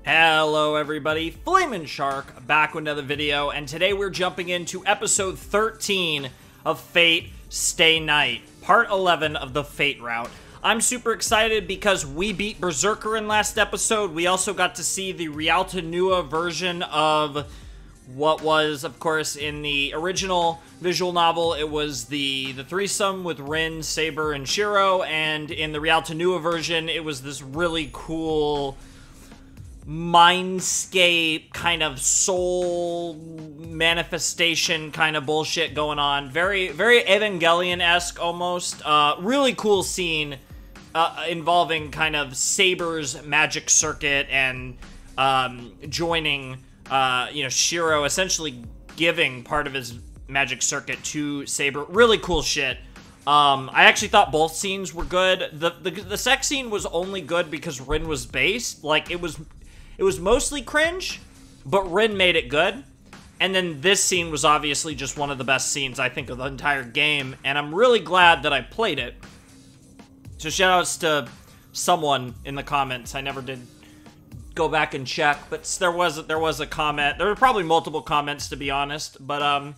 Hello everybody, Flamin' Shark back with another video, and today we're jumping into episode 13 of Fate Stay Night, part 11 of the Fate route. I'm super excited because we beat Berserker in last episode. We also got to see the Rialta Nua version of what was, of course, in the original visual novel. It was the threesome with Rin, Saber, and Shiro, and in the Rialta Nua version, it was this really cool mindscape kind of soul manifestation kind of bullshit going on. Very Evangelion-esque almost. Really cool scene involving kind of Saber's magic circuit and joining, Shiro, essentially giving part of his magic circuit to Saber. Really cool shit. I actually thought both scenes were good. The sex scene was only good because Rin was based. Like, it was mostly cringe, but Rin made it good. And then this scene was obviously just one of the best scenes, I think, of the entire game. And I'm really glad that I played it. So shoutouts to someone in the comments. I never did go back and check, but there was a comment. There were probably multiple comments, to be honest. But,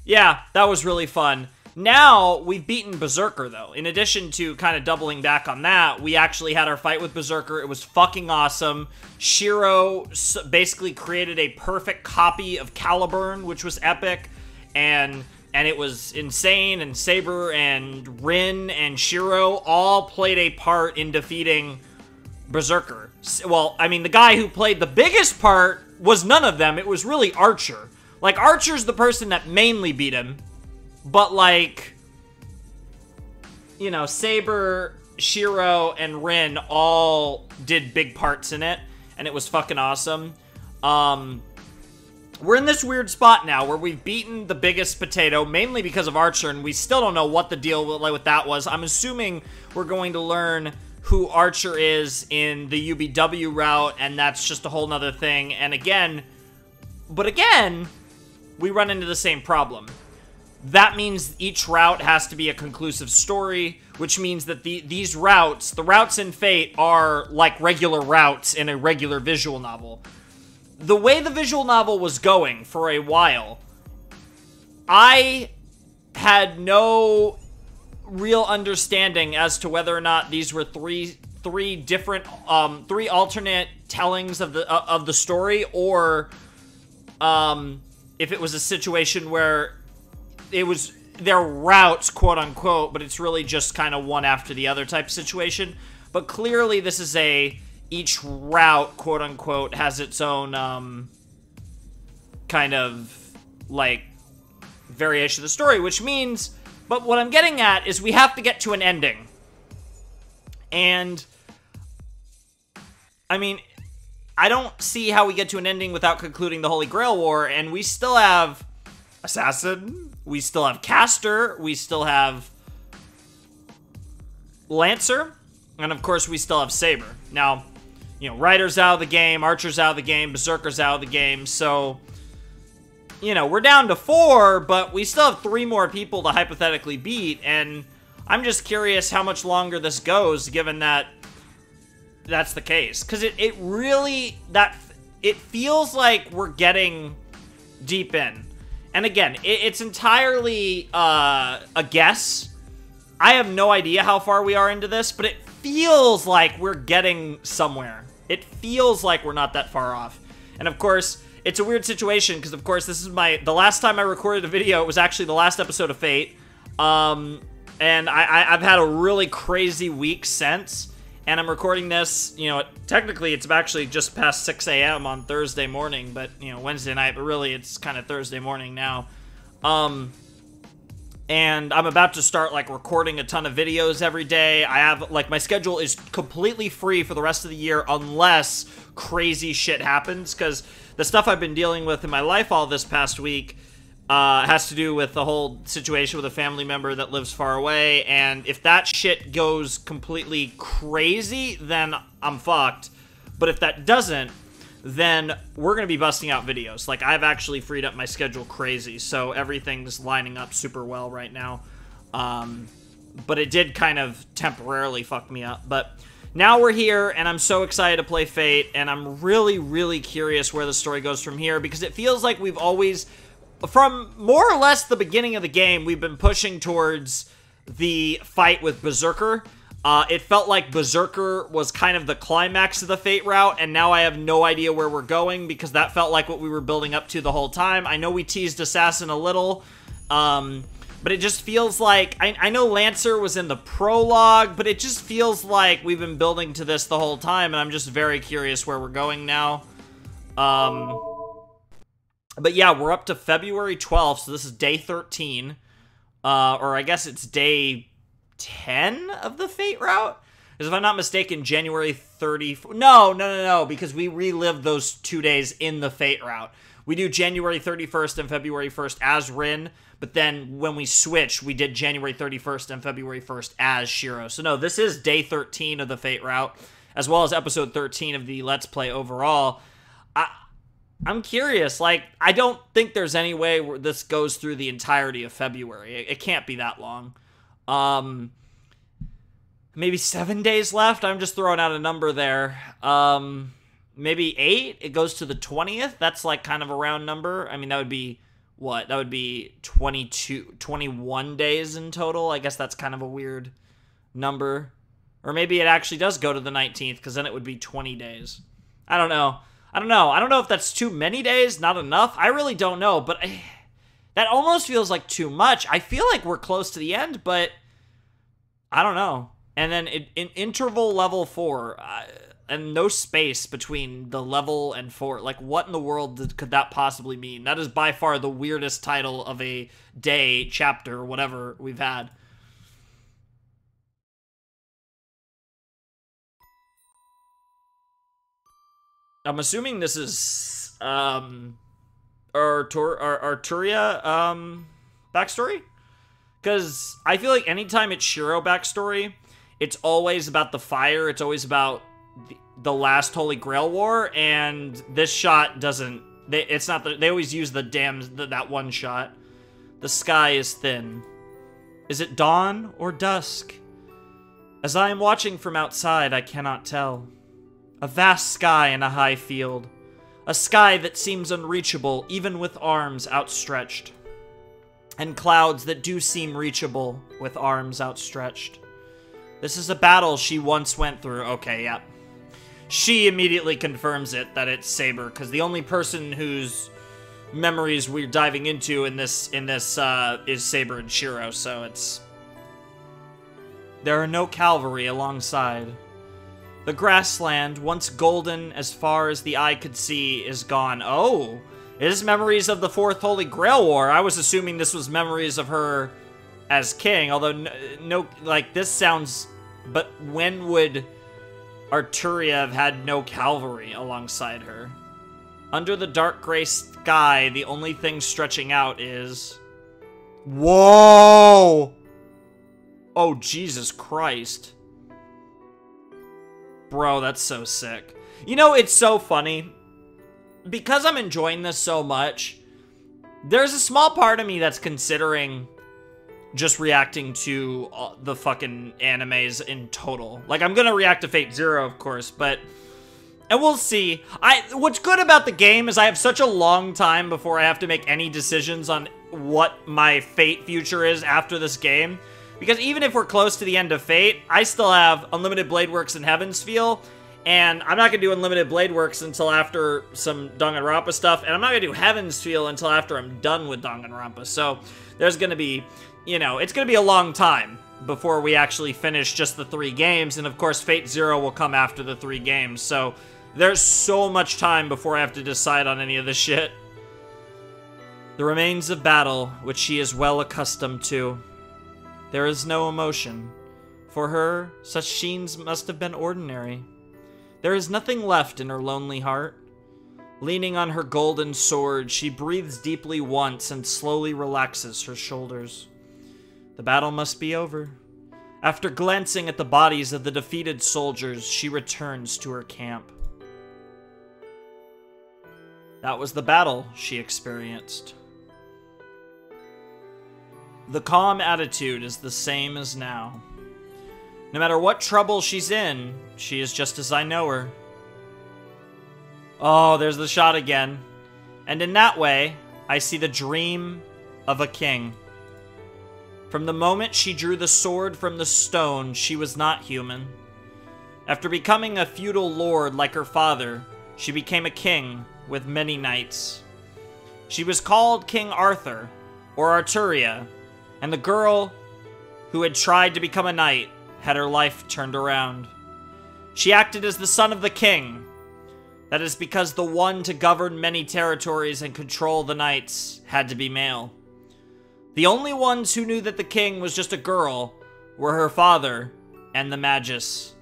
yeah, that was really fun. Now, we've beaten Berserker, though. In addition to kind of doubling back on that, we actually had our fight with Berserker. It was fucking awesome. Shiro basically created a perfect copy of Caliburn, which was epic, and it was insane, and Saber and Rin and Shiro all played a part in defeating Berserker. Well, I mean, the guy who played the biggest part was none of them. It was really Archer. Like, Archer's the person that mainly beat him. But, like, you know, Saber, Shiro, and Rin all did big parts in it, and it was fucking awesome. We're in this weird spot now where we've beaten the biggest potato, mainly because of Archer, and we still don't know what the deal with that was. I'm assuming we're going to learn who Archer is in the UBW route, and that's just a whole nother thing. And again, we run into the same problem. That means each route has to be a conclusive story, which means that these routes, the routes in Fate, are like regular routes in a regular visual novel. The way the visual novel was going for a while, I had no real understanding as to whether or not these were three alternate tellings of the story, or if it was a situation where it was their routes, quote unquote, but it's really just kind of one after the other type situation. But clearly this is each route, quote unquote, has its own kind of like variation of the story, which means, but what I'm getting at is we have to get to an ending. And I mean, I don't see how we get to an ending without concluding the Holy Grail War, and we still have Assassin, we still have Caster, we still have Lancer, and of course we still have Saber. Now, you know, Ryder's out of the game, Archer's out of the game, Berserker's out of the game, so, you know, we're down to 4, but we still have 3 more people to hypothetically beat, and I'm just curious how much longer this goes, given that that's the case. Because it really, it feels like we're getting deep in. And again, it's entirely a guess. I have no idea how far we are into this, but it feels like we're getting somewhere. It feels like we're not that far off. And of course, it's a weird situation because, of course, this is the last time I recorded a video. It was actually the last episode of Fate. And I've had a really crazy week since. And I'm recording this, you know, technically it's actually just past 6 a.m. on Thursday morning, but, you know, Wednesday night, but really it's kind of Thursday morning now. And I'm about to start, like, recording a ton of videos every day. I have, like, my schedule is completely free for the rest of the year unless crazy shit happens, because the stuff I've been dealing with in my life all this past week has to do with the whole situation with a family member that lives far away, and if that shit goes completely crazy, then I'm fucked. But if that doesn't, then we're going to be busting out videos. Like, I've actually freed up my schedule crazy, so everything's lining up super well right now. But it did kind of temporarily fuck me up. But now we're here, and I'm so excited to play Fate, and I'm really, really curious where the story goes from here, because it feels like we've always, from more or less the beginning of the game, we've been pushing towards the fight with Berserker. It felt like Berserker was kind of the climax of the Fate route, and now I have no idea where we're going, because that felt like what we were building up to the whole time. I know we teased Assassin a little, but it just feels like, I know Lancer was in the prologue, but it just feels like we've been building to this the whole time, and I'm just very curious where we're going now. But yeah, we're up to February 12th, so this is day 13, or I guess it's day 10 of the Fate route? Because if I'm not mistaken, January 30th... No, because we relived those 2 days in the Fate route. We do January 31st and February 1st as Rin, but then when we switched, we did January 31st and February 1st as Shiro. So no, this is day 13 of the Fate route, as well as episode 13 of the Let's Play overall. I'm curious, like, I don't think there's any way where this goes through the entirety of February. It can't be that long. Maybe 7 days left? I'm just throwing out a number there. Maybe 8? It goes to the 20th? That's like kind of a round number. I mean, that would be, what? That would be 21 days in total. I guess that's kind of a weird number. Or maybe it actually does go to the 19th, because then it would be 20 days. I don't know. I don't know if that's too many days, not enough. I really don't know, but that almost feels like too much. I feel like we're close to the end, but I don't know. And then in interval level 4, and no space between the level and 4. Like, what in the world could that possibly mean? That is by far the weirdest title of a day, chapter, whatever we've had. I'm assuming this is, Arturia, backstory? Because I feel like anytime it's Shiro backstory, it's always about the fire, it's always about the last Holy Grail War, and this shot doesn't, it's not, they always use that one shot. The sky is thin. Is it dawn or dusk? As I am watching from outside, I cannot tell. A vast sky in a high field. A sky that seems unreachable, even with arms outstretched. And clouds that do seem reachable, with arms outstretched. This is a battle she once went through. Okay, yeah. She immediately confirms it, that it's Saber, because the only person whose memories we're diving into in this is Saber and Shiro, so it's... There are no cavalry alongside. The grassland, once golden as far as the eye could see, is gone. Oh, it is memories of the Fourth Holy Grail War. I was assuming this was memories of her as king, although no, like, this sounds... But when would Arturia have had no cavalry alongside her? Under the dark gray sky, the only thing stretching out is... Whoa! Oh, Jesus Christ. Bro, that's so sick. You know, it's so funny. Because I'm enjoying this so much, there's a small part of me that's considering just reacting to the fucking animes in total. Like, I'm gonna react to Fate Zero, of course, but... And we'll see. What's good about the game is I have such a long time before I have to make any decisions on what my Fate future is after this game. Because even if we're close to the end of Fate, I still have Unlimited Blade Works and Heavensfeel, and I'm not going to do Unlimited Blade Works until after some Danganronpa stuff, and I'm not going to do Heavensfeel until after I'm done with Danganronpa. So there's going to be, you know, it's going to be a long time before we actually finish just the 3 games, and of course Fate Zero will come after the 3 games, so there's so much time before I have to decide on any of this shit. The remains of battle, which she is well accustomed to. There is no emotion. For her, such scenes must have been ordinary. There is nothing left in her lonely heart. Leaning on her golden sword, she breathes deeply once and slowly relaxes her shoulders. The battle must be over. After glancing at the bodies of the defeated soldiers, she returns to her camp. That was the battle she experienced. The calm attitude is the same as now. No matter what trouble she's in, she is just as I know her. Oh, there's the shot again. And in that way, I see the dream of a king. From the moment she drew the sword from the stone, she was not human. After becoming a feudal lord like her father, she became a king with many knights. She was called King Arthur, or Arturia, and the girl who had tried to become a knight had her life turned around. She acted as the son of the king. That is because the one to govern many territories and control the knights had to be male. The only ones who knew that the king was just a girl were her father and the Magus.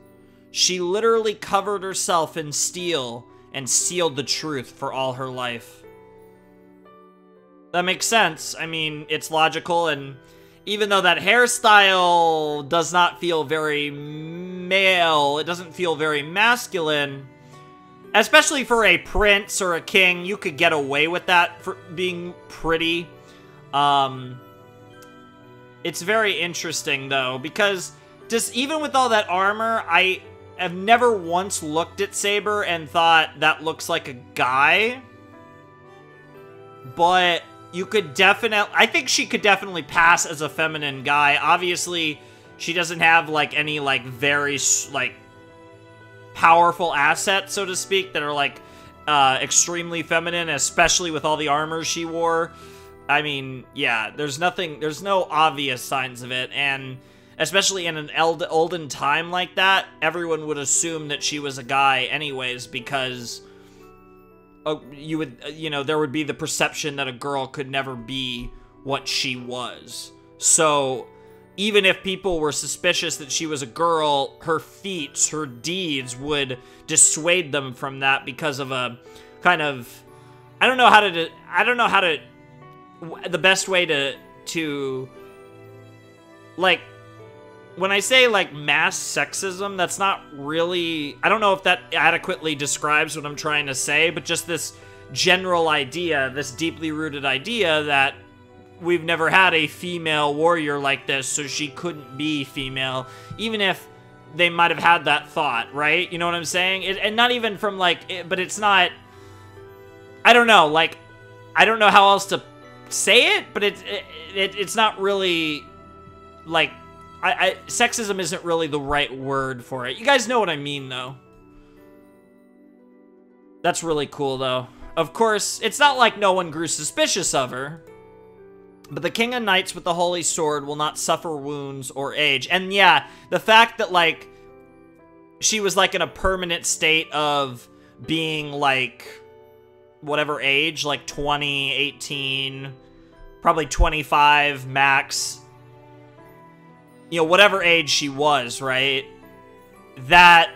She literally covered herself in steel and sealed the truth for all her life. That makes sense. I mean, it's logical, and even though that hairstyle does not feel very male, it doesn't feel very masculine, especially for a prince or a king, you could get away with that for being pretty. It's very interesting, though, because just even with all that armor, I have never once looked at Saber and thought that looks like a guy. But you could definitely... I think she could definitely pass as a feminine guy. Obviously, she doesn't have, like, any, like, very, like, powerful assets, so to speak, that are, like, extremely feminine, especially with all the armor she wore. I mean, yeah, there's no obvious signs of it, and especially in an olden time like that, everyone would assume that she was a guy anyways, because there would be the perception that a girl could never be what she was. So even if people were suspicious that she was a girl, her feats, her deeds would dissuade them from that because of a kind of, I don't know how to the best way to like, when I say, like, mass sexism, that's not really... I don't know if that adequately describes what I'm trying to say, but just this general idea, this deeply rooted idea that we've never had a female warrior like this, so she couldn't be female, even if they might have had that thought, right? You know what I'm saying? And not even from, like... but it's not... I don't know, like... I don't know how else to say it, but it's not really, like... sexism isn't really the right word for it. You guys know what I mean, though. That's really cool, though. Of course, it's not like no one grew suspicious of her. But the King of Knights with the Holy Sword will not suffer wounds or age. And yeah, the fact that, like, she was, like, in a permanent state of being, like, whatever age, like 20, 18, probably 25 max, you know, whatever age she was, right? That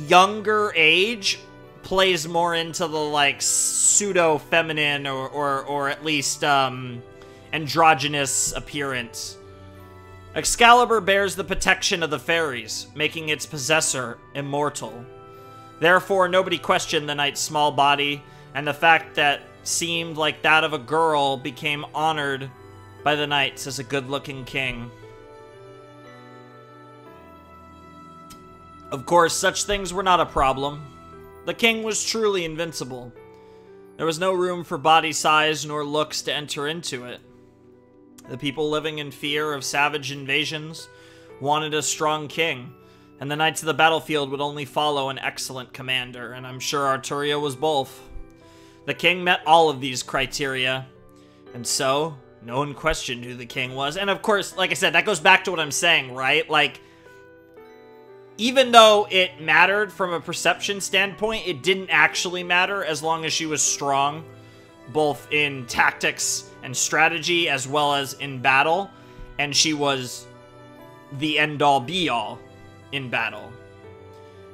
younger age plays more into the, like, pseudo-feminine or at least, androgynous appearance. Excalibur bears the protection of the fairies, making its possessor immortal. Therefore, nobody questioned the knight's small body, and the fact that seemed like that of a girl became honored by the knights as a good-looking king. Of course, such things were not a problem. The king was truly invincible. There was no room for body size nor looks to enter into it. The people living in fear of savage invasions wanted a strong king, and the knights of the battlefield would only follow an excellent commander, and I'm sure Arturia was both. The king met all of these criteria, and so no one questioned who the king was. And of course, like I said, that goes back to what I'm saying, right? Like, even though it mattered from a perception standpoint, it didn't actually matter as long as she was strong, both in tactics and strategy as well as in battle, and she was the end-all be-all in battle.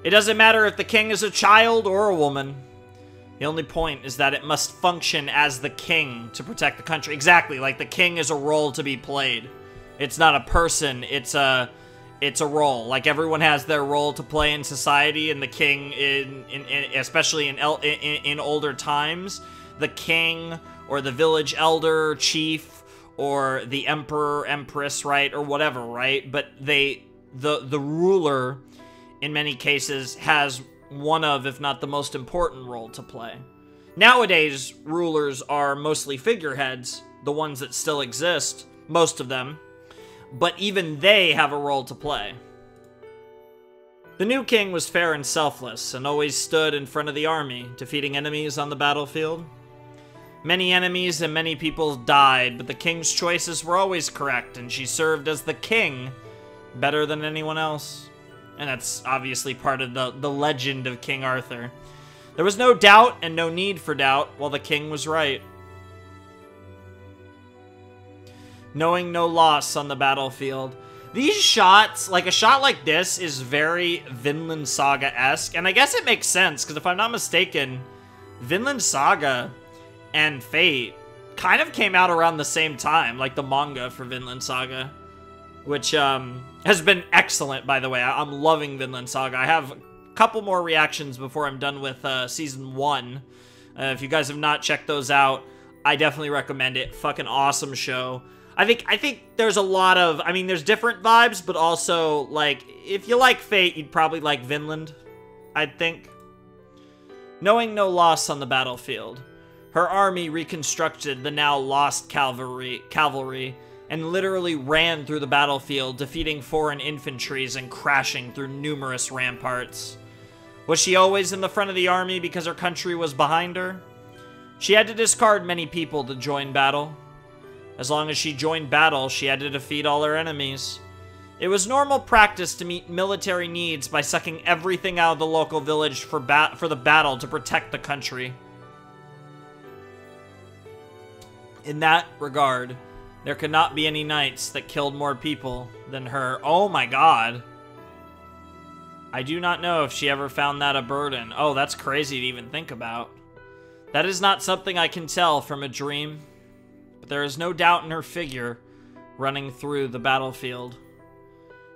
It doesn't matter if the king is a child or a woman. The only point is that it must function as the king to protect the country. Exactly, like the king is a role to be played. It's not a person, it's a role. Like, everyone has their role to play in society, and the king, especially in older times, the king or the village elder, chief, or the emperor, empress, right, or whatever, right? But the ruler, in many cases, has one of, if not the most important role to play. Nowadays, rulers are mostly figureheads, the ones that still exist, most of them, but even they have a role to play. The new king was fair and selfless, and always stood in front of the army, defeating enemies on the battlefield. Many enemies and many people died, but the king's choices were always correct, and she served as the king better than anyone else. And that's obviously part of the legend of King Arthur. There was no doubt and no need for doubt, while the king was right. Knowing no loss on the battlefield. These shots, like a shot like this, is very Vinland Saga-esque, and I guess it makes sense, because if I'm not mistaken, Vinland Saga and Fate kind of came out around the same time, like the manga for Vinland Saga, which has been excellent, by the way. I'm loving Vinland Saga. I have a couple more reactions before I'm done with Season 1. If you guys have not checked those out, I definitely recommend it. Fucking awesome show. I think there's a lot of, I mean, there's different vibes, but also, like, if you like Fate, you'd probably like Vinland, I think. Knowing no loss on the battlefield. Her army reconstructed the now lost cavalry and literally ran through the battlefield, defeating foreign infantries and crashing through numerous ramparts. Was she always in the front of the army because her country was behind her? She had to discard many people to join battle. As long as she joined battle, she had to defeat all her enemies. It was normal practice to meet military needs by sucking everything out of the local village for the battle to protect the country. In that regard, there could not be any knights that killed more people than her. Oh my god. I do not know if she ever found that a burden. Oh, that's crazy to even think about. That is not something I can tell from a dream. But there is no doubt in her figure running through the battlefield.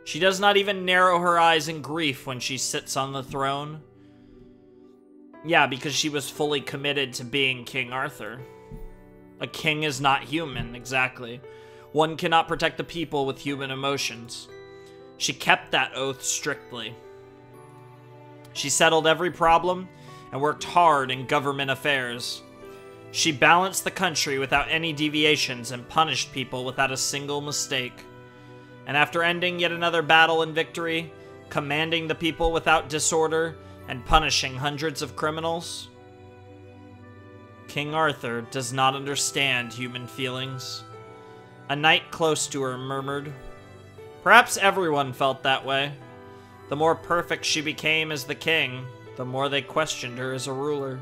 She does not even narrow her eyes in grief when she sits on the throne. Yeah, because she was fully committed to being King Arthur. A king is not human, exactly. One cannot protect the people with human emotions. She kept that oath strictly. She settled every problem and worked hard in government affairs. She balanced the country without any deviations and punished people without a single mistake. And after ending yet another battle and victory, commanding the people without disorder, and punishing hundreds of criminals, King Arthur does not understand human feelings. A knight close to her murmured. Perhaps everyone felt that way. The more perfect she became as the king, the more they questioned her as a ruler.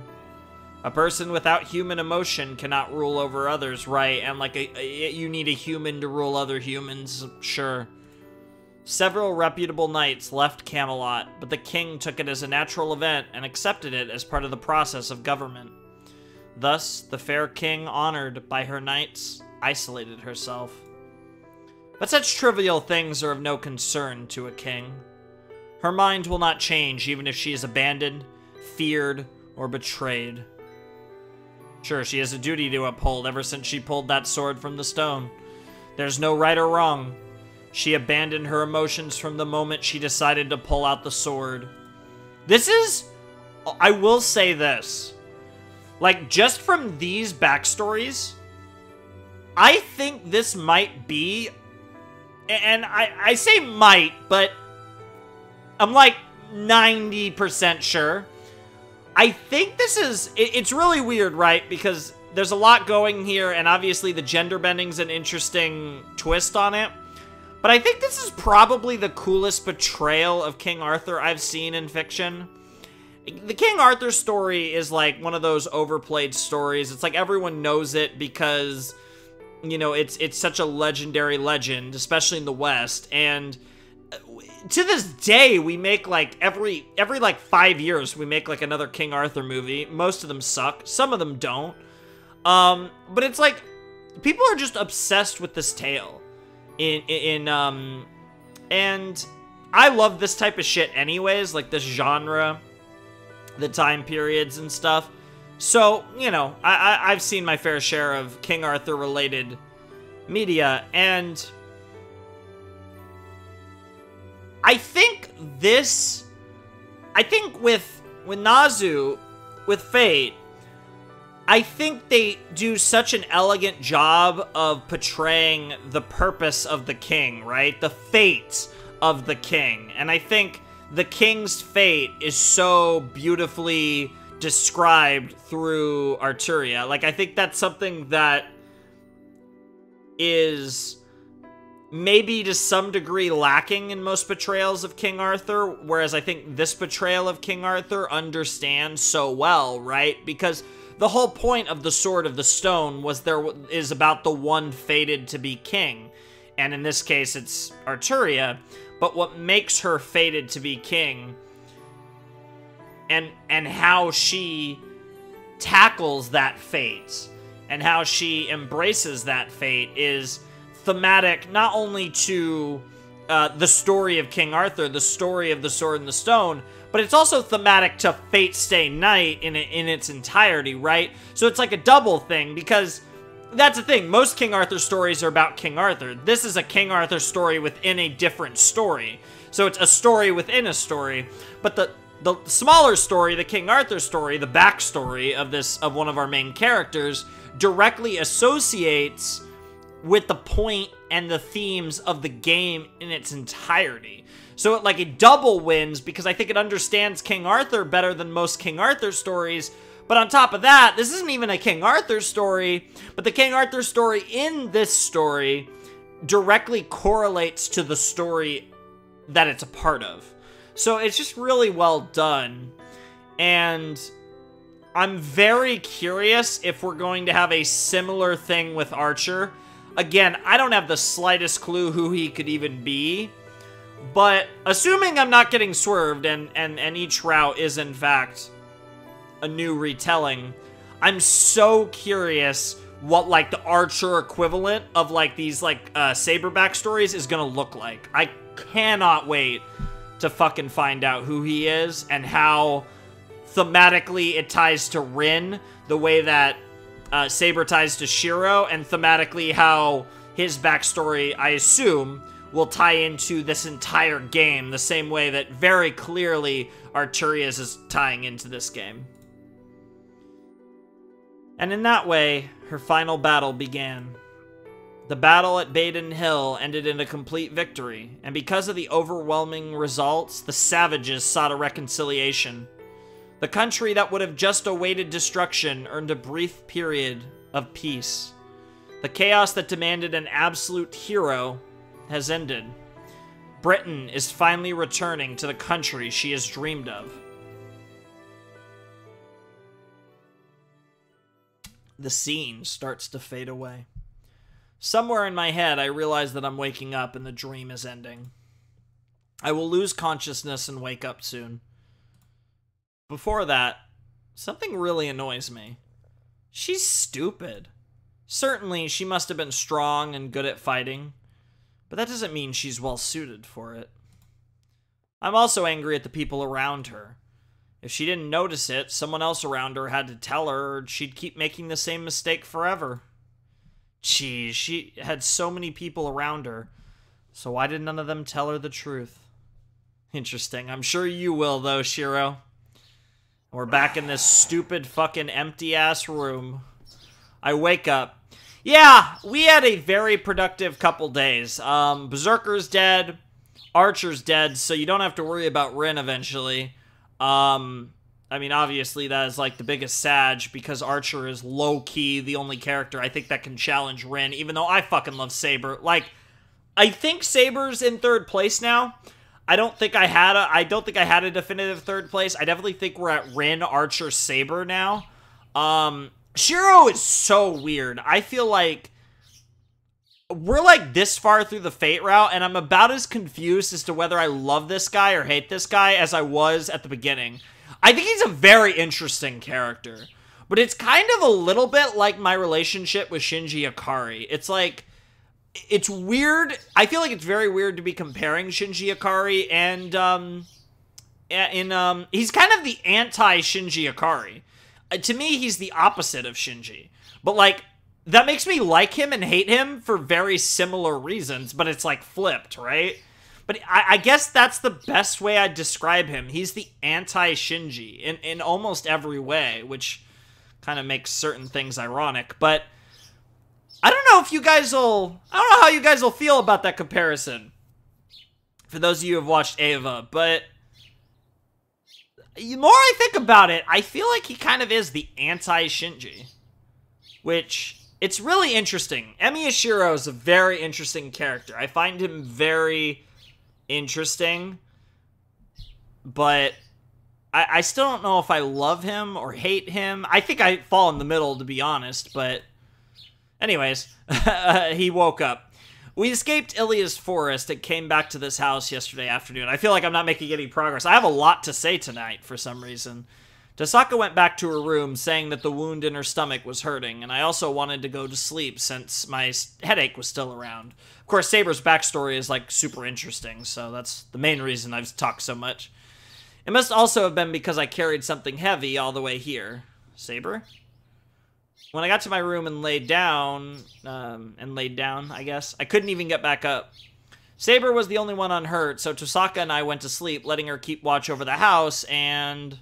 A person without human emotion cannot rule over others, right? And like, you need a human to rule other humans, sure. Several reputable knights left Camelot, but the king took it as a natural event and accepted it as part of the process of government. Thus, the fair king, honored by her knights, isolated herself. But such trivial things are of no concern to a king. Her mind will not change even if she is abandoned, feared, or betrayed. Sure, she has a duty to uphold ever since she pulled that sword from the stone. There's no right or wrong. She abandoned her emotions from the moment she decided to pull out the sword. This is... I will say this. Like, just from these backstories, I think this might be... And I say might, but I'm like 90% sure. I think this is... It's really weird, right? Because there's a lot going here, and obviously the gender bending's an interesting twist on it. But I think this is probably the coolest portrayal of King Arthur I've seen in fiction. The King Arthur story is like one of those overplayed stories. It's like everyone knows it because, you know, it's such a legendary legend, especially in the West. And to this day, we make like every like 5 years, we make like another King Arthur movie. Most of them suck. Some of them don't. But it's like people are just obsessed with this tale. And I love this type of shit anyways, like this genre, the time periods and stuff. So, you know, I've seen my fair share of King Arthur related media, and I think with Nazu, with Fate, I think they do such an elegant job of portraying the purpose of the king, right? The fate of the king. And I think the king's fate is so beautifully described through Arturia. Like, I think that's something that is maybe to some degree lacking in most portrayals of King Arthur, whereas I think this portrayal of King Arthur understands so well, right? Because the whole point of the Sword of the Stone is about the one fated to be king. And in this case, it's Arturia. But what makes her fated to be king and how she tackles that fate and how she embraces that fate is thematic not only to the story of King Arthur, the story of the Sword and the Stone, but it's also thematic to Fate Stay Night in its entirety, right? So it's like a double thing, because that's the thing. Most King Arthur stories are about King Arthur. This is a King Arthur story within a different story. So it's a story within a story. But the smaller story, the King Arthur story, the backstory of one of our main characters, directly associates with the point and the themes of the game in its entirety. So it double wins, because I think it understands King Arthur better than most King Arthur stories. But on top of that, this isn't even a King Arthur story, but the King Arthur story in this story directly correlates to the story that it's a part of. So it's just really well done. And I'm very curious if we're going to have a similar thing with Archer. Again, I don't have the slightest clue who he could even be. But assuming I'm not getting swerved and each route is in fact a new retelling, I'm so curious what the Archer equivalent of these Saber backstories is gonna look like. I cannot wait to fucking find out who he is and how thematically it ties to Rin the way that Saber ties to Shiro, and thematically how his backstory, I assume, will tie into this entire game the same way that very clearly Arturia's is tying into this game. And in that way, her final battle began. The battle at Baden Hill ended in a complete victory, and because of the overwhelming results, the savages sought a reconciliation. The country that would have just awaited destruction earned a brief period of peace. The chaos that demanded an absolute hero has ended. Britain is finally returning to the country she has dreamed of. The scene starts to fade away. Somewhere in my head, I realize that I'm waking up and the dream is ending. I will lose consciousness and wake up soon. Before that, something really annoys me. She's stupid. Certainly, she must have been strong and good at fighting, but that doesn't mean she's well suited for it. I'm also angry at the people around her. If she didn't notice it, someone else around her had to tell her, or she'd keep making the same mistake forever. Geez, she had so many people around her, so why did none of them tell her the truth? Interesting. I'm sure you will, though, Shiro. We're back in this stupid fucking empty-ass room. I wake up. Yeah, we had a very productive couple days. Berserker's dead. Archer's dead, so you don't have to worry about Rin eventually. I mean, obviously that is the biggest sag, because Archer is low-key the only character I think that can challenge Rin, even though I fucking love Saber. I think Saber's in third place now. I don't think I had a definitive third place. I definitely think we're at Rin, Archer, Saber now. Shiro is so weird. I feel like we're this far through the Fate route, and I'm about as confused as to whether I love this guy or hate this guy as I was at the beginning. I think he's a very interesting character, but it's kind of a little bit like my relationship with Shinji Ikari. It's weird. I feel like it's very weird to be comparing Shinji Ikari and, he's kind of the anti-Shinji Ikari. To me, he's the opposite of Shinji. But, that makes me like him and hate him for very similar reasons, but it's, flipped, right? But I guess that's the best way I'd describe him. He's the anti-Shinji in almost every way, which kind of makes certain things ironic. But I don't know if you guys will... I don't know how you guys will feel about that comparison. For those of you who have watched Eva, but... the more I think about it, I feel like he kind of is the anti-Shinji. Which, it's really interesting. Emi Ishiro is a very interesting character. I find him very interesting. But I still don't know if I love him or hate him. I think I fall in the middle, to be honest. But anyways, he woke up. We escaped Ilia's forest and came back to this house yesterday afternoon. I feel like I'm not making any progress. I have a lot to say tonight for some reason. Tosaka went back to her room, saying that the wound in her stomach was hurting, and I also wanted to go to sleep since my headache was still around. Of course, Saber's backstory is, like, super interesting, so that's the main reason I've talked so much. It must also have been because I carried something heavy all the way here. Saber? When I got to my room and laid down, I guess, I couldn't even get back up. Saber was the only one unhurt, so Tosaka and I went to sleep, letting her keep watch over the house, and...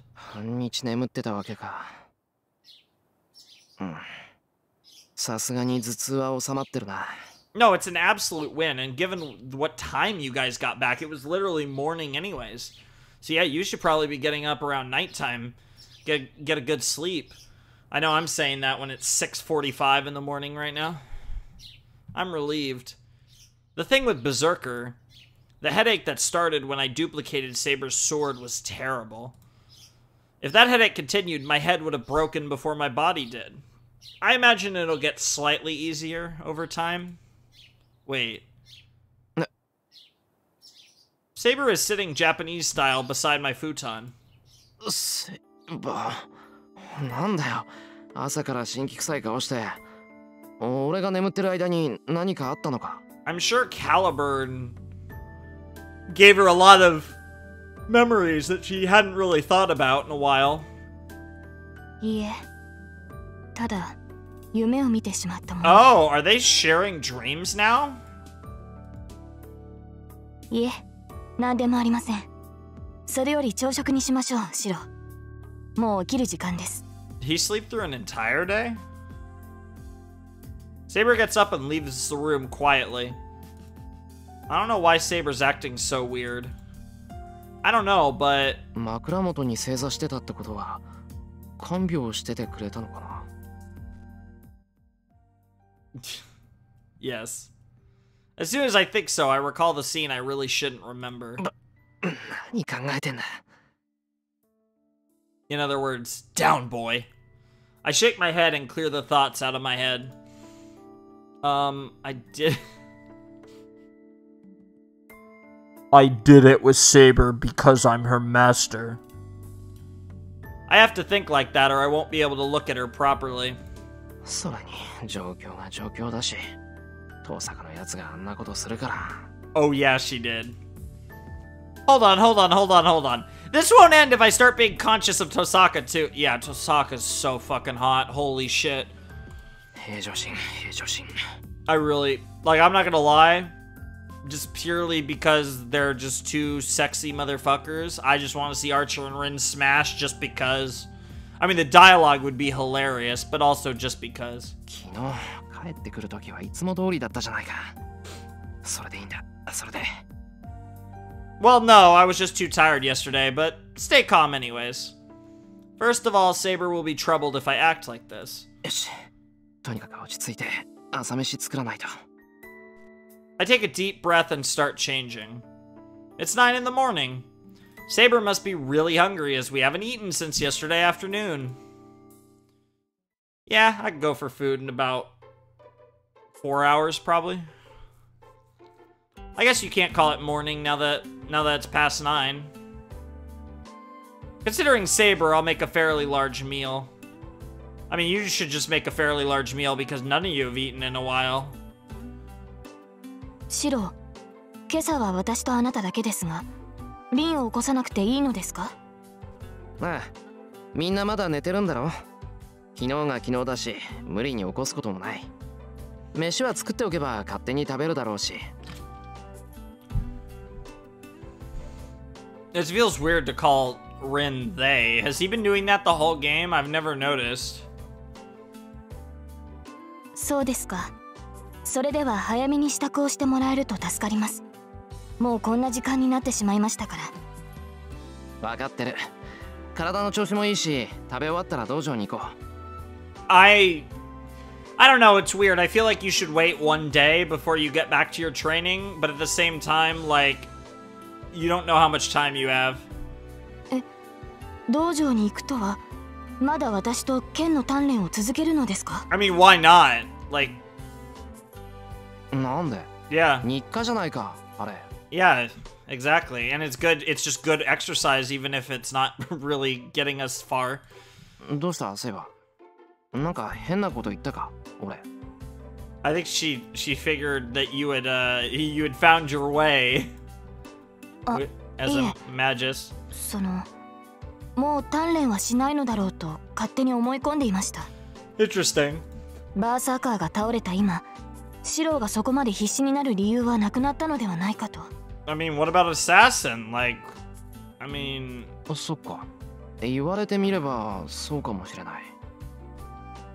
No, it's an absolute win, and given what time you guys got back, it was literally morning anyways. So yeah, you should probably be getting up around nighttime, get a good sleep. I know I'm saying that when it's 6:45 in the morning right now. I'm relieved. The thing with Berserker, the headache that started when I duplicated Saber's sword was terrible. If that headache continued, my head would have broken before my body did. I imagine it'll get slightly easier over time. Wait. Saber is sitting Japanese style beside my futon. I'm sure Caliburn gave her a lot of memories that she hadn't really thought about in a while. Oh, are they sharing dreams now? He sleep through an entire day? Saber gets up and leaves the room quietly. I don't know why Saber's acting so weird. I don't know, but... Yes. As soon as I think so, I recall the scene I really shouldn't remember. In other words, down, boy. I shake my head and clear the thoughts out of my head. I did it with Saber because I'm her master. I have to think like that or I won't be able to look at her properly. Oh yeah, she did. Hold on. This won't end if I start being conscious of Tosaka too. Yeah, Tosaka's so fucking hot. Holy shit. I really... Like, I'm not gonna lie. Just purely because they're just two sexy motherfuckers. I just want to see Archer and Rin smash just because. I mean, the dialogue would be hilarious, but also just because. Well, no, I was just too tired yesterday, but stay calm anyways. First of all, Saber will be troubled if I act like this. I take a deep breath and start changing. It's 9 in the morning. Saber must be really hungry as we haven't eaten since yesterday afternoon. Yeah, I can go for food in about 4 hours, probably. I guess you can't call it morning now that it's past 9. Considering Saber, I'll make a fairly large meal. I mean, you should just make a fairly large meal because none of you have eaten in a while. Shiro, 今朝は私とあなただけですが、リンを起こさなくていいのですか？ああ、みんなまだ寝てるんだろ。昨日が昨日だし、無理に起こすこともない。飯は作っておけば勝手に食べるだろうし。It feels weird to call Rin they. Has he been doing that the whole game? I've never noticed. そうですか。それでは早めに支度をしてもらえると助かります。もうこんな時間になってしまいましたから。分かってる。体の調子もいいし、食べ終わったら道場に行こう。I don't know, it's weird. I feel like you should wait one day before you get back to your training, but at the same time, like, you don't know how much time you have. え、道場に行くとは、まだ私と剣の鍛錬を続けるのですか？ I mean, why not? Like... なんで？ Yeah. 日課じゃないか、あれ。Yeah, exactly. And it's good, it's just good exercise even if it's not really getting us far. どうしたセイバー？なんか変なこと言ったか、俺。I think she figured that you had found your way as a magus. その、もう鍛錬はしないのだろうと勝手に思い込んでいました。Interesting. バーサーカーが倒れた今、シローがそこまで必死になる理由はなくなったのではないかと。I mean, what about assassin? Like, I mean... そっか。言われてみればそうかもしれない。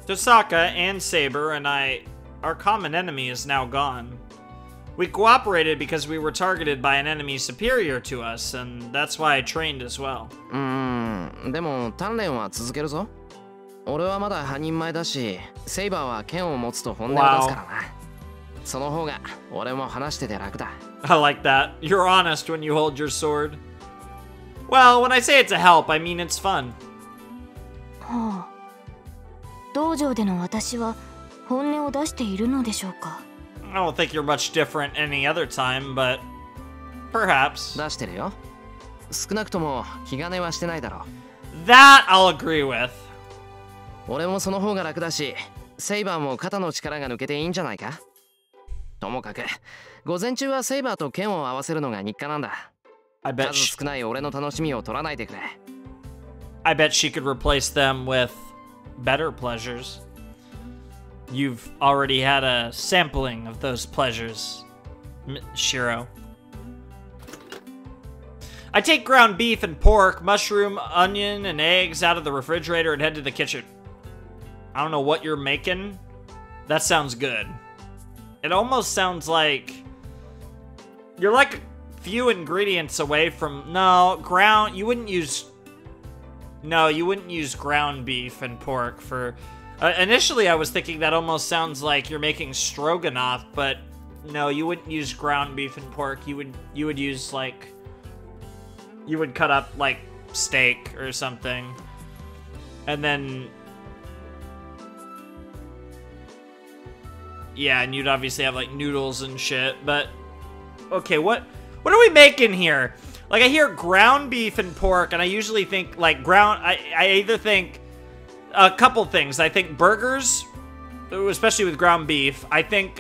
Tosaka and Saber and I, our common enemy is now gone. We cooperated because we were targeted by an enemy superior to us, and that's why I trained as well. でも鍛錬は続けるぞ。俺はまだ半人前だし、セイバーは剣を持つと本音を出すからな。その方が俺も話してて楽だ。I like that. You're honest when you hold your sword. Well, when I say it's a help, I mean it's fun. はあ。道場での私は本音を出しているのでしょうか？ I don't think you're much different any other time, but perhaps. 出してるよ。少なくとも気兼ねはしてないだろう。That I'll agree with. 俺もその方が楽だし、セイバーも肩の力が抜けていいんじゃないか？ともかく、午前中はセイバーと剣を合わせるのが日課なんだ。数少ない俺の楽しみを取らないでくれ。I bet she could replace them with better pleasures. You've already had a sampling of those pleasures, Shiro. I take ground beef and pork, mushroom, onion, and eggs out of the refrigerator and head to the kitchen. I don't know what you're making. That sounds good. It almost sounds like you're like a few ingredients away from... No, you wouldn't use ground beef and pork for... initially, I was thinking that almost sounds like you're making stroganoff, but no, you wouldn't use ground beef and pork. You would use, like... You would cut up, like, steak or something. And then... Yeah, and you'd obviously have, like, noodles and shit, but... Okay, what are we making here? Like, I hear ground beef and pork, and I usually think, like, I either think a couple things. I think burgers, especially with ground beef. I think,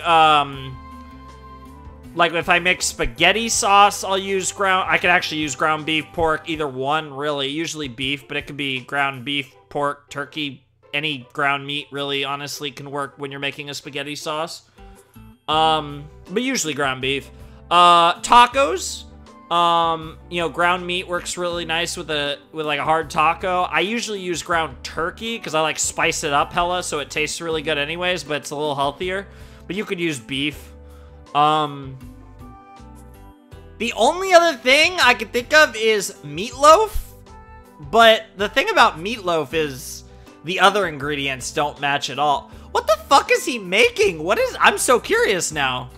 like, if I make spaghetti sauce, I'll use I could actually use ground beef, pork, either one, really. Usually beef, but it could be ground beef, pork, turkey, any ground meat, really, honestly, can work when you're making a spaghetti sauce. But usually ground beef. Tacos. You know, ground meat works really nice with like a hard taco. I usually use ground turkey because I like spice it up hella, so it tastes really good anyways, but it's a little healthier. But you could use beef. The only other thing I could think of is meatloaf. But the thing about meatloaf is the other ingredients don't match at all. What the fuck is he making? I'm so curious now.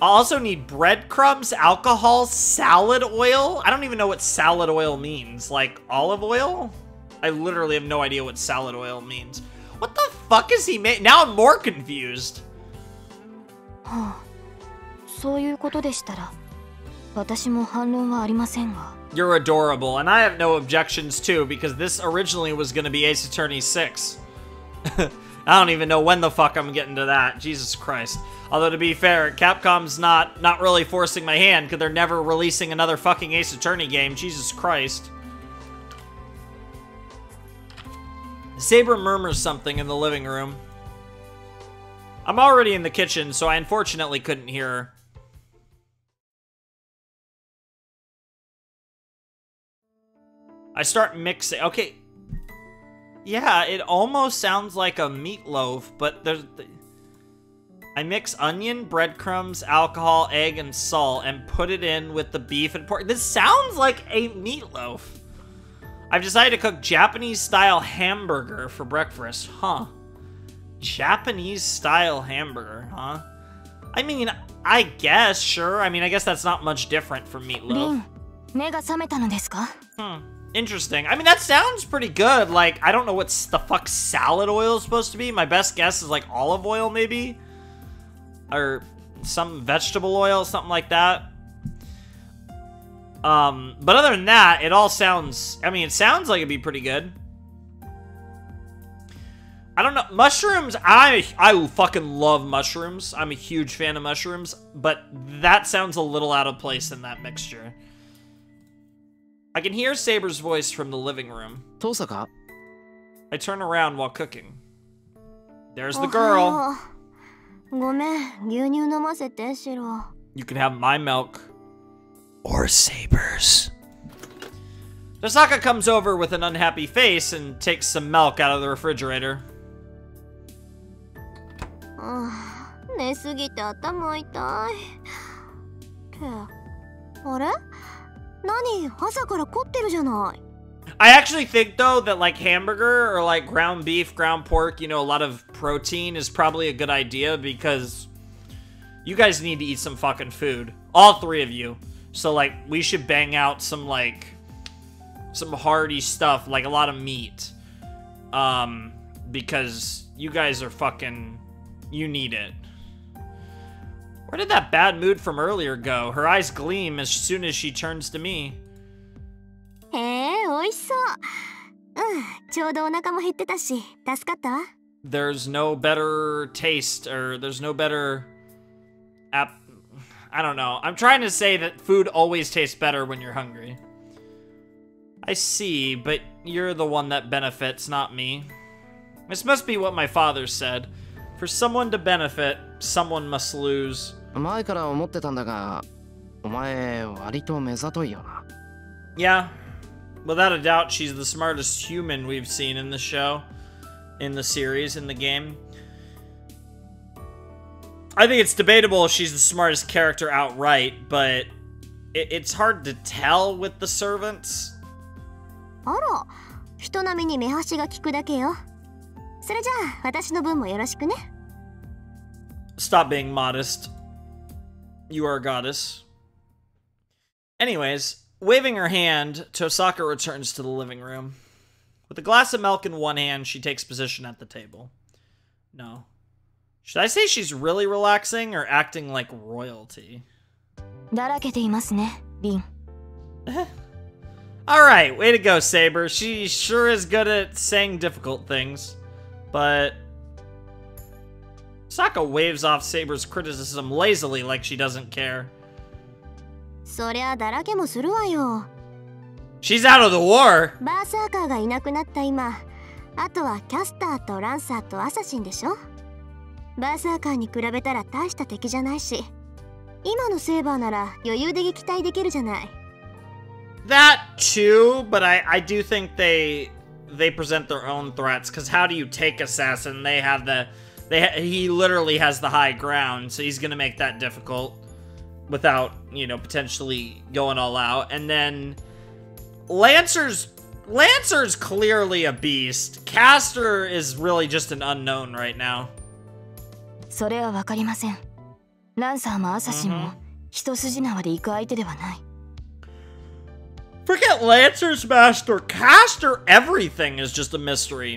I'll also need breadcrumbs, alcohol, salad oil. I don't even know what salad oil means. Like olive oil? I literally have no idea what salad oil means. What the fuck is he making? Now I'm more confused. はあ、そういうことでしたら、私も反論はありませんが。You're adorable, and I have no objections too, because this originally was going to be Ace Attorney 6. I don't even know when the fuck I'm getting to that. Jesus Christ. Although, to be fair, Capcom's not really forcing my hand, because they're never releasing another fucking Ace Attorney game. Jesus Christ. Saber murmurs something in the living room. I'm already in the kitchen, so I unfortunately couldn't hear her. I start mixing. Okay. Yeah, it almost sounds like a meatloaf, but I mix onion, breadcrumbs, alcohol, egg, and salt, and put it in with the beef and pork. This sounds like a meatloaf. I've decided to cook Japanese-style hamburger for breakfast. Huh. Japanese-style hamburger, huh? I mean, I guess, sure. I mean, I guess that's not much different from meatloaf. Interesting. I mean, that sounds pretty good. Like, I don't know what the fuck salad oil is supposed to be. My best guess is like olive oil, maybe? Or some vegetable oil, something like that. But other than that, it all sounds... I mean, it sounds like it'd be pretty good. I don't know. Mushrooms, I fucking love mushrooms. I'm a huge fan of mushrooms. But that sounds a little out of place in that mixture. I can hear Saber's voice from the living room. Tosaka. I turn around while cooking. There's the girl. You can have my milk. Or Saber's. Tosaka comes over with an unhappy face and takes some milk out of the refrigerator. I actually think, though, that, like, hamburger or, like, ground beef, ground pork, you know, a lot of protein is probably a good idea because you guys need to eat some fucking food. All three of you. So, like, we should bang out some, like, some hearty stuff, like a lot of meat. Because you guys are fucking... You need it. Where did that bad mood from earlier go? Her eyes gleam as soon as she turns to me. There's no better taste, or there's no better... I don't know. I'm trying to say that food always tastes better when you're hungry. I see, but you're the one that benefits, not me. This must be what my father said. For someone to benefit, someone must lose. Yeah, without a doubt, she's the smartest human we've seen in the show, in the series, in the game. I think it's debatable if she's the smartest character outright, but it's hard to tell with the servants. Stop being modest. You are a goddess. Anyways, waving her hand, Tosaka returns to the living room. With a glass of milk in one hand, she takes position at the table. No. Should I say she's really relaxing or acting like royalty? Alright, way to go, Saber. She sure is good at saying difficult things. But... Saka waves off Saber's criticism lazily like she doesn't care. She's out of the war! That too, but I do think they present their own threats, because how do you take Assassin? They have the... he literally has the high ground, so he's gonna make that difficult without, you know, potentially going all out. And then Lancer's clearly a beast. Caster is really just an unknown right now. Forget Lancer's master. Caster, everything is just a mystery.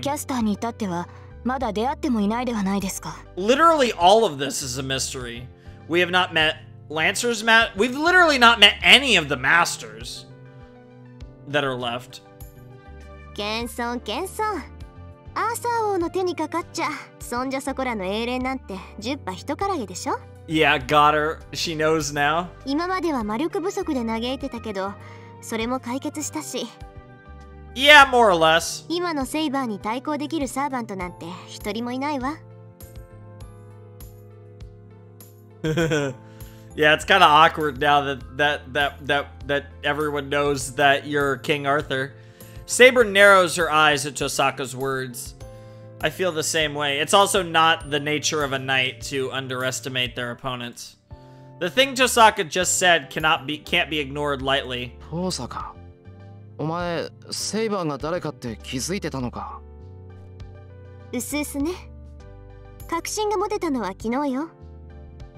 Literally all of this is a mystery. We have not met Lancer's we've literally not met any of the masters that are left. Yeah, got her. She knows now. Yeah, more or less. Yeah, it's kind of awkward now that everyone knows that you're King Arthur. Saber narrows her eyes at Tosaka's words. I feel the same way. It's also not the nature of a knight to underestimate their opponents. The thing Tosaka just said can't be ignored lightly. 遠坂、お前セイバーが誰かって気づいてたのか。うすうすね。確信が持てたのは昨日よ。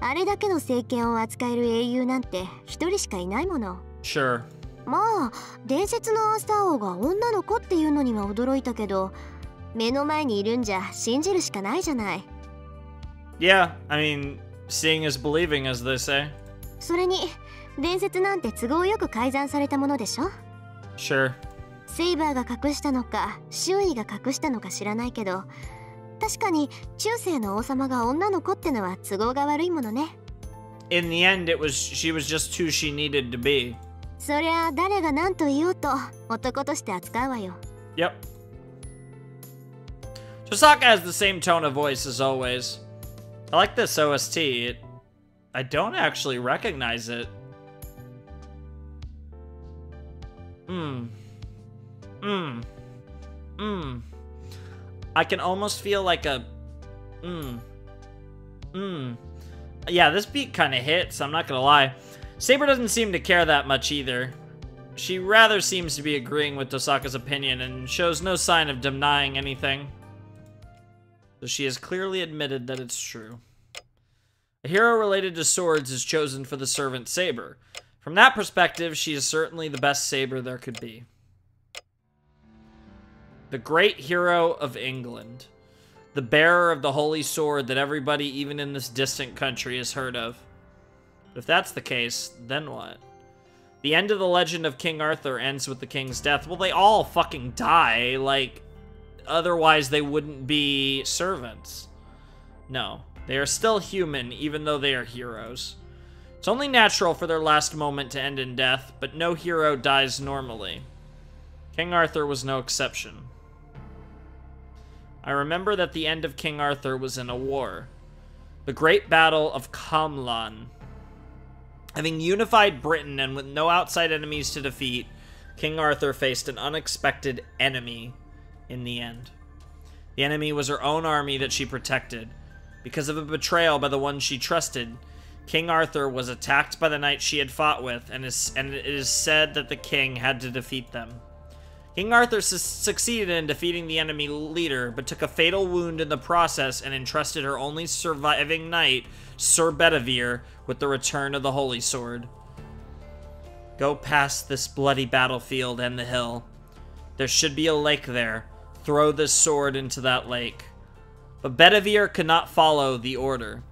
あれだけの聖剣を扱える英雄なんて一人しかいないもの。Sure. まあ伝説のアーサー王が女の子っていうのには驚いたけど、目の前にいるんじゃ信じるしかないじゃない。Yeah, I mean, seeing is believing, as they say. それに伝説なんて都合よく改ざんされたものでしょ。 Sure. セイバーが隠したのか周囲が隠したのか知らないけど、確かに中世の王様が女の子ってのは都合が悪いものね。 In the end, she was just who she needed to be. そりゃ誰が何と言おうと男として扱うわよ。 Yep. Tosaka has the same tone of voice as always. I like this OST. I don't actually recognize it. I can almost feel like a Yeah, this beat kind of hits, I'm not gonna lie. Saber doesn't seem to care that much either. She rather seems to be agreeing with Tosaka's opinion and shows no sign of denying anything. So she has clearly admitted that it's true. A hero related to swords is chosen for the servant saber. From that perspective, she is certainly the best saber there could be. The great hero of England. The bearer of the holy sword that everybody, even in this distant country, has heard of. But if that's the case, then what? The end of the legend of King Arthur ends with the king's death. Well, they all fucking die, like, otherwise they wouldn't be servants. No, they are still human, even though they are heroes. It's only natural for their last moment to end in death, but no hero dies normally. King Arthur was no exception. I remember that the end of King Arthur was in a war. The Great Battle of Camlan. Having unified Britain and with no outside enemies to defeat, King Arthur faced an unexpected enemy in the end. The enemy was her own army that she protected. Because of a betrayal by the one she trusted, King Arthur was attacked by the knight she had fought with, and it is said that the king had to defeat them. King Arthur succeeded in defeating the enemy leader, but took a fatal wound in the process and entrusted her only surviving knight, Sir Bedivere, with the return of the Holy Sword. Go past this bloody battlefield and the hill. There should be a lake there. Throw this sword into that lake. But Bedivere could not follow the order.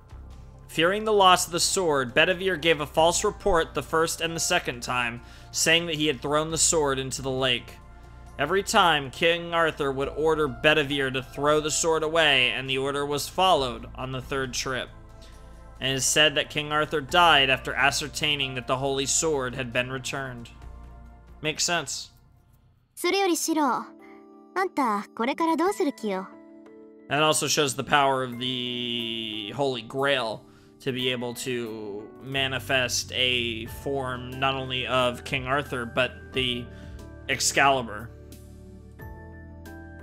Fearing the loss of the sword, Bedivere gave a false report the first and the second time, saying that he had thrown the sword into the lake. Every time, King Arthur would order Bedivere to throw the sword away, and the order was followed on the third trip. And it is said that King Arthur died after ascertaining that the holy sword had been returned. Makes sense. それよりシロ、あんたこれからどうする気よ? And it also shows the power of the Holy Grail to be able to manifest a form not only of King Arthur, but the Excalibur.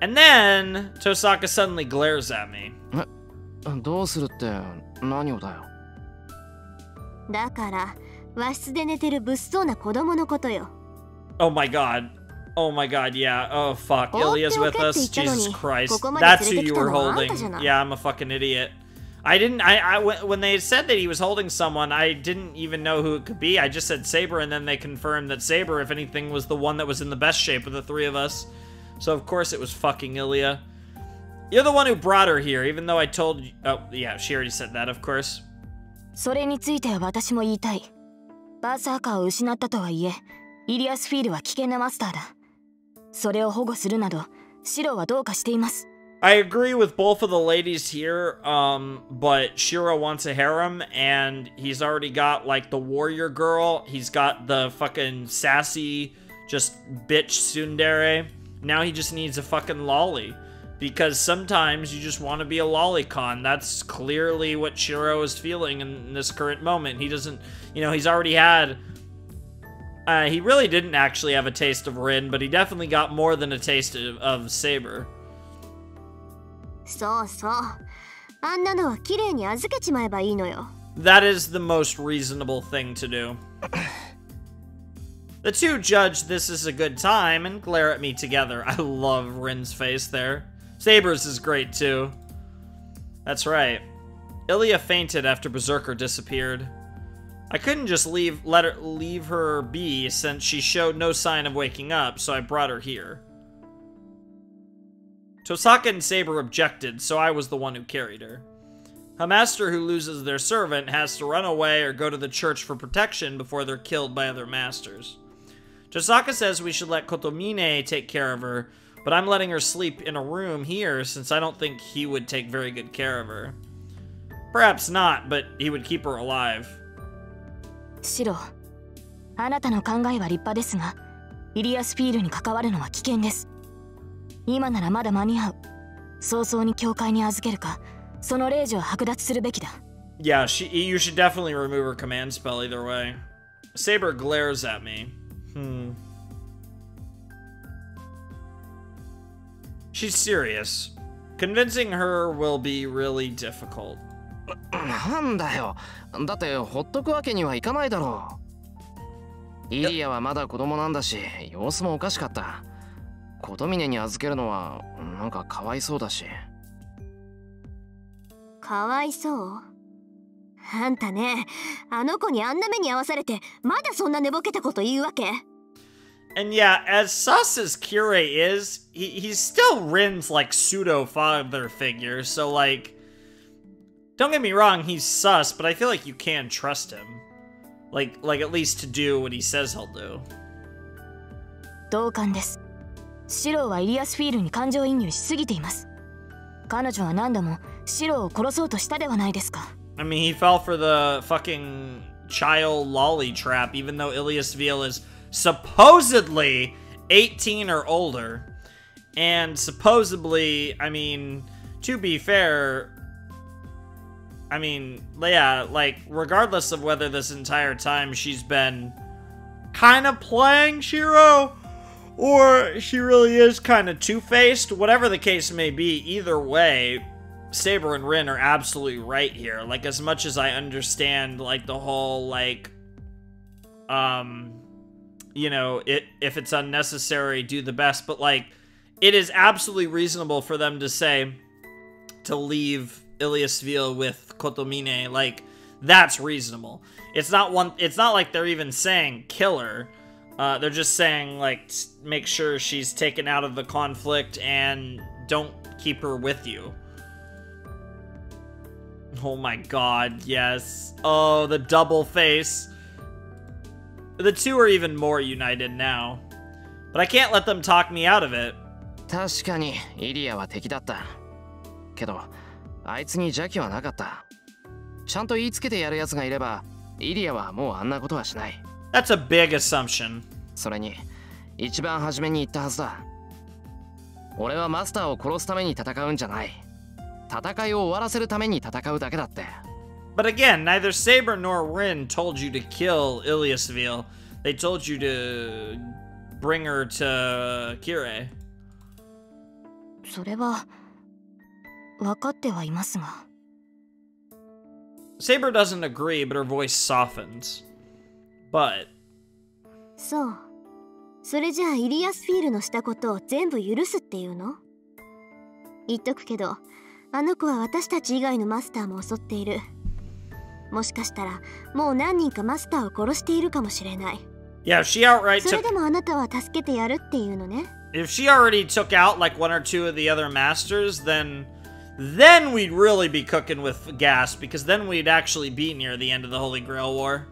And then, Tosaka suddenly glares at me. どうするって何をだよ。だから和室で寝てる物騒な子供のことよ。Oh my god. Oh my god, yeah. Oh fuck. Ilya's with us. Jesus Christ. ここまで That's 連 who れてき you た were のはあんた holding. じゃない。Yeah, I'm a fucking idiot. When they said that he was holding someone, I didn't even know who it could be. I just said Saber, and then they confirmed that Saber, if anything, was the one that was in the best shape of the three of us. So of course it was fucking Ilya. You're the one who brought her here, even though I told you... Oh, yeah, she already said that, of course. それについては私も言いたい。バーサーカーを失ったとはいえ、イリアスフィールは危険なマスターだ。それを保護するなど、シロはどうかしています。I agree with both of the ladies here, but Shiro wants a harem, and he's already got, like, the warrior girl. He's got the fucking sassy, just bitch tsundere. Now he just needs a fucking lolly. Because sometimes you just want to be a lolicon. That's clearly what Shiro is feeling in this current moment. He doesn't, you know, he's already had He really didn't actually have a taste of Rin, but he definitely got more than a taste of Saber. そうそう。あんなのは綺麗に預けちまえばいいのよ。That is the most reasonable thing to do. The two judge this is a good time and glare at me together. I love Rin's face there. Saber's is great too. That's right. Ilya fainted after Berserker disappeared. I couldn't just leave her be since she showed no sign of waking up, so I brought her here. Tosaka and Saber objected, so I was the one who carried her. A master who loses their servant has to run away or go to the church for protection before they're killed by other masters. Tosaka says we should let Kotomine take care of her, but I'm letting her sleep in a room here since I don't think he would take very good care of her. Perhaps not, but he would keep her alive. シロ、あなたの考えは立派ですが、イリアスフィールに関わるのは危険です。今ならまだ間に合う。早々に教会に預けるか、その霊樹を剥奪するべきだ。Yeah, you should definitely remove her command spell either way. Saber glares at me. She's serious. Convincing her will be really difficult. なんだよ。だってほっとくわけにはいかないだろう。イリアはまだ子供なんだし、様子もおかしかった。琴峰に預けるのはなんかかわいそうだし。かわいそう？あんたね、あの子にあんな目に遭わされて、まだそんな寝ぼけたこと言うわけ？ And yeah, as sus as Kire is, he's still Rin's like pseudo father figure, so like, don't get me wrong, he's sus, but I feel like you can trust him. Like at least to do what he says he'll do. 同感です。シロはイリアスフィールに感情移入しすぎています。彼女は何度もシロを殺そうとしたではないですか。I mean, he fell for the fucking child lolly trap, even though Iliasville is supposedly 18 or older. And supposedly, I mean, to be fair, I mean, yeah, like, regardless of whether this entire time she's been kind of playing Shiro, or she really is kind of two-faced, whatever the case may be, either way, Saber and Rin are absolutely right here. Like, as much as I understand, like, the whole, like, you know, if it's unnecessary, do the best, but, like, it is absolutely reasonable for them to say, to leave Iliasville with Kotomine, like, that's reasonable. It's not like they're even saying kill her. They're just saying, like, make sure she's taken out of the conflict and don't keep her with you. Oh my god, yes. Oh, the double face. The two are even more united now. But I can't let them talk me out of it. 確かにイリアは敵だった。けど、あいつに邪気はなかった。ちゃんと言いつけてやるやつがいれば、イリアはもうあんなことはしない。That's a big assumption. それに、一番初めに言ったはずだ。俺はマスターを殺すために戦うんじゃない。戦いを終わらせるために戦うだけだって。But again, neither Saber nor Rin told you to kill Iliasville. They told you to bring her to Kire. それは分かってはいますが。Saber doesn't agree, but her voice softens. But そう。それじゃあイリアスフィールのしたことを全部許すっていうの？言っとくけど、あの子は私たち以外のマスターも襲っている。もしかしたらもう何人かマスターを殺しているかもしれない。Yeah, if she outright took... それでもあなたは助けてやるっていうのね。If she already took out like one or two of the other masters, then we'd really be cooking with gas, because then we'd actually be near the end of the Holy Grail War.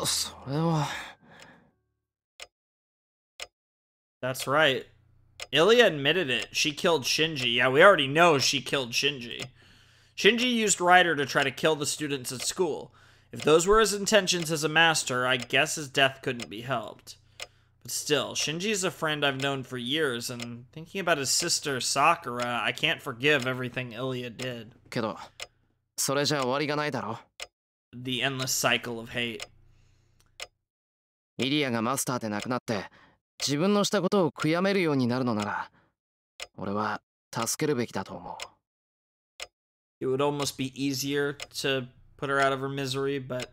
それは。That's right. Ilya admitted it. She killed Shinji. Yeah, we already know she killed Shinji. Shinji used Ryder to try to kill the students at school. If those were his intentions as a master, I guess his death couldn't be helped. But still, Shinji is a friend I've known for years, and thinking about his sister Sakura, I can't forgive everything Ilya did. けど、それじゃ終わりがないだろ。The endless cycle of hate. イリアがマスターでなくなって自分のしたことを悔やめるようになるのなら、俺は助けるべきだと思う。It would almost be easier to put her out of her misery, but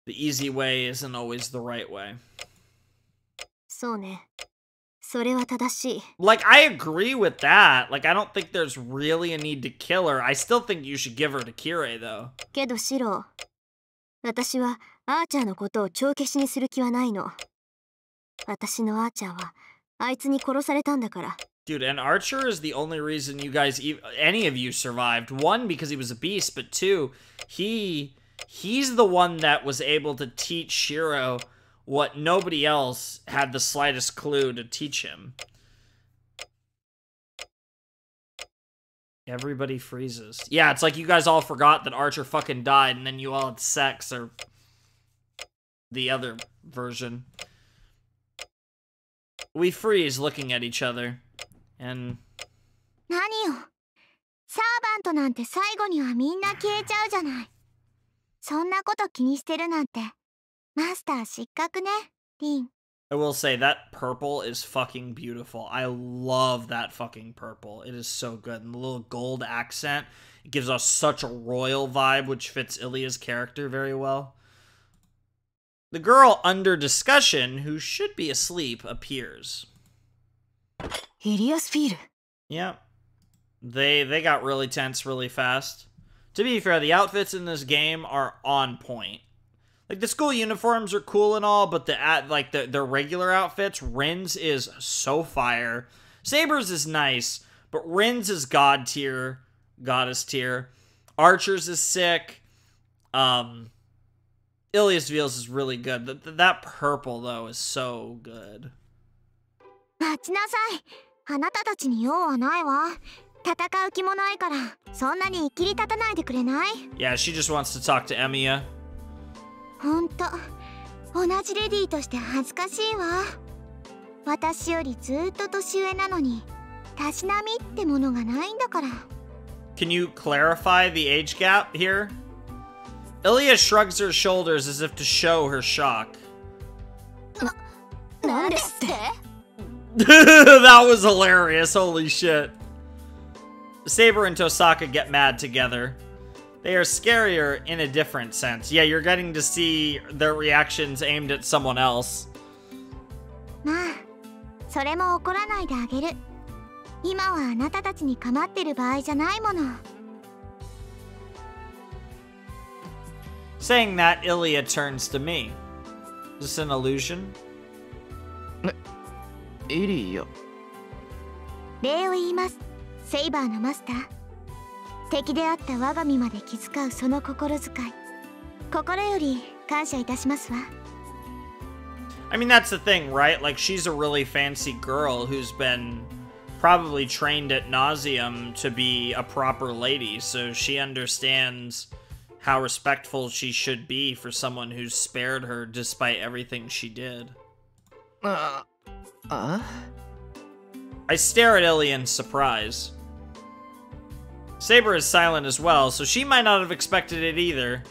the easy way isn't always the right way. そうね。それは正しい。Like, I agree with that. Like, I don't think there's really a need to kill her. I still think you should give her to Kirei, though. けどシロ、私はアーチャーのことを帳消しにする気はないの。私のアーチャーはあいつに殺されたんだから。Dude, and Archer is the only reason you guys, any of you survived. One, because he was a beast, but two, he's the one that was able to teach Shiro what nobody else had the slightest clue to teach him. Everybody freezes. Yeah, it's like you guys all forgot that Archer fucking died, and then you all had sex, or the other version. We freeze looking at each other, and... 何よ。サーバントなんて最後にはみんな消えちゃうじゃない。そんなこと気にしてるなんて。マスター失格ね、リン。I will say, that purple is fucking beautiful. I love that fucking purple. It is so good. And the little gold accent, it gives us such a royal vibe, which fits Ilya's character very well. The girl under discussion, who should be asleep, appears. Ilias Field. Yeah. They got really tense really fast. To be fair, the outfits in this game are on point. Like, the school uniforms are cool and all, but their regular outfits, Rin's is so fire. Saber's is nice, but Rin's is god tier, goddess tier. Archer's is sick. Ilias Veals is really good. That purple, though, is so good. 待ちなさい。あなたたちに用はないわ。戦う気もないから、そんなに切り立たないでくれない？ Yeah, she just wants to talk to Emiya. ほんと、同じレディーとして恥ずかしいわ。私よりずっと年上なのに、たしなみってものがないんだから。Can you clarify the age gap here? Ilya shrugs her shoulders as if to show her shock. なんですって？ That was hilarious, holy shit. Saber and Tosaka get mad together. They are scarier in a different sense. Yeah, you're getting to see their reactions aimed at someone else. まあ、それも怒らないであげる。今はあなたたちに構ってる場合じゃないもの。Saying that, Ilya turns to me. Is this an illusion? イリア。礼を言います。セイバーのマスター。敵であった我が身まで気遣うその心遣い。心より感謝いたしますわ。I mean, that's the thing, right? Like, she's a really fancy girl who's been probably trained at nauseum to be a proper lady, so she understands how respectful she should be for someone who's spared her despite everything she did. I stare at Ilya in surprise. Saber is silent as well, so she might not have expected it either.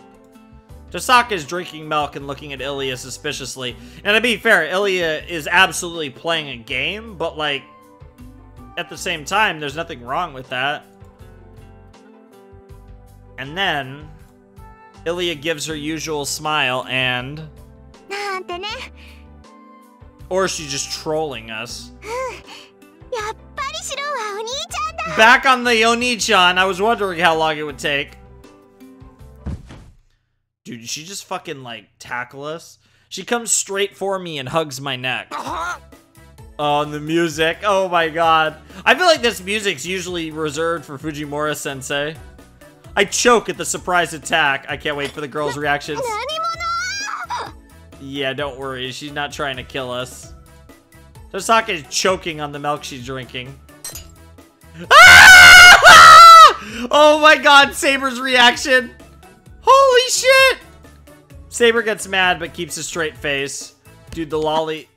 Tosaka is drinking milk and looking at Ilya suspiciously. And to be fair, Ilya is absolutely playing a game, but like, at the same time, there's nothing wrong with that. And then, Ilya gives her usual smile and... Or is she just trolling us? Back on the Oni-chan, I was wondering how long it would take. Dude, did she just fucking, like, tackle us? She comes straight for me and hugs my neck. Oh, and the music. Oh my god. I feel like this music's usually reserved for Fujimura-sensei. I choke at the surprise attack. I can't wait for the girls' reactions. Yeah, don't worry. She's not trying to kill us. Tosaka is choking on the milk she's drinking. Oh my god, Saber's reaction. Holy shit! Saber gets mad but keeps a straight face. Dude, the lolly...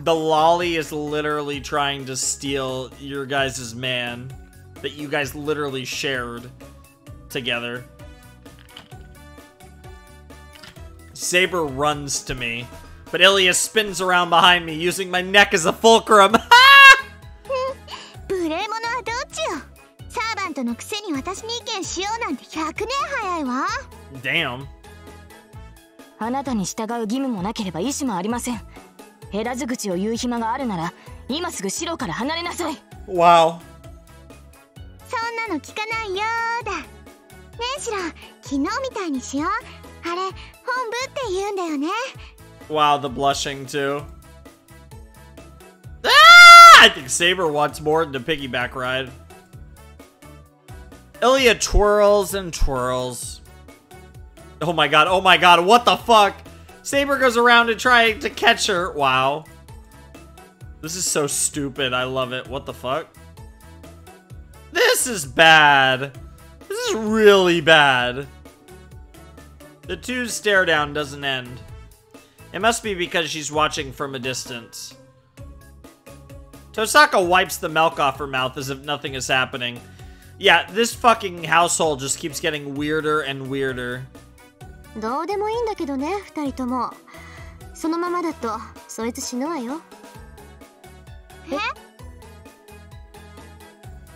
The lolly is literally trying to steal your guys' man that you guys literally shared together. Saber runs to me, but Ilya spins around behind me, using my neck as a fulcrum. 無礼者はどっちよ。サーバントのくせに私に意見しようなんて100年早いわ。Damn. あなたに従う義務もなければ意思もありません。減らず口を言う暇があるなら今すぐ城から離れなさい。 Wow. そんなの聞かないよーだ。ねえシロ、昨日みたいにしよう。あれ、本部って言うんだよね。 Wow, the blushing too. Ah! I think Saber wants more than a piggyback ride. Ilya twirls and twirls. Oh my god, what the fuck? Saber goes around to try to catch her. Wow. This is so stupid, I love it. What the fuck? This is bad. This is really bad. The two stare down doesn't end. It must be because she's watching from a distance. Tosaka wipes the milk off her mouth as if nothing is happening. Yeah, this fucking household just keeps getting weirder and weirder. どうでもいいんだけどね、二人とも。そのままだとそいつ死ぬわよ。え？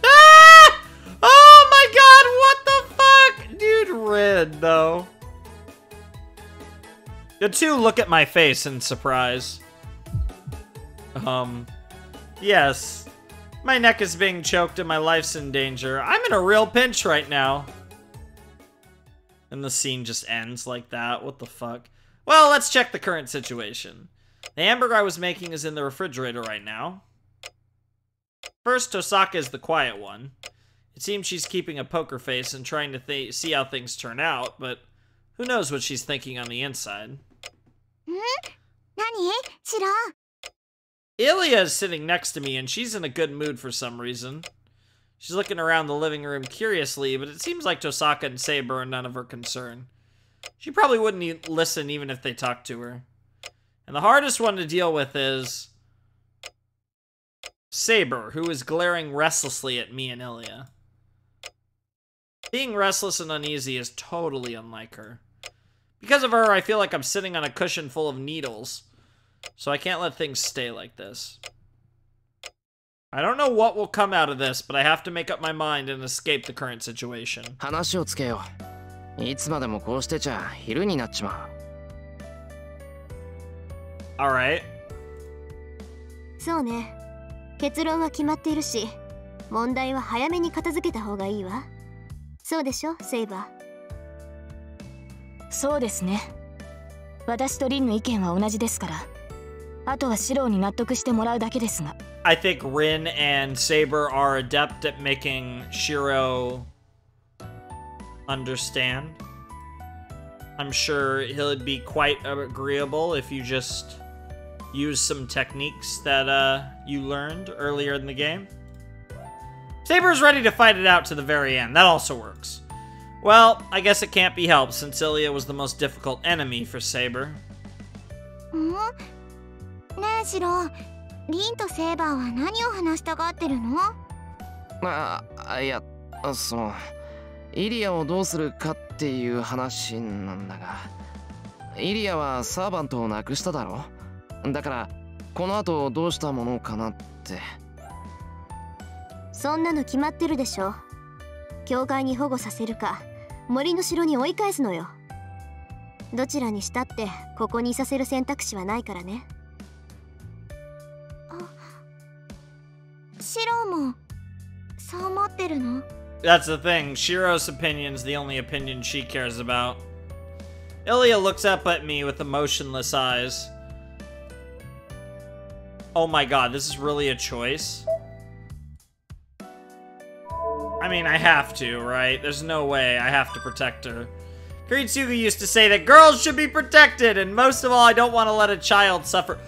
Ah! Oh my god, what the fuck? Dude, Red, though. The two look at my face in surprise. Yes. My neck is being choked and my life's in danger. I'm in a real pinch right now. And the scene just ends like that. What the fuck? Well, let's check the current situation. The hamburger I was making is in the refrigerator right now. First, Tosaka is the quiet one. It seems she's keeping a poker face and trying to see how things turn out, but who knows what she's thinking on the inside. 何？シロ。 Ilya is sitting next to me, and she's in a good mood for some reason. She's looking around the living room curiously, but it seems like Tosaka and Saber are none of her concern. She probably wouldn't listen even if they talked to her. And the hardest one to deal with is Saber, who is glaring restlessly at me and Ilya. Being restless and uneasy is totally unlike her. Because of her, I feel like I'm sitting on a cushion full of needles. So I can't let things stay like this. I don't know what will come out of this, but I have to make up my mind and escape the current situation. 話をつけよう。いつまでもこうしてちゃ昼になっちまう。Alright. そうね。結論は決まっているし、問題は早めに片付けた方がいいわ。そうでしょ、セイバー。そうですね。私とリンの意見は同じですから。あとはシローに納得してもらうだけですが。I think Rin and Saber are adept at making Shiro understand. I'm sure he'll be quite agreeable if you just use some techniques that you learned earlier in the game. Saber's ready to fight it out to the very end. That also works. Well, I guess it can't be helped since Ilya was the most difficult enemy for Saber. ねえシロ、リンとセーバーは何を話したがってるの？いや、そのイリアをどうするかっていう話なんだが、イリアはサーバントを亡くしただろ。だからこの後どうしたものかなって。そんなの決まってるでしょ。教会に保護させるか、森の城に追い返すのよ。どちらにしたってここにいさせる選択肢はないからね。シロもそう思ってるの？ That's the thing. Shiro's opinion's the only opinion she cares about. Ilya looks up at me with emotionless eyes. Oh my god, this is really a choice? I mean, I have to, right? There's no way I have to protect her. Kiritsugu used to say that girls should be protected, and most of all, I don't want to let a child suffer.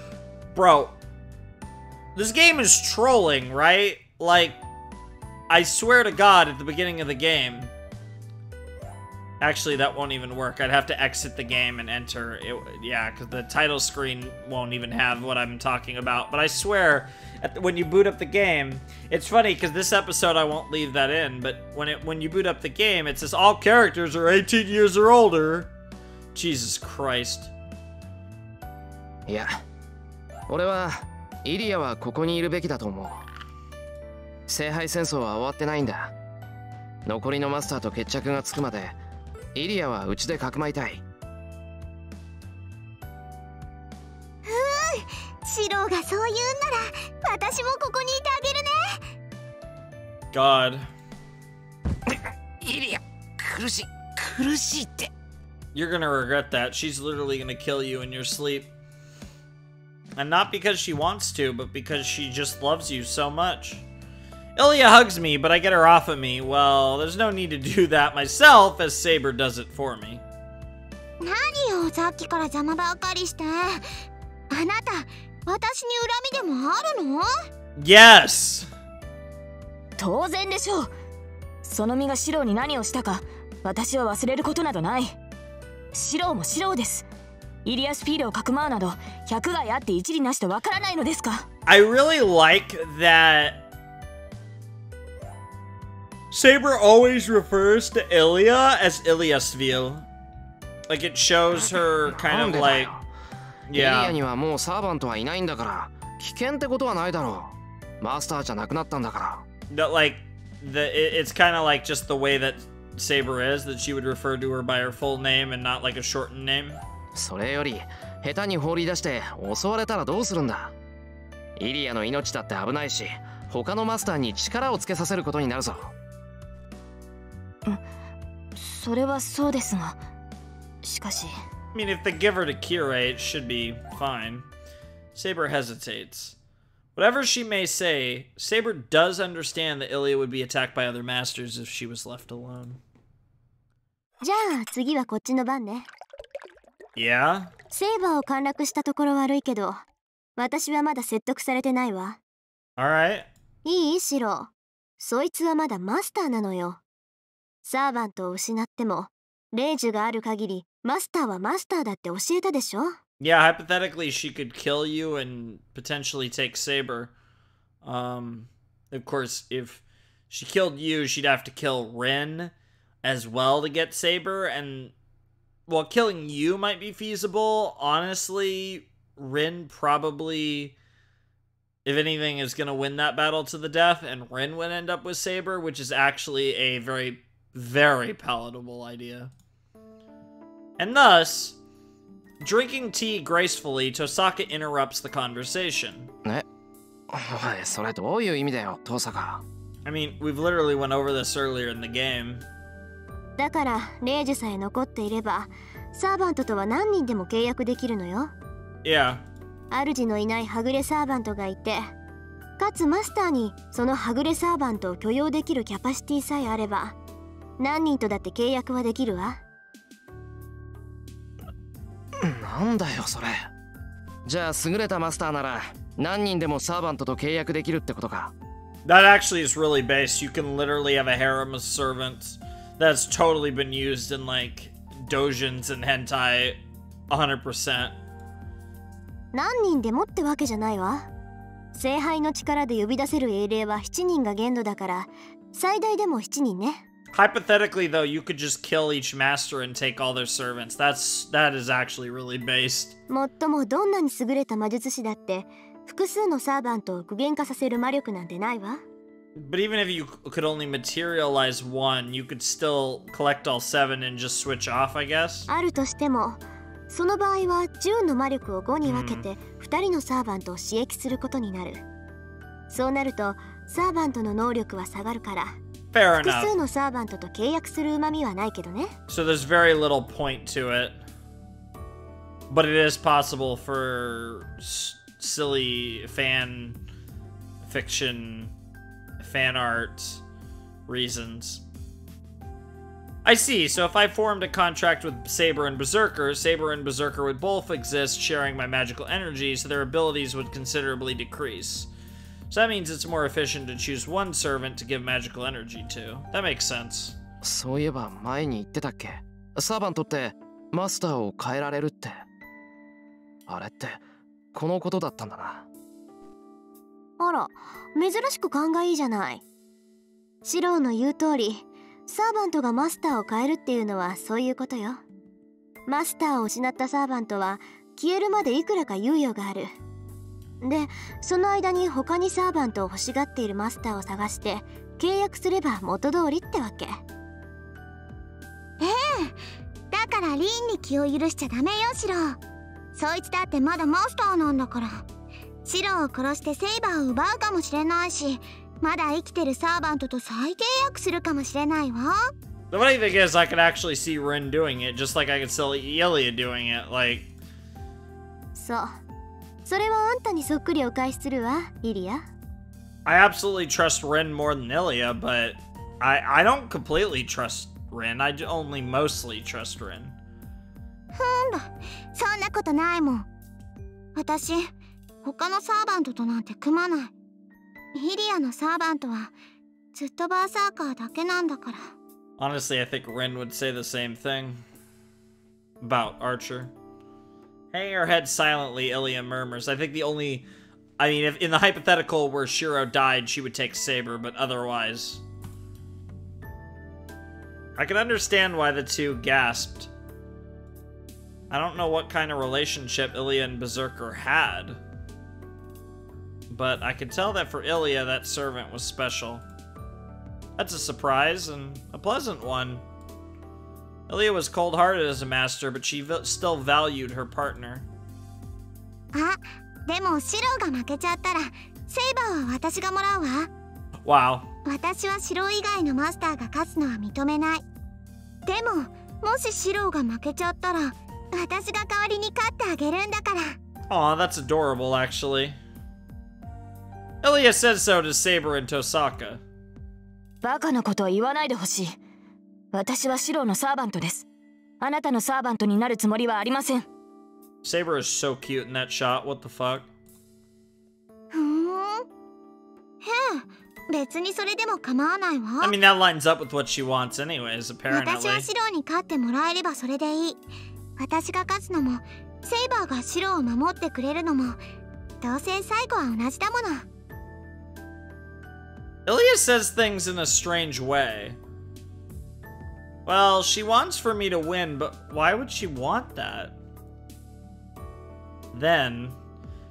Bro, this game is trolling, right? Like, I swear to God, at the beginning of the game... Actually, that won't even work. I'd have to exit the game and enter it. Yeah, because the title screen won't even have what I'm talking about. But I swear, when you boot up the game, it's funny because this episode I won't leave that in. But when you boot up the game, it says all characters are 18 years or older. Jesus Christ. いや、俺はイリアはここにいるべきだと思う。聖杯戦争は終わってないんだ。残りのマスターと決着がつくまでイリアはうちでかくまいたい。シローがそう言うんなら私もここにいてあげるね。 God. イリア、苦しいって。 You're gonna regret that. She's literally gonna kill you in your sleep. And not because she wants to, but because she just loves you so much. Ilya hugs me, but I get her off of me. Well, there's no need to do that myself, as Saber does it for me. 何よ、さっきから邪魔ばっかりして。あなた、私に恨みでもあるの？ Yes! 当然でしょう。その身がシローに何をしたか私は忘れることなどない。シローもシローです。イリアスピールをかくまうなど百害あって一理なしとわからないのですか。 I really like that Saber always refers to Ilya as Ilyasvil. Like it shows her kind of like, イリア yeah. にはもうサーバントはいないんだから危険ってことはないだろう。マスターじゃなくなったんだから。That like it's kind of like just the way that Saber is, that she would refer to her by her full name and not like a shortened name. それより下手に放り出して襲われたらどうするんだ。イリアの命だって危ないし他のマスターに力をつけさせることになるぞ。それはそうですが、しかし I mean, if they give her to Kirei, it should be fine. Saber hesitates. Whatever she may say, Saber does understand that Ilya would be attacked by other masters if she was left alone. じゃあ次はこっちの番ね。 Yeah? セイバーを陥落したところ悪いけど、私はまだ説得されてないわ。 Alright. いいシロ。そいつはまだマスターなのよ。サーバントを失っても、霊樹がある限り、マスターはマスターだって教えたでしょ？ Yeah, hypothetically, she could kill you and potentially take Saber. Of course, if she killed you, she'd have to kill Rin as well to get Saber, and while killing you might be feasible, honestly, Rin probably, if anything, is going to win that battle to the death, and Rin would end up with Saber, which is actually a very, very palatable idea. And thus, drinking tea gracefully, Tosaka interrupts the conversation. え、おい、それどういう意味だよ、トサカ。I mean, we've literally went over this earlier in the game. だから、霊樹さえ残っていれば、サーバントとは何人でも契約できるのよ。Yeah. 主のいないはぐれサーバントがいて、かつマスターにそのはぐれサーバントを許容できるキャパシティさえあれば、何人とだって契約はできるわ。なんだよそれ。じゃあ優れたマスターなら何人でもサーバントと契約できるってことか。 That actually is really based. You can literally have a harem of servants. That's totally been used in like doujins and hentai 100%. 何人でもってわけじゃないわ。聖杯の力で呼び出せる英霊は7人が限度だから、最大でも7人ね。Hypothetically, though, you could just kill each master and take all their servants. That is actually really based. もっともどんなに優れた魔術師だって複数のサーバントを具現化させる魔力なんてないわ。But even if you could only materialize one, you could still collect all 7 and just switch off, I guess. あるとしても、その場合は10の魔力を5に分けて2人のサーバントを刺激することになる。そうなるとサーバントの能力は下がるから、 Fair 複 enough. 数のサーバントと契約する旨味はないけどね。 So there's very little point to it. But it is possible for silly fan fiction, fan art reasons. I see. So if I formed a contract with Saber and Berserker would both exist sharing my magical energy, so their abilities would considerably decrease. So that means it's more efficient to choose one servant to give magical energy to. That makes sense. そういえば前に言ってたっけ、サーバントってマスターを変えられるって。あれってこのことだったんだな。あら、珍しく勘がいいじゃない。シローの言う通り、サーバントがマスターを変えるっていうのはそういうことよ。マスターを失ったサーバントは消えるまでいくらか猶予がある。で、その間に他にサーバントを欲しがっているマスターを探して契約すれば元通りってわけ。だからリンに気を許しちゃダメよ、シロ。そいつだってまだマスターなんだから。シロを殺してセイバーを奪うかもしれないし、まだ生きてるサーバントと再契約するかもしれないわ。The funny thing is, I could actually see Rin doing it, just like I could see Ilya doing it. Like, そう。それはあんたにそっくりお返しするわ、イリア。I absolutely trust Rin more than Ilya, but I don't completely trust Rin. I only mostly trust Rin. そんなことないもん。私、他のサーバントとなんて組まない。イリアのサーバントはずっとバーサーカーだけなんだから。Honestly, I think Rin would say the same thing about Archer. Hanging her head silently, Ilya murmurs. I think the only... I mean, if in the hypothetical where Shiro died, she would take Saber, but otherwise... I can understand why the two gasped. I don't know what kind of relationship Ilya and Berserker had. But I could tell that for Ilya, that servant was special. That's a surprise, and a pleasant one. Ilya was cold-hearted as a master, but she still valued her partner. あ、でもシロが負けちゃったら、セイバーは私がもらうわ。Wow. 私はシロ以外のマスターが勝つのは認めない。でも、もしシロが負けちゃったら、私が代わりに勝ってあげるんだから。Aw, that's adorable, actually. Ilya says so to Saber and Tosaka. バカなことは言わないでほしい。私はシロのサーバントです。あなたのサーバントになるつもりはありません。Saber is so cute in that shot. What the fuck? 別にそれでも構わないわ。I mean, that lines up with what she wants anyways, 私は apparently. シロに勝ってもらえればそれでいい。私が勝つのも、セイバーがシロを守ってくれるのも、どうせ最後は同じだもの。Ilya says things in a strange way. Well, she wants for me to win, but why would she want that? Then,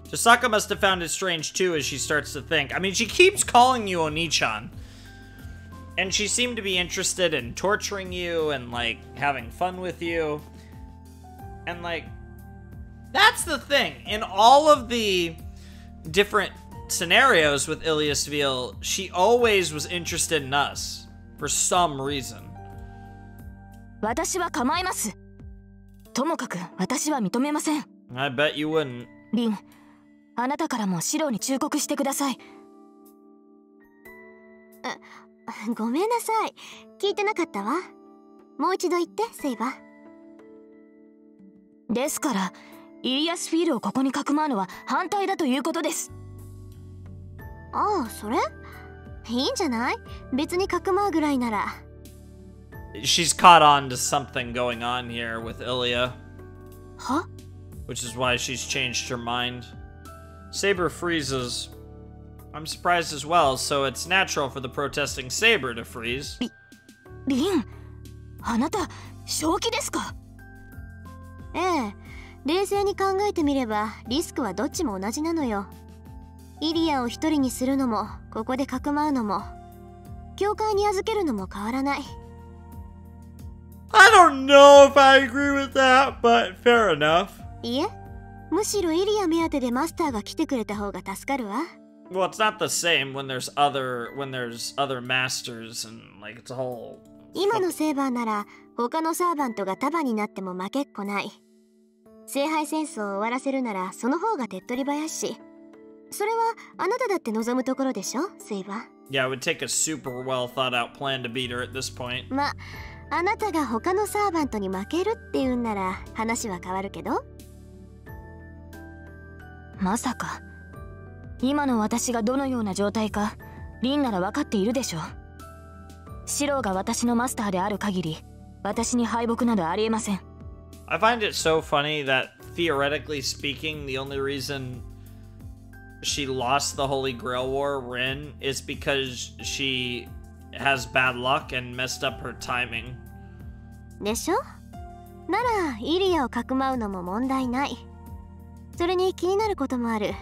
Tosaka must have found it strange too as she starts to think. I mean, she keeps calling you Oni-chan. And she seemed to be interested in torturing you and, like, having fun with you. And, like, that's the thing. In all of the different scenarios with Ilyasville, she always was interested in us. For some reason. 私は構います。ともかく私は認めません。I bet you wouldn't. リン、あなたからもシロに忠告してください。ごめんなさい。聞いてなかったわ。もう一度言って、セイバー。ですから、イリアスフィールをここにかくまうのは反対だということです。ああ、それいいんじゃない？別にかくまうぐらいなら。She's caught on to something going on here with Ilya. は？ Which is why she's changed her mind. Saber freezes. I'm surprised as well, so it's natural for the protesting Saber to freeze. リン、あなた、正気ですか？ええ、冷静に考えてみればリスクはどっちも同じなのよ。イリアを一人にするのもここでかくまうのも教会に預けるのも変わらない。I don't know if I agree with that, but fair enough. いえ、むしろイリア目当てでマスターが来てくれた方が助かるわ。Well, it's not the same when there's other masters and like it's a whole. 今のセーバーなら他のサーバントが束になっても負けっこない。聖杯戦争を終わらせるならその方が手っ取り早いし、それはあなただって望むところでしょ、セイバー。Yeah, it would take a super well thought out plan to beat her at this point. ま、あなたが他のサーバントに負けるって言うんなら話は変わるけど。まさか今の私がどのような状態かリンなら分かっているでしょう。シローが私のマスターである限り私に敗北などありえません。I find it so funny that theoretically speaking, the only reason she lost the Holy Grail War, Rin, is because she has bad luck and messed up her timing. でしょ？ならイリアをかくまうのも問題ない。それに気になることもある。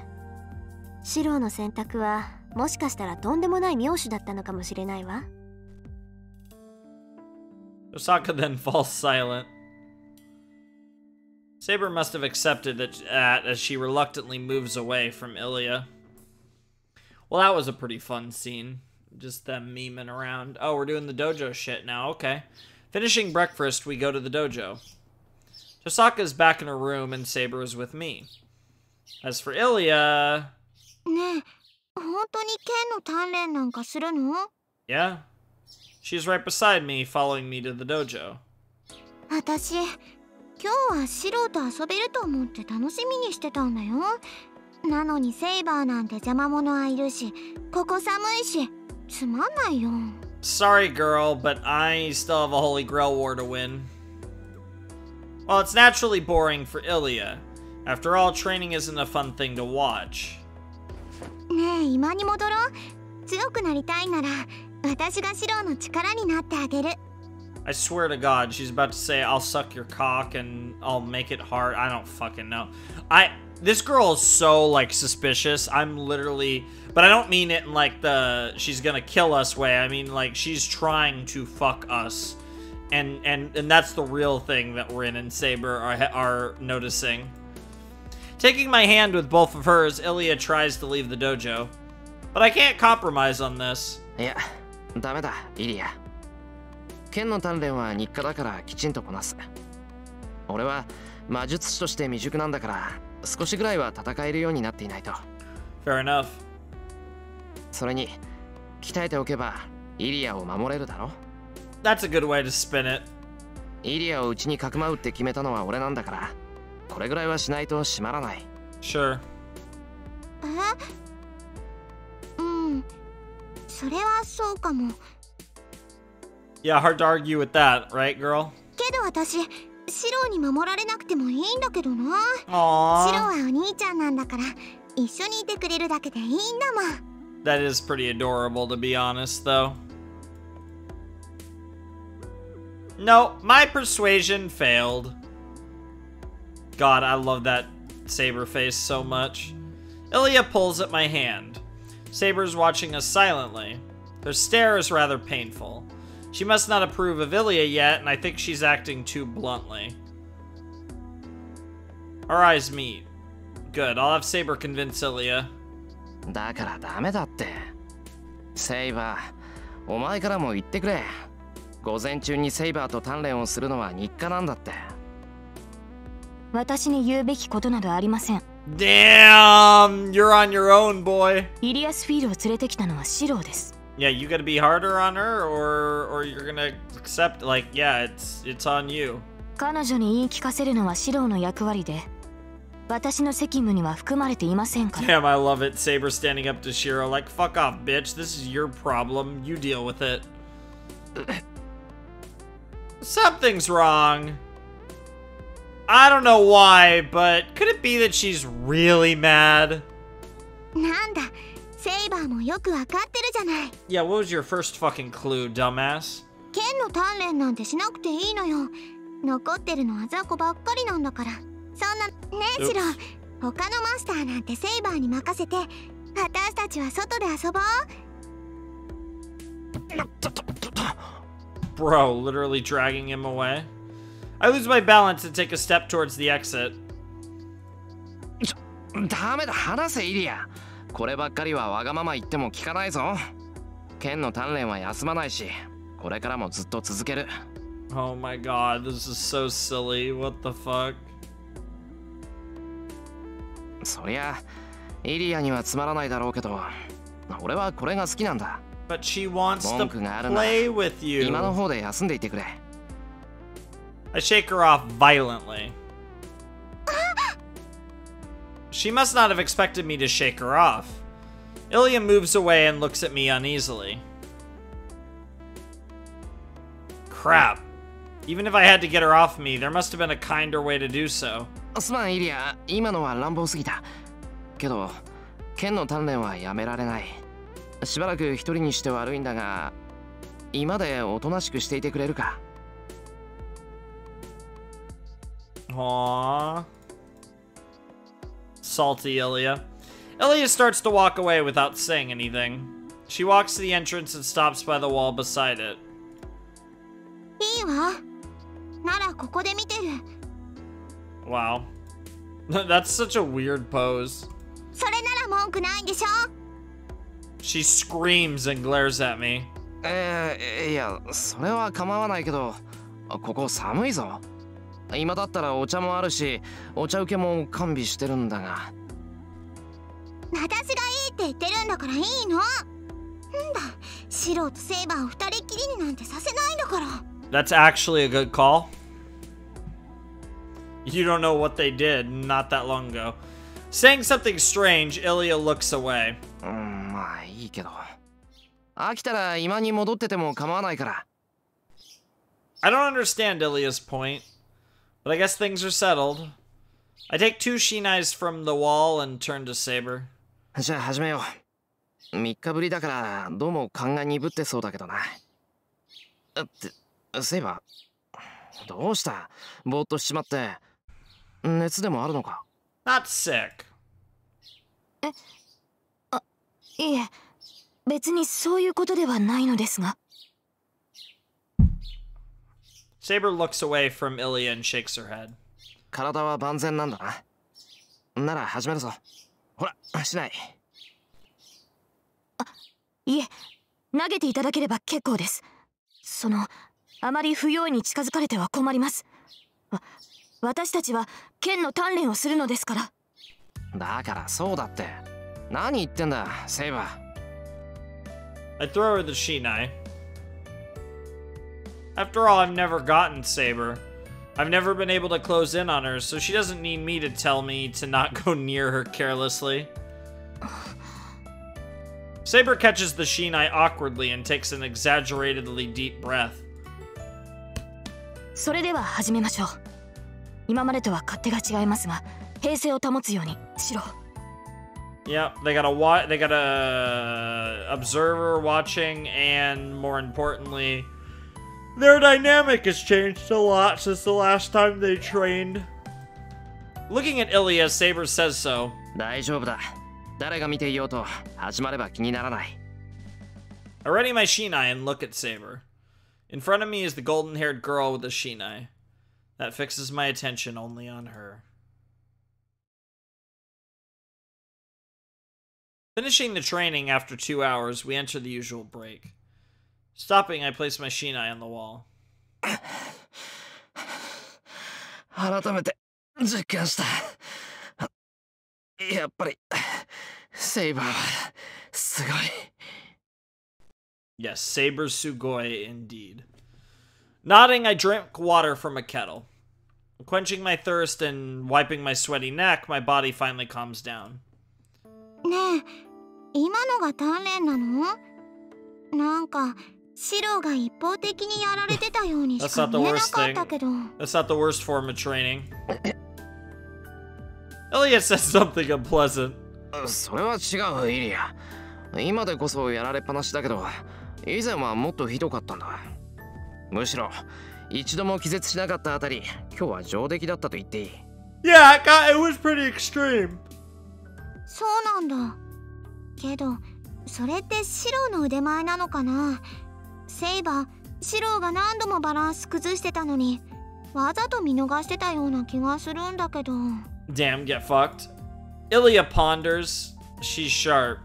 シローの選択はもしかしたらとんでもない妙手だったのかもしれないわ。Osaka then falls silent. Saber must have accepted that as she reluctantly moves away from Ilya. Well, that was a pretty fun scene. Just them memeing around. Oh, we're doing the dojo shit now. Okay. Finishing breakfast, we go to the dojo. Tosaka's back in her room and Saber is with me. As for Ilya... ねえ、本当に剣の鍛錬なんかするの? Yeah. She's right beside me, following me to the dojo. 私、今日はシロと遊べると思って楽しみにしてたんだよ。なのにセイバーなんて邪魔者はいるし、ここ寒いし、つまんないよ。Sorry, girl, but I still have a Holy Grail war to win. Well, it's naturally boring for Ilya. After all, training isn't a fun thing to watch. ねえ、今に戻ろう。強くなりたいなら、私がシロの力になってあげる。I swear to God, she's about to say, I'll suck your cock and I'll make it hard. I don't fucking know. This girl is so, like, suspicious. I'm literally... But I don't mean it in, like, the she's gonna kill us way. I mean, like, she's trying to fuck us. And that's the real thing that Rin and Saber are noticing. Taking my hand with both of hers, Ilya tries to leave the dojo. But I can't compromise on this. いや、ダメだ、イリア。剣の鍛錬は日課だからきちんとこなす。俺は魔術師として未熟なんだから、少しぐらいは戦えるようになっていないと。Fair enough. それに、鍛えておけば、イリアを守れるだろ? That's a good way to spin it. イリアをうちにかくまうって決めたのは俺なんだから、これぐらいはしないと締まらない。Sure. うん、それはそうかも。Yeah, hard to argue with that, right, girl? けど私、シロに守られなくてもいいんだけどな。シロ Aww. はお兄ちゃんなんだから、一緒にいてくれるだけでいいんだもん。That is pretty adorable, to be honest, though. No, my persuasion failed. God, I love that Saber face so much. Ilya pulls at my hand. Saber's watching us silently. Her stare is rather painful. She must not approve of Ilya yet, and I think she's acting too bluntly. Our eyes meet. Good, I'll have Saber convince Ilya. だからダメだって。セイバー、お前からも言ってくれ。午前中にセイバーと鍛錬をするのは日課なんだって。私に言うべきことなどありません。Damn! You're on your own, boy. イリアスフィールを連れてきたのはシローです。Yeah, you gotta be harder on her, or you're gonna accept, like, yeah, it's on you. 彼女に言い聞かせるのはシローの役割で、私の責務には含まれていませんから。Damn, I love it. Saber standing up to Shiro like, fuck off, bitch. This is your problem. You deal with it. Something's wrong. I don't know why, but could it be that she's really mad? なんだ、セイバーもよくわかってるじゃない。Yeah, what was your first fucking clue, dumbass? 剣の鍛錬なんてしなくていいのよ。残ってるのは雑魚ばっかりなんだから。そんな、ねえシロ、他のマスターなんてセイバーに任せて、私たちは外で遊ぼう。Bro, literally dragging him away. I lose my balance and take a step towards the exit. ダメだ、話せイリア。こればっかりはわがまま言っても聞かないぞ。剣の鍛錬は休まないし、これからもずっと続ける。Oh my god, this is so silly. What the fuck? そりゃ、イリアにはつまらないだろうけど、俺はこれが好きなんだ。But she wants to 文句があるな。 play with you. 今の方で休んでいてくれ。I shake her off violently. She must not have expected me to shake her off. Ilya moves away and looks at me uneasily. Crap. Even if I had to get her off me, there must have been a kinder way to do so. すまんイリア、今のは乱暴すぎた。けど、剣の鍛錬はやめられない。しばらく一人にして悪いんだが、今でおとなしくしていてくれるか。Aww. Salty Ilya. Ilya starts to walk away without saying anything. She walks to the entrance and stops by the wall beside it. いいわ。ならここで見てる。 Wow. That's such a weird pose. それなら文句ないでしょ。 She screams and glares at me. いや、それは構わないけど、ここ寒いぞ。今だったらお茶もあるし、お茶受けも完備してるんだが。私がいいって言ってるんだからいいの。なんだ、シロとセイバーを二人きりになんてさせないんだから。 That's actually a good call. You don't know what they did not that long ago. Saying something strange, Ilya looks away. まあいいけど。飽きたら今に戻ってても構わないから。I don't understand Ilya's point, but I guess things are settled. I take 2 shinais from the wall and turn to Saber. じゃあ始めよう。3日ぶりだからどうも勘が鈍ってそうだけどな。セイバー、どうした？ぼーっとしちまって。熱でもあるのか？ Not sick. いえ、別にそういうことではないのですが。Saber looks away from Ilya and shakes her head. 体は万全なんだな。なら始めるぞ。ほら、しない。いえ、投げていただければ結構です。あまり不用意に近づかれては困ります。私たちは剣の鍛錬をするのですから。だからそうだって。何言ってんだ、セイバー。I throw her the shinai. After all, I've never gotten Saber. I've never been able to close in on her, so she doesn't need me to tell me to not go near her carelessly. Saber catches the shinai awkwardly and takes an exaggeratedly deep breath. それでは始めましょう。今までとは勝手が違いますが、平静を保つようにしろ。Yep, they got a observer watching, and more importantly, their dynamic has changed a lot since the last time they trained. Looking at Ilya, Saber says so. 大丈夫だ。誰が見ていようと始まれば気にならない。I ready my shinai and look at Saber. In front of me is the golden-haired girl with the shinai. That fixes my attention only on her. Finishing the training after 2 hours, we enter the usual break. Stopping, I place my shinai on the wall. 改めて実感した。やっぱりセイバーはすごい。Yes, Saber Sugoi indeed. Nodding, I drink water from a kettle. Quenching my thirst and wiping my sweaty neck, my body finally calms down. ねえ、今のが鍛錬なの？なんかシロが一方的にやられてたようにしか見えなかったけど。That's not the worst form of training. Ilya says something unpleasant. それは違う、イリア。今でこそやられっぱなしだけど、以前はもっとひどかったんだ。むしろ一度も気絶しなかったあたり、今日は上出来だったと言っていい。Yeah, it was pretty extreme. そうなんだ。けどそれってシロの腕前なのかな。セイバー、シロが何度もバランス崩してたのにわざと見逃してたような気がするんだけど。 Damn, get fucked. Ilya ponders. She's sharp.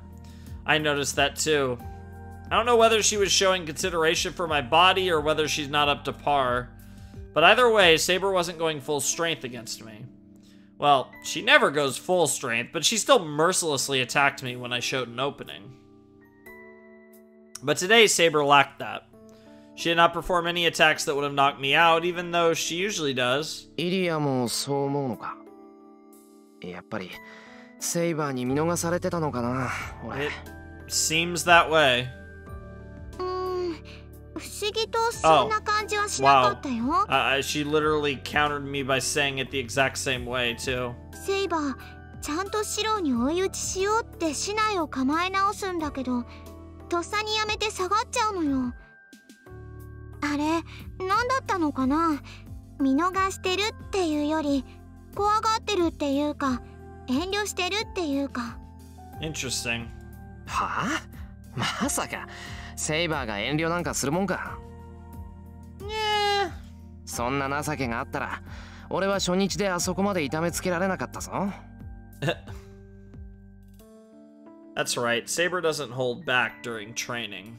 I noticed that too. I don't know whether she was showing consideration for my body or whether she's not up to par. But either way, Saber wasn't going full strength against me. Well, she never goes full strength, but she still mercilessly attacked me when I showed an opening. But today, Saber lacked that. She did not perform any attacks that would have knocked me out, even though she usually does. イリアもそう思うのか。やっぱりセイバーに見逃されてたのかな、俺。It seems that way. 不思議とそんな感じはしなかったよ。She literally countered me by saying it the exact same way, too. セイバー、ちゃんとシロに追い打ちしようって竹刀を構え直すんだけど、とっさにやめて下がっちゃうのよ。あれ、何だったのかな。見逃してるっていうより怖がってるっていうか遠慮してるっていうか。 Interesting. はあ、まさかセイバーが遠慮なんかするもんか。そんな情けがあったら俺は初日であそこまで痛めつけられなかったぞ。That's right. Saber doesn't hold back during training.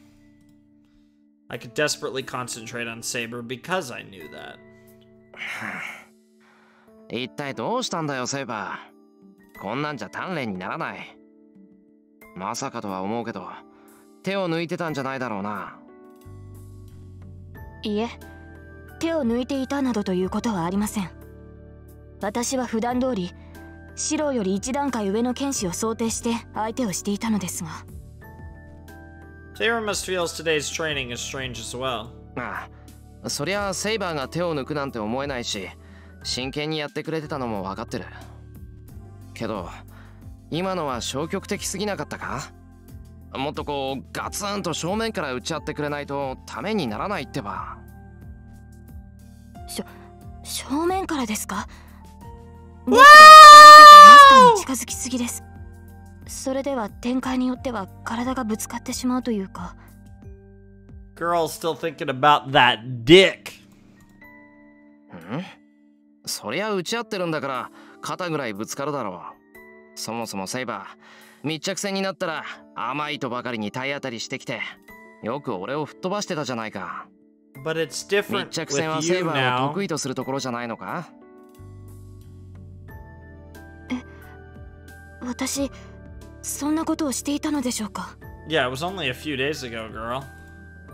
I could desperately concentrate on Saber because I knew that. 一体どうしたんだよセイバー。こんなんじゃ鍛錬にならない。まさかとは思うけど手を抜いてたんじゃないだろうな。いえ、手を抜いていたなどということはありません。私は普段通りシロより一段階上の剣士を想定して相手をしていたのですが。Saber must feel today's training is strange as well. ああ、そりゃセイバーが手を抜くなんて思えないし真剣にやってくれてたのも分かってるけど、今のは消極的すぎなかったか。もっとこうガツンと正面から打ち合ってくれないとためにならないってば。正面からですか。マスターに近づきすぎです。それでは展開によっては体がぶつかってしまうというか。 Girl's still thinking about that dick. ん？そりゃ打ち合ってるんだから肩ぐらいぶつかるだろう。そもそもセイバー密着戦になったら甘いとばかりに体当たりしてきてよく俺を吹っ飛ばしてたじゃないか。But it's different 密着戦は with セイ you バー now. を得意とするところじゃないのか。私そんなことをしていたのでしょうか。 Yeah, it was only a few days ago, girl.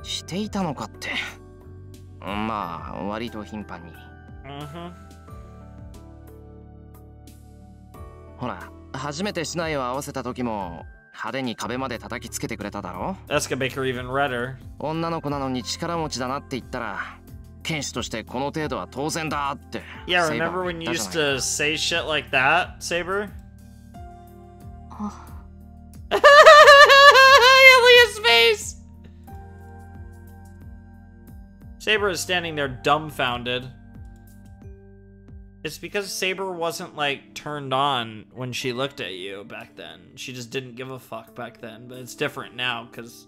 していたのかって。まあ割と頻繁に。ほら初めて竹刀を合わせた時も派手に壁まで叩きつけてくれただろ。 That's gonna make her even redder. 女の子なのに力持ちだなって言ったら剣士としてこの程度は当然だって。 Yeah, セイバー remember は when 言 you った used じゃない to say shit like that, Saber? あ、 Ilia's face! Saber is standing there dumbfounded. It's because Saber wasn't like turned on when she looked at you back then. She just didn't give a fuck back then, but it's different now because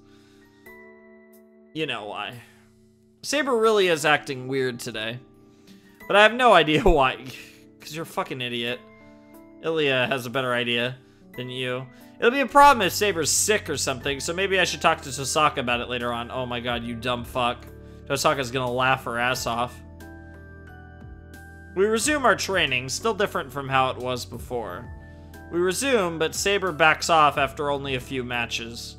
you know why. Saber really is acting weird today. But I have no idea why. Because you're a fucking idiot. Ilia has a better idea than you. It'll be a problem if Saber's sick or something, so maybe I should talk to Tosaka about it later on. Oh my god, you dumb fuck. Tosaka's gonna laugh her ass off. We resume our training, still different from how it was before. We resume, but Saber backs off after only a few matches.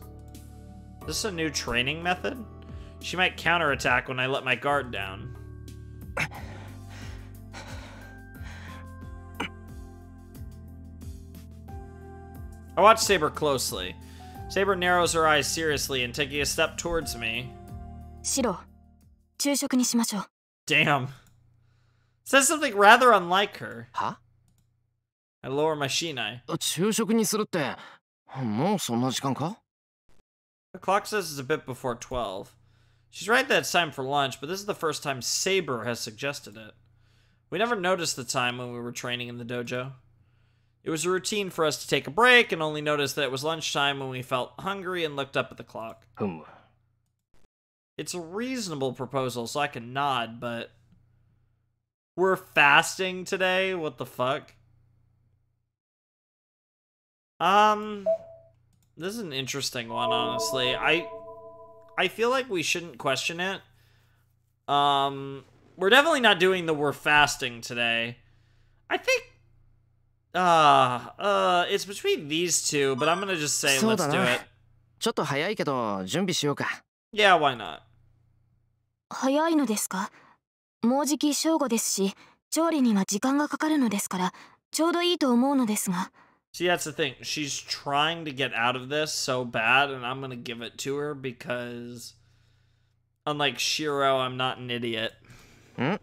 Is this a new training method? She might counterattack when I let my guard down. I watch Saber closely. Saber narrows her eyes seriously and taking a step towards me. シロ、昼食にしましょう。 Damn. Says something rather unlike her. は？ I lower my shinai. 昼食にするってもうそんな時間か？ The clock says it's a bit before 12. She's right that it's time for lunch, but this is the first time Saber has suggested it. We never noticed the time when we were training in the dojo. It was a routine for us to take a break and only notice that it was lunchtime when we felt hungry and looked up at the clock. It's a reasonable proposal, so I can nod, but we're fasting today? What the fuck? This is an interesting one, honestly. I feel like we shouldn't question it. We're definitely not doing the we're fasting today. I think it's between these two, but I'm gonna just say let's do it. ちょっと早いけど準備しようか。 Yeah, why not? 早いのですか？もうじき正午ですし、調理には時間がかかるのですから、ちょうどいいと思うのですが。 See, that's the thing. She's trying to get out of this so bad, and I'm gonna give it to her because, unlike Shiro, I'm not an idiot. ん？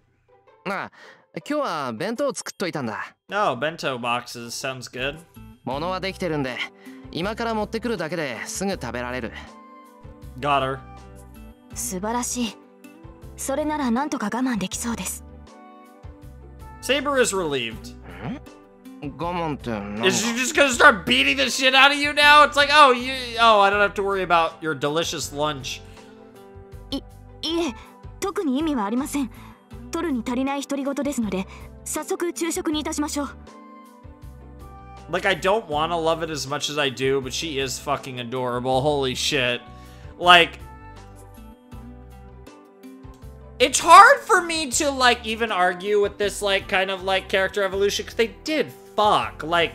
あ、今日は弁当を作っといたんだ。 Oh, bento boxes. Sounds good. 物はできてるんで、今から持ってくるだけですぐ食べられる。 Got her. 素晴らしい。それならなんとか我慢できそうです。Saber is relieved. 我慢って何が Is she just gonna start beating the shit out of you now? It's like, oh, I don't have to worry about your delicious lunch. いえ、特に意味はありません。取るに足りない独り言ですので、早速昼食にいたしましょう。Like, I don't want to love it as much as I do, but she is fucking adorable. Holy shit. Like, it's hard for me to, like, even argue with this, like, kind of, like, character evolution, because they did fuck. Like,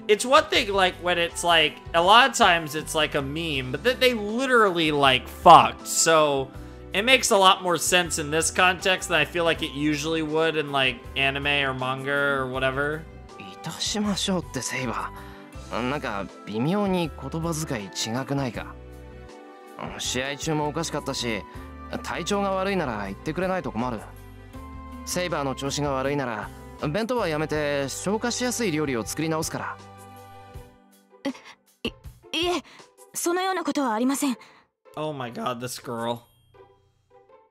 it's one thing, like, when it's, like, a lot of times it's, like, a meme, but they literally, like, fucked. So, it makes a lot more sense in this context than I feel like it usually would in, like, anime or manga or whatever. いたしましょうってセイバー。なんか微妙に言葉遣い違くないか。試合中もおかしかったし、体調が悪いなら言ってくれないと困る。セイバーの調子が悪いなら弁当はやめて消化しやすい料理を作り直すから。いえ、そのようなことはありません。 Oh my god, this girl.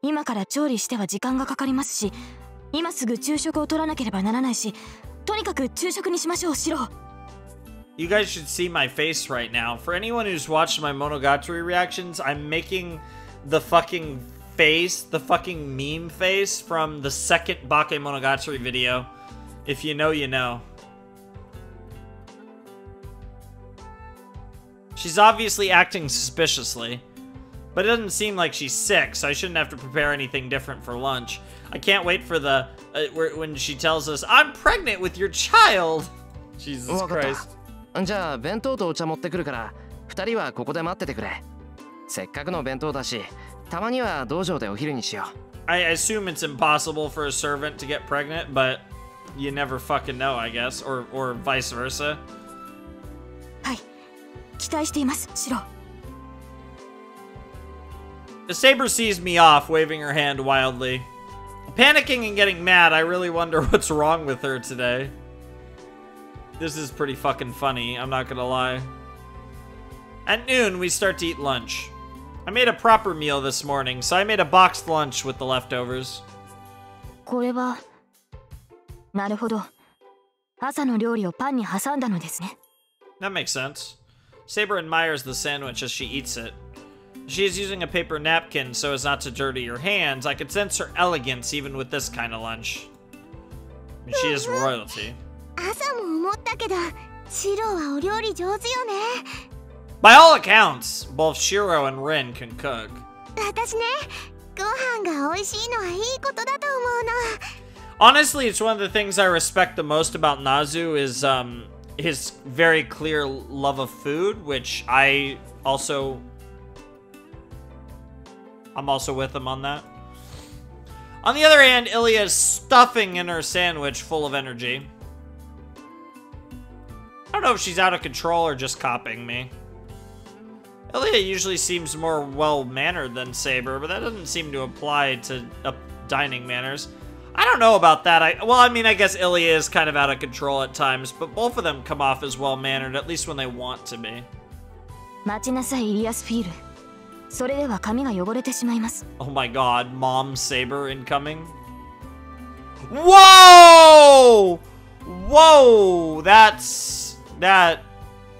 今から調理しては時間がかかりますし、今すぐ昼食を取らなければならないし、とにかく昼食にしましょう、シロ。 You guys should see my face right now. For anyone who's watched my Monogatari reactions, I'm making the fucking face, the fucking meme face from the second Bake Monogatari video. If you know, you know. She's obviously acting suspiciously, but it doesn't seem like she's sick, so I shouldn't have to prepare anything different for lunch. I can't wait for the when she tells us, I'm pregnant with your child. Jesus Christ. じゃあ弁当とお茶持ってくるから2人はここで待っててくれ。せっかくの弁当だし、たまには道場でお昼にしよう。I assume it's impossible for a servant to get pregnant, but you never fucking know, I guess, or vice versa. はい、期待しています、シロ。 The Saber sees me off, waving her hand wildly. Panicking and getting mad, I really wonder what's wrong with her today. This is pretty fucking funny, I'm not gonna lie. At noon, we start to eat lunch. I made a proper meal this morning, so I made a boxed lunch with the leftovers. これは、なるほど。朝の料理をパンに挟んだのですね。 That makes sense. Saber admires the sandwich as she eats it. She is using a paper napkin so as not to dirty her hands. I could sense her elegance even with this kind of lunch. I mean, she is royalty. 朝も思ったけど、シロはお料理上手よね。 By all accounts, both Shiro and Rin can cook. 私ね、ご飯が美味しいのはいいことだと思うの。 Honestly, it's one of the things I respect the most about Nazu is his very clear love of food, which I'm also with him on that. On the other hand, Ilya is stuffing in her sandwich full of energy. I don't know if she's out of control or just copying me. Ilya usually seems more well-mannered than Saber, but that doesn't seem to apply to dining manners. I don't know about that. I mean, I guess Ilya is kind of out of control at times, but both of them come off as well-mannered, at least when they want to be. 待ちなさい、イリアスフィール。それでは髪が汚れてしまいます。 Oh my god, Mom Saber incoming. Whoa! Whoa! That...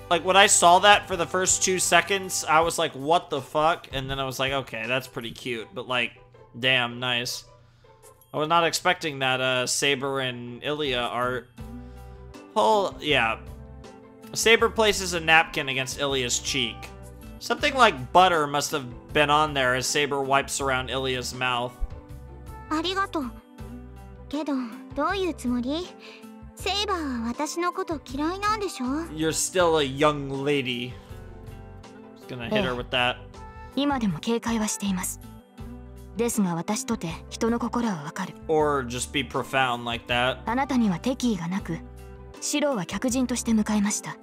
Like, when I saw that for the first 2 seconds, I was like, what the fuck? And then I was like, okay, that's pretty cute. But, like, damn, nice. I was not expecting that, Saber and Ilya art. Yeah. Saber places a napkin against Ilya's cheek. Something like butter must have been on there as Saber wipes around Ilya's mouth. ありがとう。けど、どういうつもり？セイバーは私のこと嫌いなんでしょ？ You're still a young lady. Just gonna hit her with that. 今でも警戒はしています。ですが私とて人の心はわかる。Or just be profound like that. あなたには敵意がなく、シロは客人として迎えました。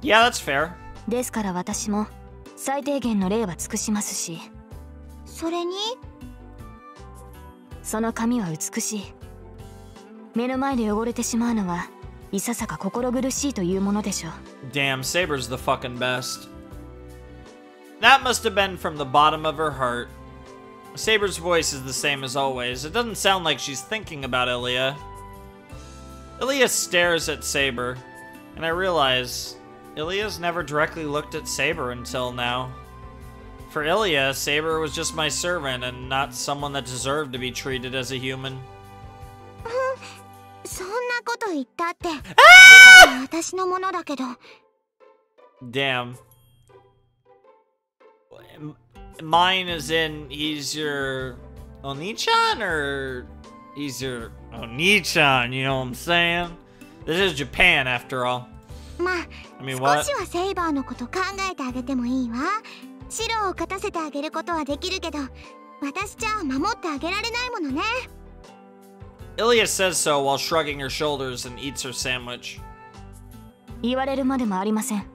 Yeah, that's fair. ですから私も最低限の礼は尽くしますし。それに？その髪は美しい。目の前で汚れてしまうのはいささか心苦しいというものでしょう。 Damn, Saber's the fucking best. That must have been from the bottom of her heart. Saber's voice is the same as always. It doesn't sound like she's thinking about Ilya. Ilya stares at Saber, and I realize Ilya's never directly looked at Saber until now. For Ilya, Saber was just my servant and not someone that deserved to be treated as a human. そんなこと言ったって。私のものだけど。Damn. Mine is in he's your Oni-chan or he's your Oni-chan, you know what I'm saying? This is Japan after all. まあ、I mean, 少 what? しはセイバーのこと考えてあげてもいいわ。シロを勝たせてあげることはできるけど、私じゃ守ってあげられないものね。Ilya says so while shrugging her shoulders and eats her sandwich. 言われるまでもありません。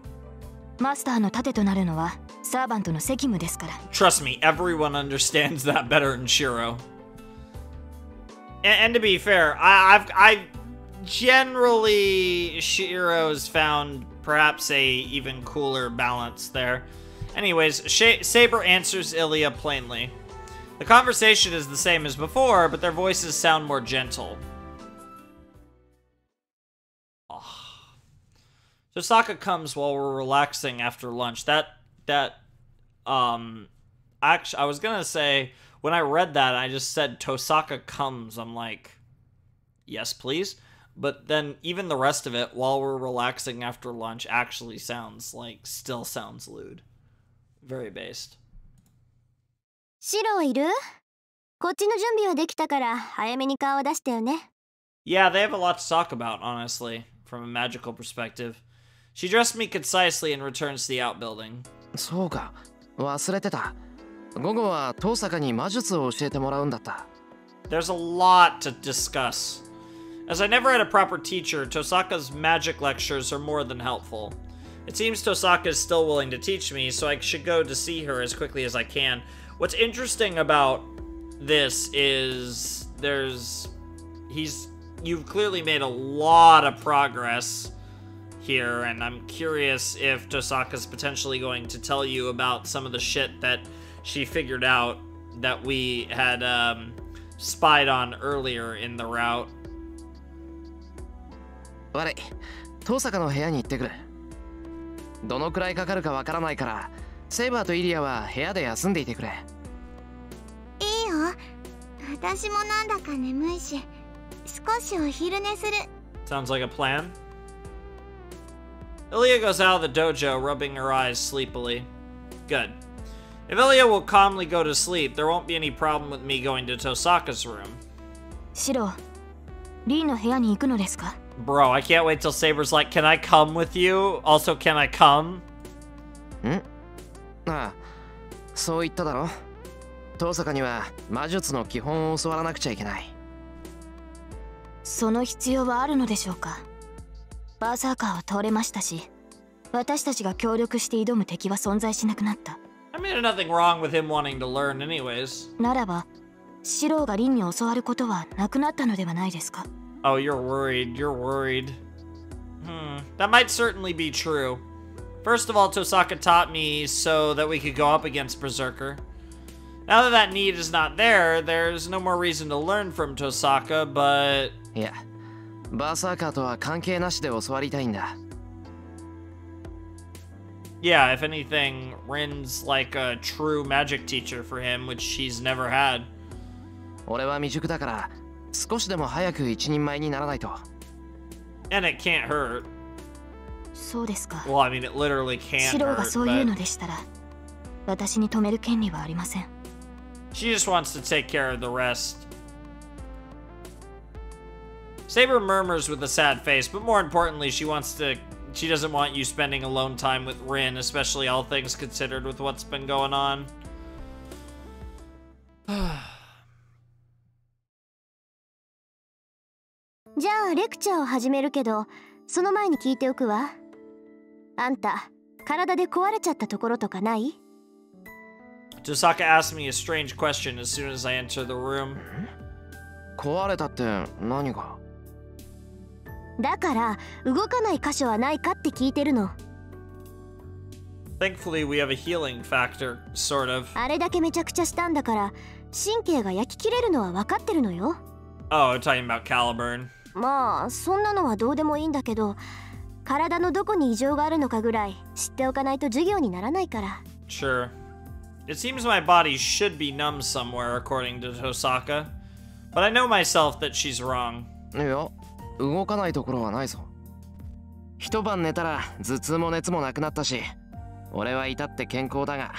マスターの盾となるのはサーバントの責務ですから。Trust me, everyone understands that better than Shiro. And to be fair, I've generally Shiro's found perhaps a even cooler balance there. Anyways, Saber answers Ilya plainly. The conversation is the same as before, but their voices sound more gentle. Tosaka comes while we're relaxing after lunch. Actually, I was gonna say, when I read that, I just said Tosaka comes. I'm like, yes, please. But then even the rest of it, while we're relaxing after lunch, actually sounds like, still sounds lewd. Very based. シロいる？こっちの準備はできたから早めに顔を出してよね。Yeah, they have a lot to talk about, honestly, from a magical perspective. She dressed me concisely and returns to the outbuilding. そうか、忘れてた。午後は遠坂に魔術を教えてもらうんだった。There's a lot to discuss. As I never had a proper teacher, Tosaka's magic lectures are more than helpful. It seems Tosaka is still willing to teach me, so I should go to see her as quickly as I can. What's interesting about this is you've clearly made a lot of progress here, and I'm curious if Tosaka's potentially going to tell you about some of the shit that she figured out that we had spied on earlier in the route. 悪い、遠坂の部屋に行ってくる。どのくらいかかるかわからないから、セイバーとイリアは部屋で休んでいてくれ。いいよ。私もなんだか眠いし、少しお昼寝する。Sounds like a plan. Ilya goes out of the dojo, rubbing her eyes sleepily. Good. If Ilya will calmly go to sleep, there won't be any problem with me going to Tosaka's room. シロ、リーの部屋に行くのですか？ Bro, I can't wait till Saber's like, can I come with you? Also, can I come? ん？ああ、そう言っただろ。遠坂には魔術の基本を教わらなくちゃいけない。その必要はあるのでしょうか？バーサーカーは通れましたし、私たちが協力して挑む敵は存在しなくなった。I mean, there's nothing wrong with him wanting to learn anyways. ならば、シローがリンに教わることはなくなったのではないですか？ Oh, you're worried. You're worried. That might certainly be true. First of all, Tosaka taught me so that we could go up against Berserker. Now that that need is not there, there's no more reason to learn from Tosaka, but... いや、バーサーカーとは関係なしで教わりたいんだ。Yeah, if anything, Rin's like a true magic teacher for him, which he's never had. 俺は未熟だから、少しでも早く一人前にならないと。And it can't hurt. そうですか。Well, I mean, it literally can't シローが hurt, そういうの but でしたら、私に止める権利はありません。she just wants to take care of the rest. Saber murmurs with a sad face, but more importantly, she doesn't want you spending alone time with Rin, especially all things considered with what's been going on. じゃあレクチャーを始めるけど、その前に聞いておくわ。あんた、体で壊れちゃったところとかない？ Tosaka asks me a strange question as soon as I enter the room. 壊れたって何が？だから動かない箇所はないかって聞いてるの。Thankfully, we have a healing factor, sort of. あれだけめちゃくちゃしたんだから神経が焼き切れるのは分かってるのよ。 Oh, talking about Caliburn. まあそんなのはどうでもいいんだけど、体のどこに異常があるのかぐらい知っておかないと授業にならないから。 Sure. It seems my body should be numb somewhere, according to Tosaka. But I know myself that she's wrong. いや、動かないところはないぞ。一晩寝たら頭痛も熱もなくなったし、俺は至って健康だが。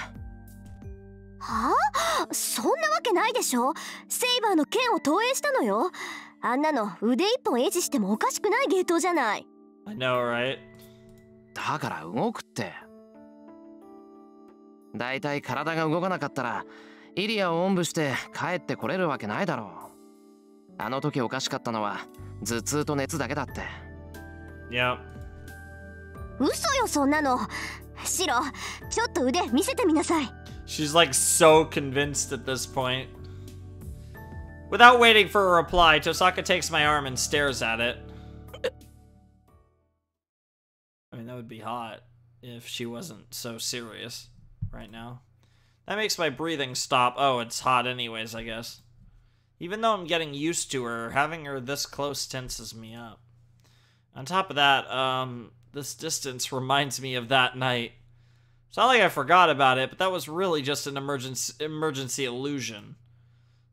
はあ？そんなわけないでしょ。セイバーの剣を投影したのよ。あんなの腕一本維持してもおかしくない芸当じゃない。 I know, right? だから動くって。だいたい体が動かなかったらイリアをおんぶして帰ってこれるわけないだろう。あの時おかしかったのは頭痛と熱だけだって。Yeah. 嘘よそんなの。シロ、ちょっと腕見せてみなさい。 She's like so convinced at this point. Without waiting for a reply, Tosaka takes my arm and stares at it. I mean, that would be hot if she wasn't so serious right now. That makes my breathing stop. Oh, it's hot anyways, I guess. Even though I'm getting used to her, having her this close tenses me up. On top of that, this distance reminds me of that night. It's not like I forgot about it, but that was really just an emergency illusion.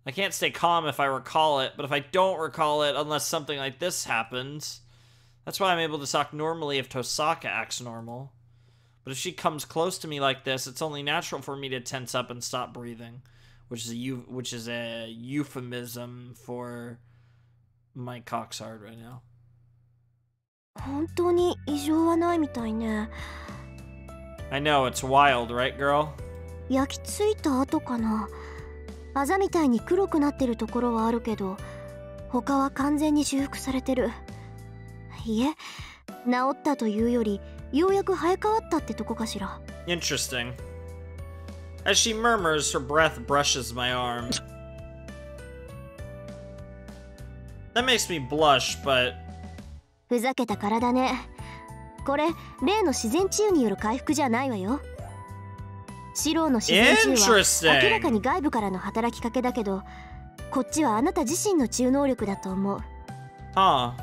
I can't stay calm if I recall it, but if I don't recall it, unless something like this happens, that's why I'm able to talk normally if Tosaka acts normal. But if she comes close to me like this, it's only natural for me to tense up and stop breathing, which is a euphemism for my cock's hard right now. 本当に異常はないみたいね。 I know, it's wild, right, girl? 焼き付いた跡かな。あざみたいに黒くなってるところはあるけど、他は完全に修復されてる。いえ、治ったというより、ようやく生え変わったってとこかしら。 Interesting. As she murmurs, her breath brushes my arm. That makes me blush, but... ふざけた体ね。これ、例の自然治癒による回復じゃないわよ。シローの自然治癒は明らかに外部からの働きかけだけど、こっちはあなた自身の治癒能力だと思う。Huh.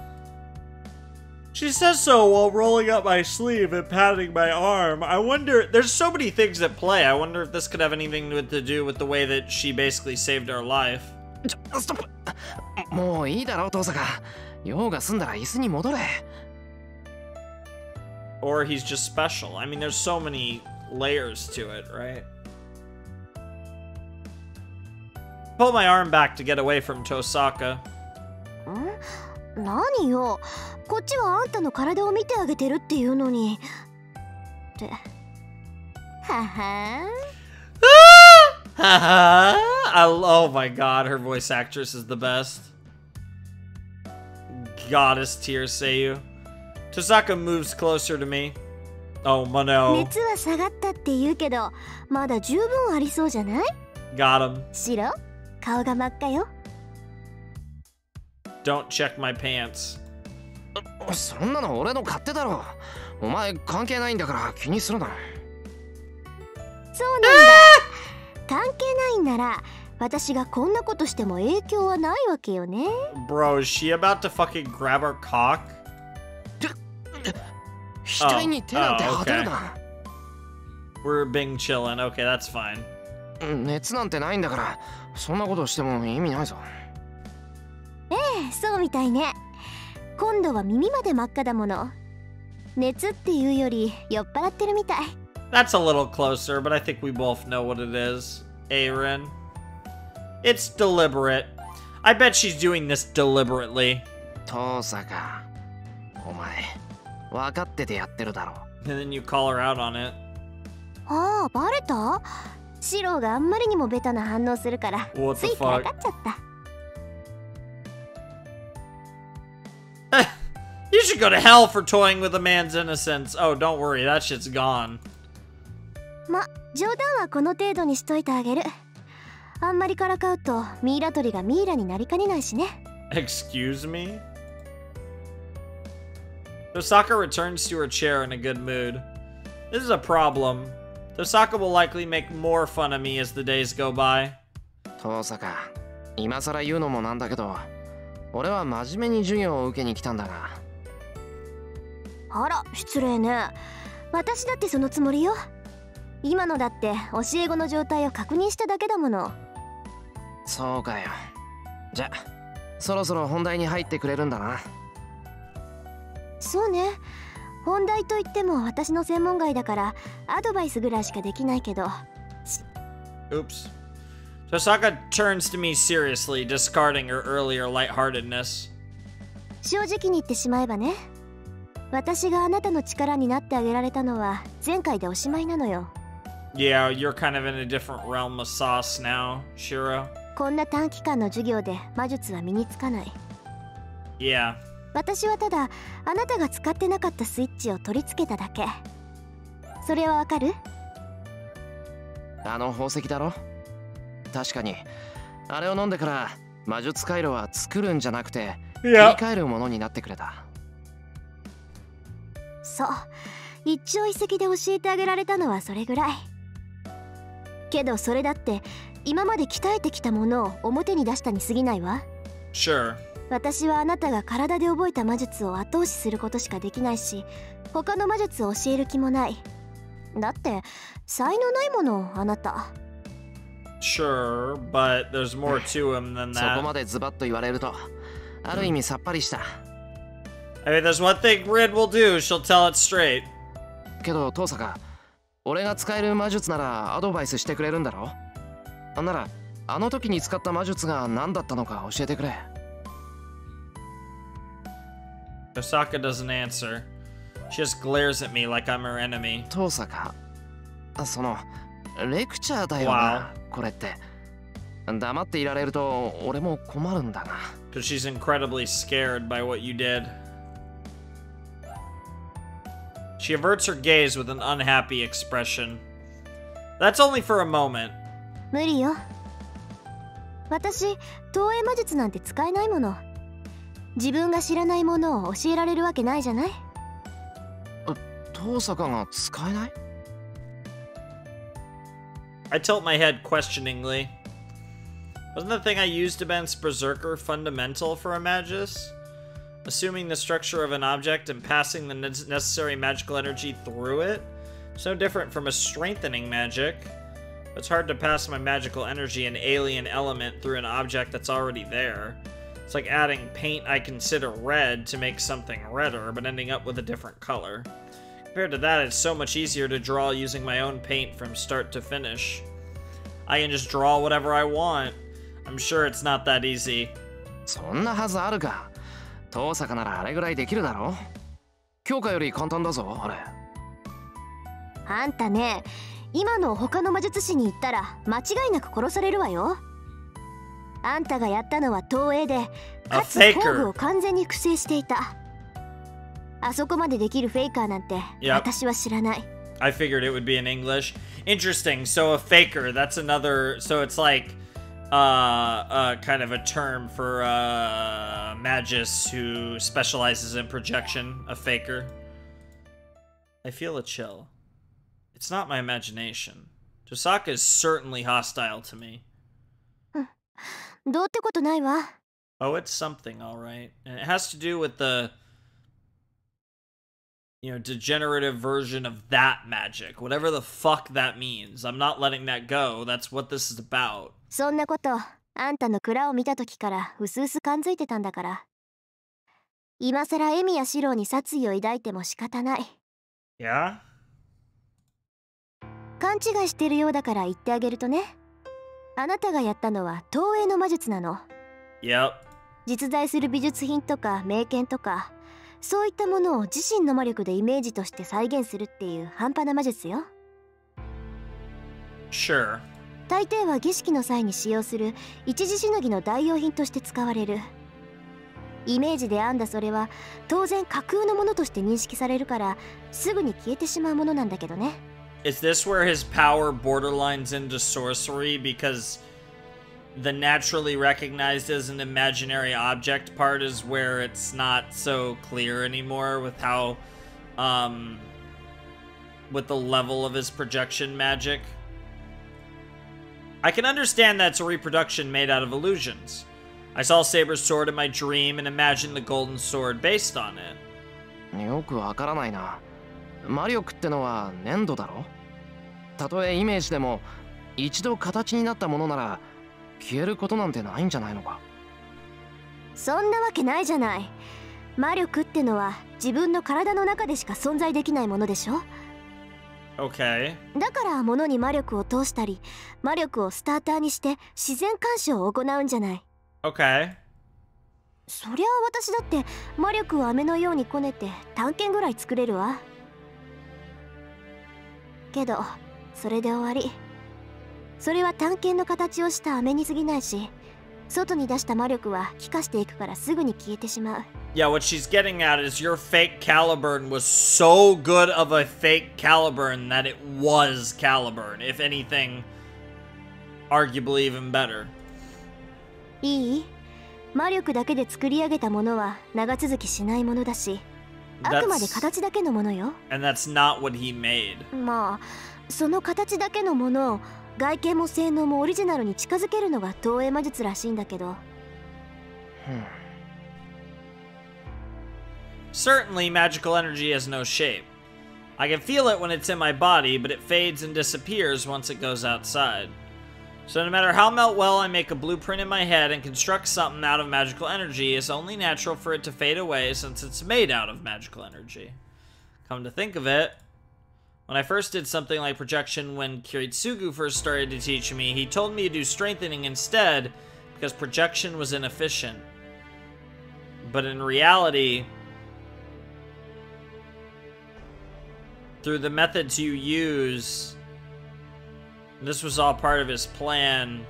She says so while rolling up my sleeve and patting my arm. I wonder, there's so many things at play. I wonder if this could have anything to do with the way that she basically saved our life. ストップ。もういいだろう、父さん。用が済んだら椅子に戻れ。Or he's just special. I mean, there's so many layers to it, right? Pull my arm back to get away from Tosaka. 何よ、こっちはあんたの体を見てあげてるっていうのに。って。はは。Oh my god, her voice actress is the best. Goddess tears Seiyu. Tosaka moves closer to me. Oh, no. 熱は下がったって言うけど、まだ十分ありそうじゃない？ Got him. 白、顔が真っ赤よ。Don't check my pants. そんなの俺の勝手だろ。お前関係ないんだから気にするな。そうなんだ。関係ないんなら、私がこんなことしても影響はないわけよね。Bro, is she about to fucking grab her cock? 額に手なんて当てるな。We're being chillin'. Okay, that's fine. 熱なんてないんだから、そんなことしても意味ないぞ。ええ、そうみたいね。今度は耳まで真っ赤だもの。熱っていうより酔っ払ってるみたい。That's a little closer, but I think we both know what it is. Aaron. It's deliberate. I bet she's doing this deliberately. 父さんか。お前、分かっててやってるだろ。And then you call her out on it. ああ、バレた？シローがあんまりにもベタな反応するから、ついからかっちゃった。You should go to hell for toying with a man's innocence. Oh, don't worry, that shit's gone. ま、冗談はこの程度にしといてあげる。あんまりからかうとミイラ取りがミイラになりかねないしね。Excuse me? Tosaka returns to her chair in a good mood. This is a problem. Tosaka will likely make more fun of me as the days go by. 遠坂、今更言うのもなんだけど、俺は真面目に授業を受けに来たんだが。あら、失礼ね。私だってそのつもりよ。今のだって教え子の状態を確認しただけだもの。そうかよ。じゃ、そろそろ本題に入ってくれるんだな。そうね。本題といっても私の専門外だからアドバイスぐらいしかできないけど。Oops. Tosaka turns to me seriously, discarding her earlier lightheartedness. 正直に言ってしまえばね。私があなたの力になってあげられたのは前回でおしまいなのよ。Yeah, you're kind of in a different realm of sauce now, Shiro. こんな短期間の授業で魔術は身につかない。Yeah. 私はただあなたが使ってなかったスイッチを取り付けただけ。それはわかる？あの宝石だろ？確かにあれを飲んでから魔術回路は作るんじゃなくて切り替えるものになってくれた。そう、一朝一夕で教えてあげられたのはそれぐらい。けどそれだって今まで鍛えてきたものを表に出したに過ぎないわ。 Sure. 私はあなたが体で覚えた魔術を後押しすることしかできないし、他の魔術を教える気もない。だって才能ないもの、あなた。 Sure, but there's more to him than そこ that. までズバッと言われるとある意味さっぱりした。 I mean, there's one thing Rid will do, she'll tell it straight. けど遠坂、俺が使える魔術ならアドバイスしてくれるんだろ？ならあの時に使った魔術が何だったのか教えてくれ。Tosaka doesn't answer. She just glares at me like I'm her enemy. 遠坂、そのレクチャーだよな、これって。黙っていられると俺も困るんだが。 Because she's incredibly scared by what you did. She averts her gaze with an unhappy expression. That's only for a moment. 無理よ。私、投影魔術なんて使えないもの。自分が知らないものを教えられるわけないじゃない？遠坂が使えない？ I tilt my head questioningly. Wasn't the thing I used against Berserker fundamental for a Magus? Assuming the structure of an object and passing the necessary magical energy through it? It's no different from a strengthening magic. It's hard to pass my magical energy and alien element through an object that's already there. It's like adding paint I consider red to make something redder, but ending up with a different color. Compared to that, it's so much easier to draw using my own paint from start to finish. I can just draw whatever I want. I'm sure it's not that easy. そんなはずあるか。遠坂ならあれぐらいできるだろ。強化より簡単だぞ、あれ。あんたね、今の他の魔術師に言ったら間違いなく殺されるわよ。あんたがやったのは投影で、かつ工具を完全に複製していた。あそこまでできるフェイカーなんて、私は知らない。I figured it would be in English. Interesting. So a faker, that's another, so it's like kind of a term for magus who specializes in projection, a faker. I feel a chill. It's not my imagination. Tosaka is certainly hostile to me. どうってことないわ。 Oh, it's something, all right. And it has to do with the, you know, degenerative version of that magic. Whatever the fuck that means. I'm not letting that go. That's what this is about. そんなこと、あんたの蔵を見た時からうすうす感づいてたんだから。今さらエミやシローに殺意を抱いても仕方ない。Yeah? 勘違いしてるようだから言ってあげるとね。あなたがやったのは投影の魔術なの。Yep. 実在する美術品とか名剣とか、そういったものを自身の魔力でイメージとして再現するっていう半端な魔術よ。Sure. 大抵は儀式の際に使用する一時しのぎの代用品として使われる。イメージで編んだそれは当然架空のものとして認識されるからすぐに消えてしまうものなんだけどね。Is this where his power borderlines into sorcery? Because the naturally recognized as an imaginary object part is where it's not so clear anymore with how with the level of his projection magic. I can understand that's a reproduction made out of illusions. I saw Saber's sword in my dream and imagined the golden sword based on it. よくわからないな。魔力ってのは粘土だろ？たとえイメージでも一度形になったものなら消えることなんてないんじゃないのか？そんなわけないじゃない。魔力ってのは自分の体の中でしか存在できないものでしょ。Okay. だから物に魔力を通したり魔力をスターターにして自然干渉を行うんじゃない。Okay. そりゃあ私だって魔力を飴のようにこねて探検ぐらい作れるわ。けどそれで終わり。それは探検の形をした飴に過ぎないし、外に出した魔力は気化していくからすぐに消えてしまう。Yeah, what she's getting at is your fake Caliburn was so good of a fake Caliburn that it was Caliburn. If anything, arguably even better. いい？魔力だけで作り上げたものは長続きしないものだし、あくまで形だけのものよ。And that's not what he made. まあ、その形だけのものを外見も性能もオリジナルに近づけるのが投影魔術らしいんだけど。Certainly, magical energy has no shape. I can feel it when it's in my body, but it fades and disappears once it goes outside. So no matter how well I make a blueprint in my head and construct something out of magical energy, it's only natural for it to fade away since it's made out of magical energy. Come to think of it, when I first did something like projection when Kiritsugu first started to teach me, he told me to do strengthening instead because projection was inefficient. But in reality, through the methods you use, this was all part of his plan,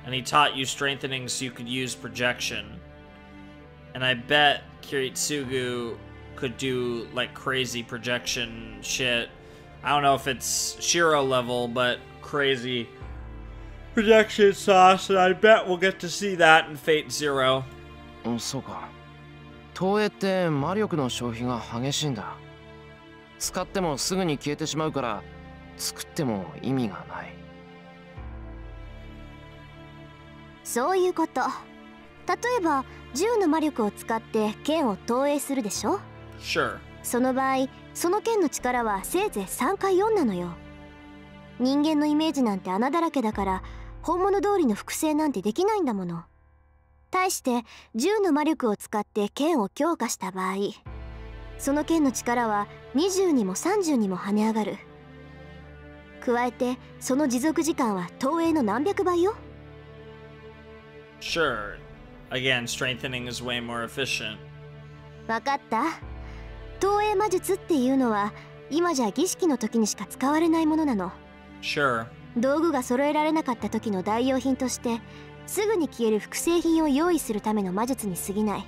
and he taught you strengthening so you could use projection. And I bet Kiritsugu could do like crazy projection shit. I don't know if it's Shiro level, but crazy projection sauce, and I bet we'll get to see that in Fate Zero. そうか。投影って魔力の消費が激しいんだ。使ってもすぐに消えてしまうから作っても意味がない。そういうこと。例えば銃の魔力を使って剣を投影するでしょ。 Sure. その場合その剣の力はせいぜい3か4なのよ。人間のイメージなんて穴だらけだから本物通りの複製なんてできないんだもの。対して銃の魔力を使って剣を強化した場合、その剣の力は20にも30にも跳ね上がる。加えてその持続時間は投影の何百倍よ。 Sure. Again, strengthening is way more efficient. わかった？投影魔術っていうのは今じゃ儀式の時にしか使われないものなの。 Sure. 道具が揃えられなかった時の代用品としてすぐに消える複製品を用意するための魔術に過ぎない。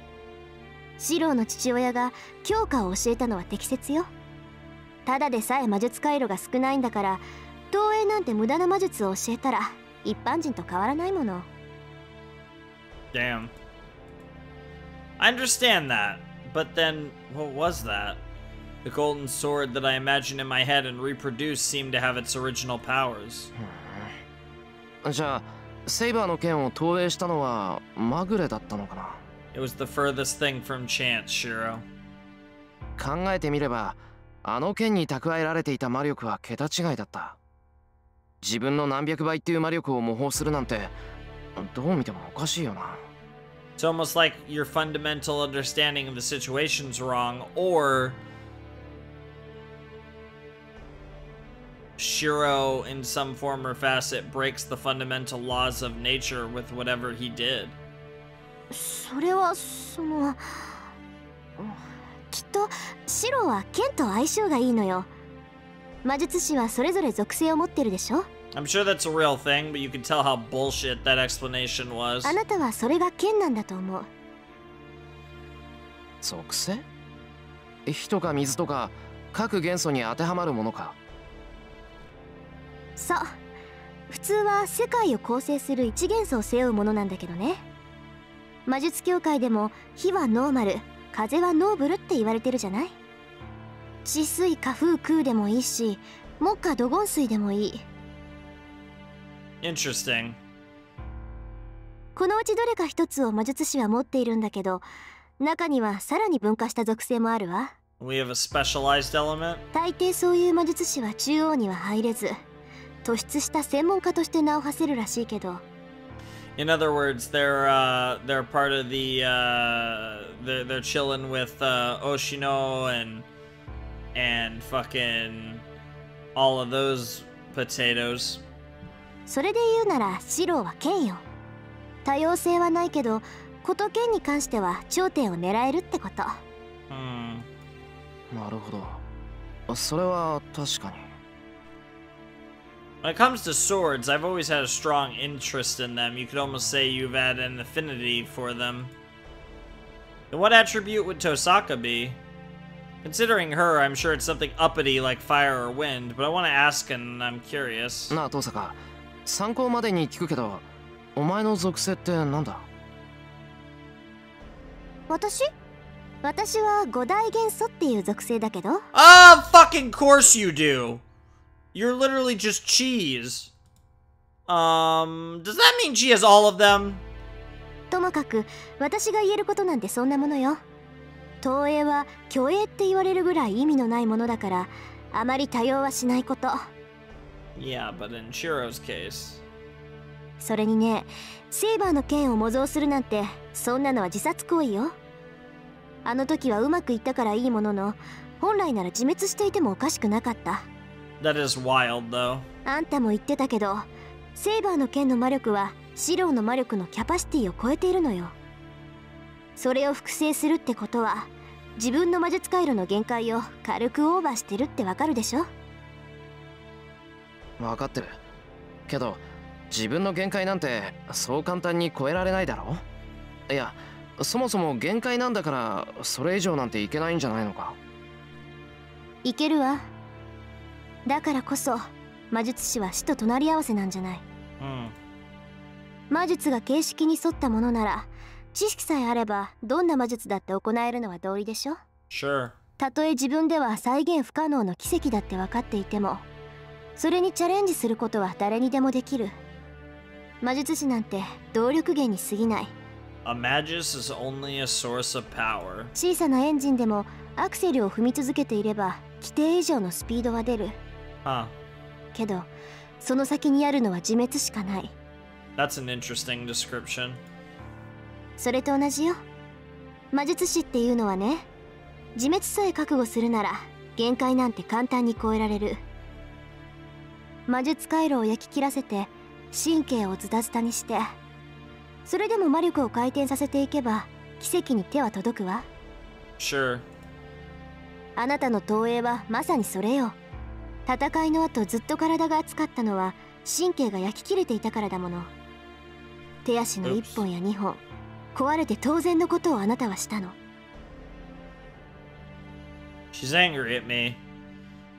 シローの父親が強化を教えたのは適切よ。ただでさえ魔術回路が少ないんだから投影なんて無駄な魔術を教えたら一般人と変わらないもの。 Damn. I understand that, but then what was that? The golden sword that I imagined in my head and reproduced seemed to have its original powers. じゃあセイバーの剣を投影したのはまぐれだったのかな。 It was the furthest thing from chance, Shiro. 考えてみればあの剣に蓄えられていた魔力は桁違いだった。自分の何百倍っていう魔力を模倣するなんてどう見てもおかしいよな。 It's almost like your fundamental understanding of the situation's wrong, or Shiro, in some form or facet, breaks the fundamental laws of nature with whatever he did. それはそのきっとシロは剣と相性がいいのよ。魔術師はそれぞれ属性を持ってるでしょ。 I'm sure that's a real thing, but you can tell how bullshit that explanation was. あなたはそれが剣なんだと思う。属性？火とか水とか各元素に当てはまるものか。そう。普通は世界を構成する一元素を背負うものなんだけどね。魔術協会でも火はノーマル、風はノーブルって言われてるじゃない。治水火風空でもいいし、木火土金水でもいい。 Interesting. このうちどれか一つを魔術師は持っているんだけど、中にはさらに分化した属性もあるわ。We have a specialized element? 大抵そういう魔術師は中央には入れず、突出した専門家として名を馳せるらしいけど。 In other words, they're part of the they're chilling with Oshino and fucking all of those potatoes. それで言うならシローは剣よ。多様性はないけど、こと剣に関しては頂点を狙えるってこと。なるほど。それは確かに。When it comes to swords, I've always had a strong interest in them. You could almost say you've had an affinity for them. And what attribute would Tosaka be? Considering her, I'm sure it's something uppity like fire or wind, but I want to ask and I'm curious. なあ、トサカ。参考までに聞くけど、お前の属性ってなんだ？私は五大元素っていう属性だけど。Fucking course you do! You're literally just cheese. Does that mean she has all of them? ともかく、私が言えることなんてそんなものよ。投影は虚栄って言われるぐらい意味のないものだから、あまり多用はしないこと。Yeah, but in Shiro's case. それにね、セイバーの剣を模造するなんて、そんなのは自殺行為よ。あの時はうまくいったからいいものの、本来なら自滅していてもおかしくなかった。That is wild, though. あんたも言ってたけど、セイバーの剣の魔力はシローの魔力のキャパシティを超えているのよ。それを複製するってことは、自分の魔術回路の限界を軽くオーバーしてるってわかるでしょ？分かってる。けど、自分の限界なんてそう簡単に超えられないだろ？いや、そもそも限界なんだから、それ以上なんていけないんじゃないのか？いけるわ。だからこそ魔術師は死と隣り合わせなんじゃない。魔術が形式に沿ったものなら、知識さえあればどんな魔術だって行えるのは道理でしょ。 Sure. たとえ自分では再現不可能の奇跡だって分かっていても、それにチャレンジすることは誰にでもできる。魔術師なんて動力源に過ぎない。 A magus is only a source of power. 小さなエンジンでもアクセルを踏み続けていれば規定以上のスピードは出る。けど、その先にあるのは自滅しかない。 That's an interesting description. それと同じよ。魔術師っていうのはね、自滅さえ覚悟するなら限界なんて簡単に超えられる。魔術回路を焼き切らせて神経をズタズタにして、それでも魔力を回転させていけば奇跡に手は届くわ。 Sure. あなたの投影はまさにそれよ。戦いの後ずっと体が熱かったのは神経が焼き切れていたからだもの。手足の1本や2本壊れて当然のことをあなたはしたの。 She's angry at me.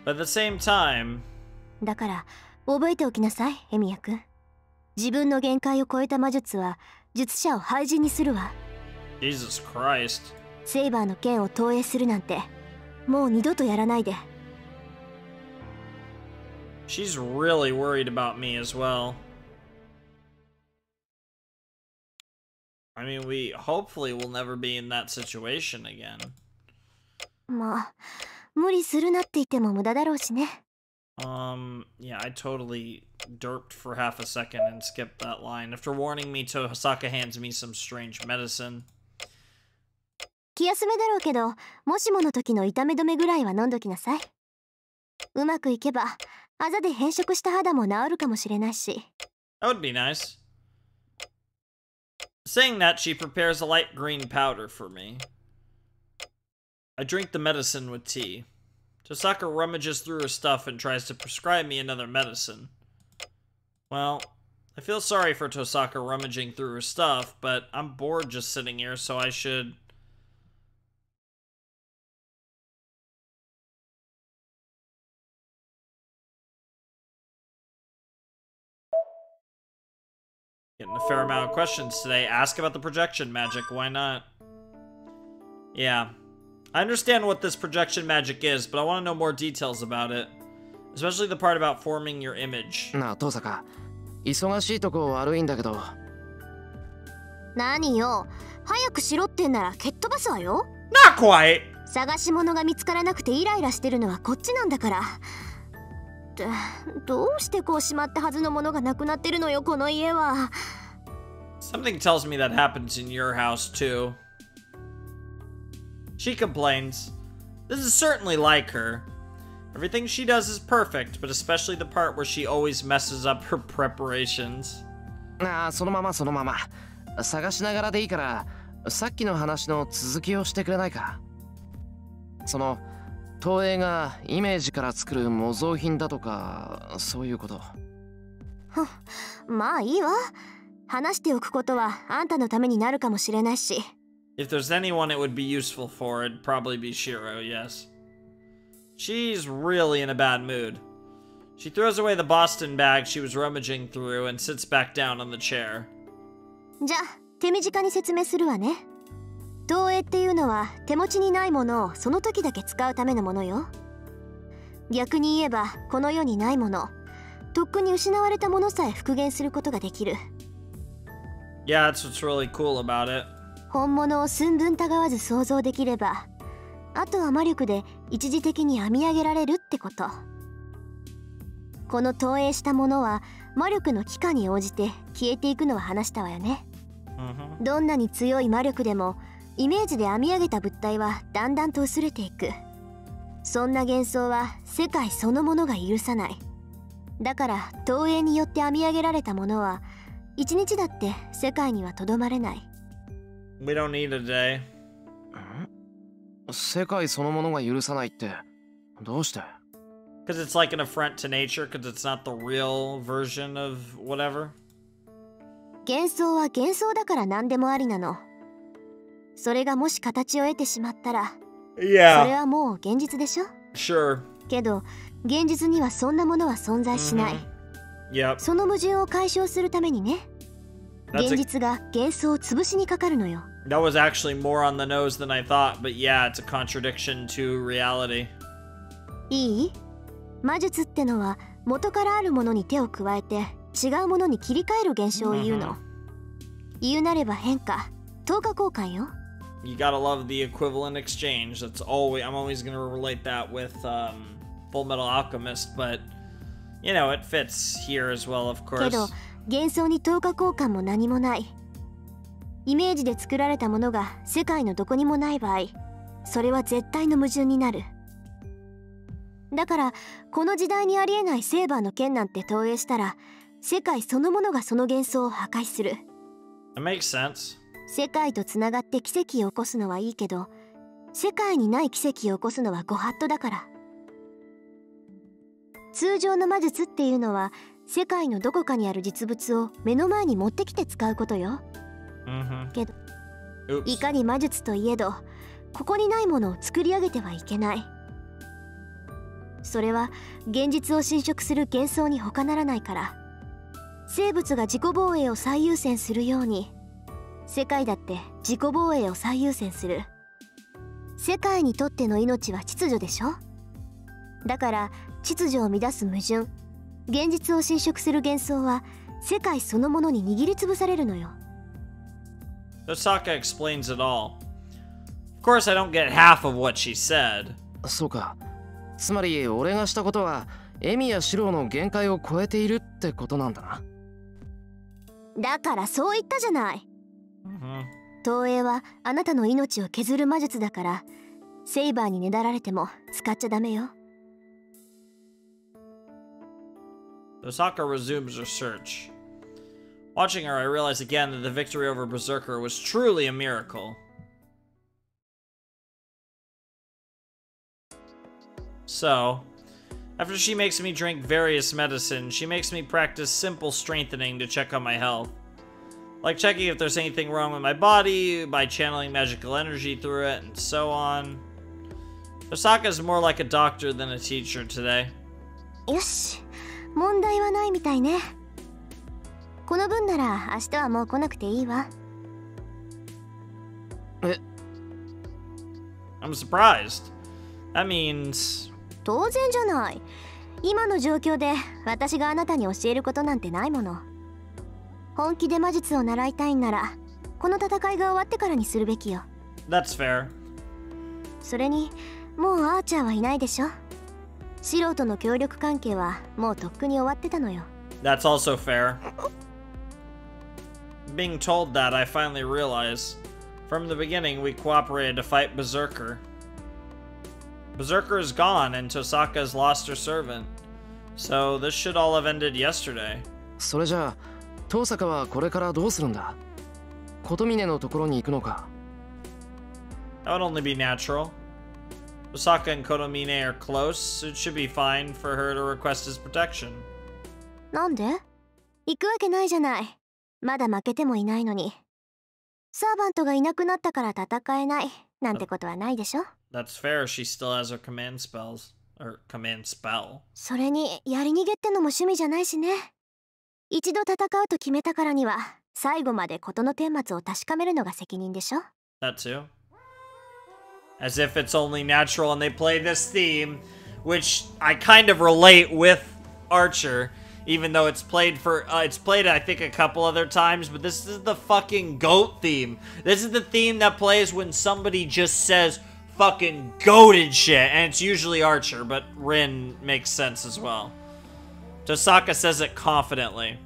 But at the same time... だから覚えておきなさい、エミヤ君。自分の限界を超えた魔術は術者を廃人にするわ。 Jesus Christ. セイバーの剣を投影するなんてもう二度とやらないで。 She's really worried about me as well. I mean, we hopefully will never be in that situation again. まあ、無理するなって言っても無駄だろうしね。Yeah, I totally derped for half a second and skipped that line. After warning me, Tosaka hands me some strange medicine. 気休めだろうけど、もしもの時の痛め止めぐらいは飲んどきなさい。うまくいけば、あざで変色した肌も治るかもしれないし。That would be nice. Saying that, she prepares a light green powder for me. I drink the medicine with tea. Tosaka rummages through her stuff and tries to prescribe me another medicine. Well, I feel sorry for Tosaka rummaging through her stuff, but I'm bored just sitting here, so I should... Getting a fair amount of questions today. Ask about the projection magic, why not? Yeah. I understand what this projection magic is, but I want to know more details about it. Especially the part about forming your image. なあ、遠坂。忙しいとこ悪いんだけど。何よ、早くしろってんなら蹴っ飛ばすわよ。 Not quite! 探し物が見つからなくてイライラしてるのはこっちなんだから。どうしてこうしまったはずのものがなくなってるのよ、この家は。 Something tells me that happens in your house too. She complains. This is certainly like her. Everything she does is perfect, but especially the part where she always messes up her preparations. ああ、そのままそのまま。探しながらでいいから、さっきの話の続きをしてくれないか。その投影がイメージから作る模造品だとか、そういうこと。まあいいわ。話しておくことはあんたのためになるかもしれないし。If there's anyone it would be useful for, it'd probably be Shiro, yes. She's really in a bad mood. She throws away the Boston bag she was rummaging through and sits back down on the chair. じゃあ手短に説明するわね。投影っていうのは手持ちにないものをその時だけ使うためのものよ。逆に言えばこの世にないもの、とっくに失われたものさえ復元することができる。Yeah, that's what's really cool about it. 本物を寸分たがわず想像できれば、あとは魔力で一時的に編み上げられるってこと。この投影したものは魔力の期間に応じて消えていくのは話したわよね。どんなに強い魔力でもイメージで編み上げた物体はだんだんと薄れていく。そんな幻想は世界そのものが許さない。だから投影によって編み上げられたものは一日だって世界にはとどまれない。 We don't need a day. 世界そのものが許さないってどうして？ Because it's like an affront to nature, because it's not the real version of whatever. 幻想は幻想だから何でもありなの。それがもし形を得てしまったら、それはもう現実でしょ？ Sure. けど現実にはそんなものは存在しない。Yep. その矛盾を解消するためにね、現実が幻想を潰しにかかるのよ。That was actually more on the nose than I thought, but yeah, it's a contradiction to reality. いい？魔術ってのは元からあるものに手を加えて違うものに切り替える現象を言うの。言うなれば変化、等価交換よ。You gotta love the equivalent exchange. That's always, I'm always gonna relate that with Full Metal Alchemist, but you know, it fits here as well, of course. けど幻想に等価交換も何もない。イメージで作られたものが世界のどこにもない場合、それは絶対の矛盾になる。だからこの時代にありえないセーバーの剣なんて投影したら、世界そのものがその幻想を破壊する。 That makes sense. 世界とつながって奇跡を起こすのはいいけど、世界にない奇跡を起こすのはご法度だから。通常の魔術っていうのは世界のどこかにある実物を目の前に持ってきて使うことよ。けどいかに魔術といえどここにないものを作り上げてはいけない。それは現実を侵食する幻想に他ならないから、生物が自己防衛を最優先するように世界だって自己防衛を最優先する。世界にとっての命は秩序でしょ。だから秩序を乱す矛盾、現実を侵食する幻想は世界そのものに握りつぶされるのよ。 Osaka explains it all. Of course, I don't get half of what she said. そうか。つまり俺がしたことはエミやシロの限界を超えているってことなんだな。だからそう言ったじゃない。投影はあなたの命を削る魔術だから、セイバーにねだられても使っちゃダメよ。 Osaka resumes her search. Watching her, I realize again that the victory over Berserker was truly a miracle. So, after she makes me drink various medicine, she makes me practice simple strengthening to check on my health. Like checking if there's anything wrong with my body by channeling magical energy through it, and so on. Osaka is more like a doctor than a teacher today. よし、問題はないみたいね。この分なら明日はもう来なくていいわ。I'm surprised. That means... 当然じゃない。今の状況で私があなたに教えることなんてないもの。本気で魔術を習いたいんなら、この戦いが終わってからにするべきよ。That's fair. それに、もうアーチャーはいないでしょ。素人の協力関係はもうとっくに終わってたのよ。That's also fair. Being told that, I finally realize, from the beginning we cooperated to fight Berserker. Berserker is gone and Tosaka has lost her servant. So this should all have ended yesterday. それじゃあ、遠坂はこれからどうするんだ？琴峰のところに行くのか？ That would only be natural. Osaka and Kotomine are close, so it should be fine for her to request his protection. なんで？行くわけないじゃない。まだ負けてもいないのに。サーバントがいなくなったから戦えないなんてことはないでしょ？ That's fair, she still has her command spells. Or command spell. それに、やり逃げってのも趣味じゃないしね。一度戦うと決めたからには、最後まで事の顛末を確かめるのが責任でしょ？ That too. As if it's only natural and they play this theme, which I kind of relate with Archer, even though it's played I think a couple other times, but this is the fucking GOAT theme. This is the theme that plays when somebody just says fucking goated shit, and it's usually Archer, but Rin makes sense as well. Tosaka says it confidently.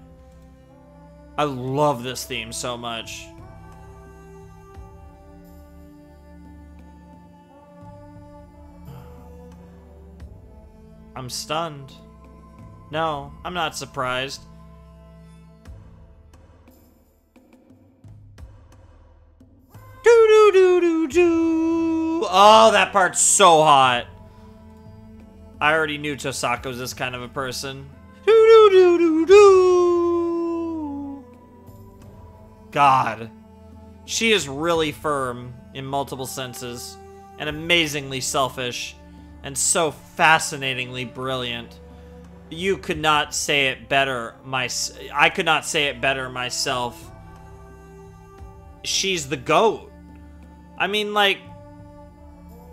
I love this theme so much. I'm stunned. No, I'm not surprised. Do-do-do-do-do. Oh, that part's so hot. I already knew Tosaka was this kind of a person. Do-do-do-do-do. God. She is really firm in multiple senses and amazingly selfish and so fascinatingly brilliant. You could not say it better. I could not say it better myself. She's the GOAT. I mean, like,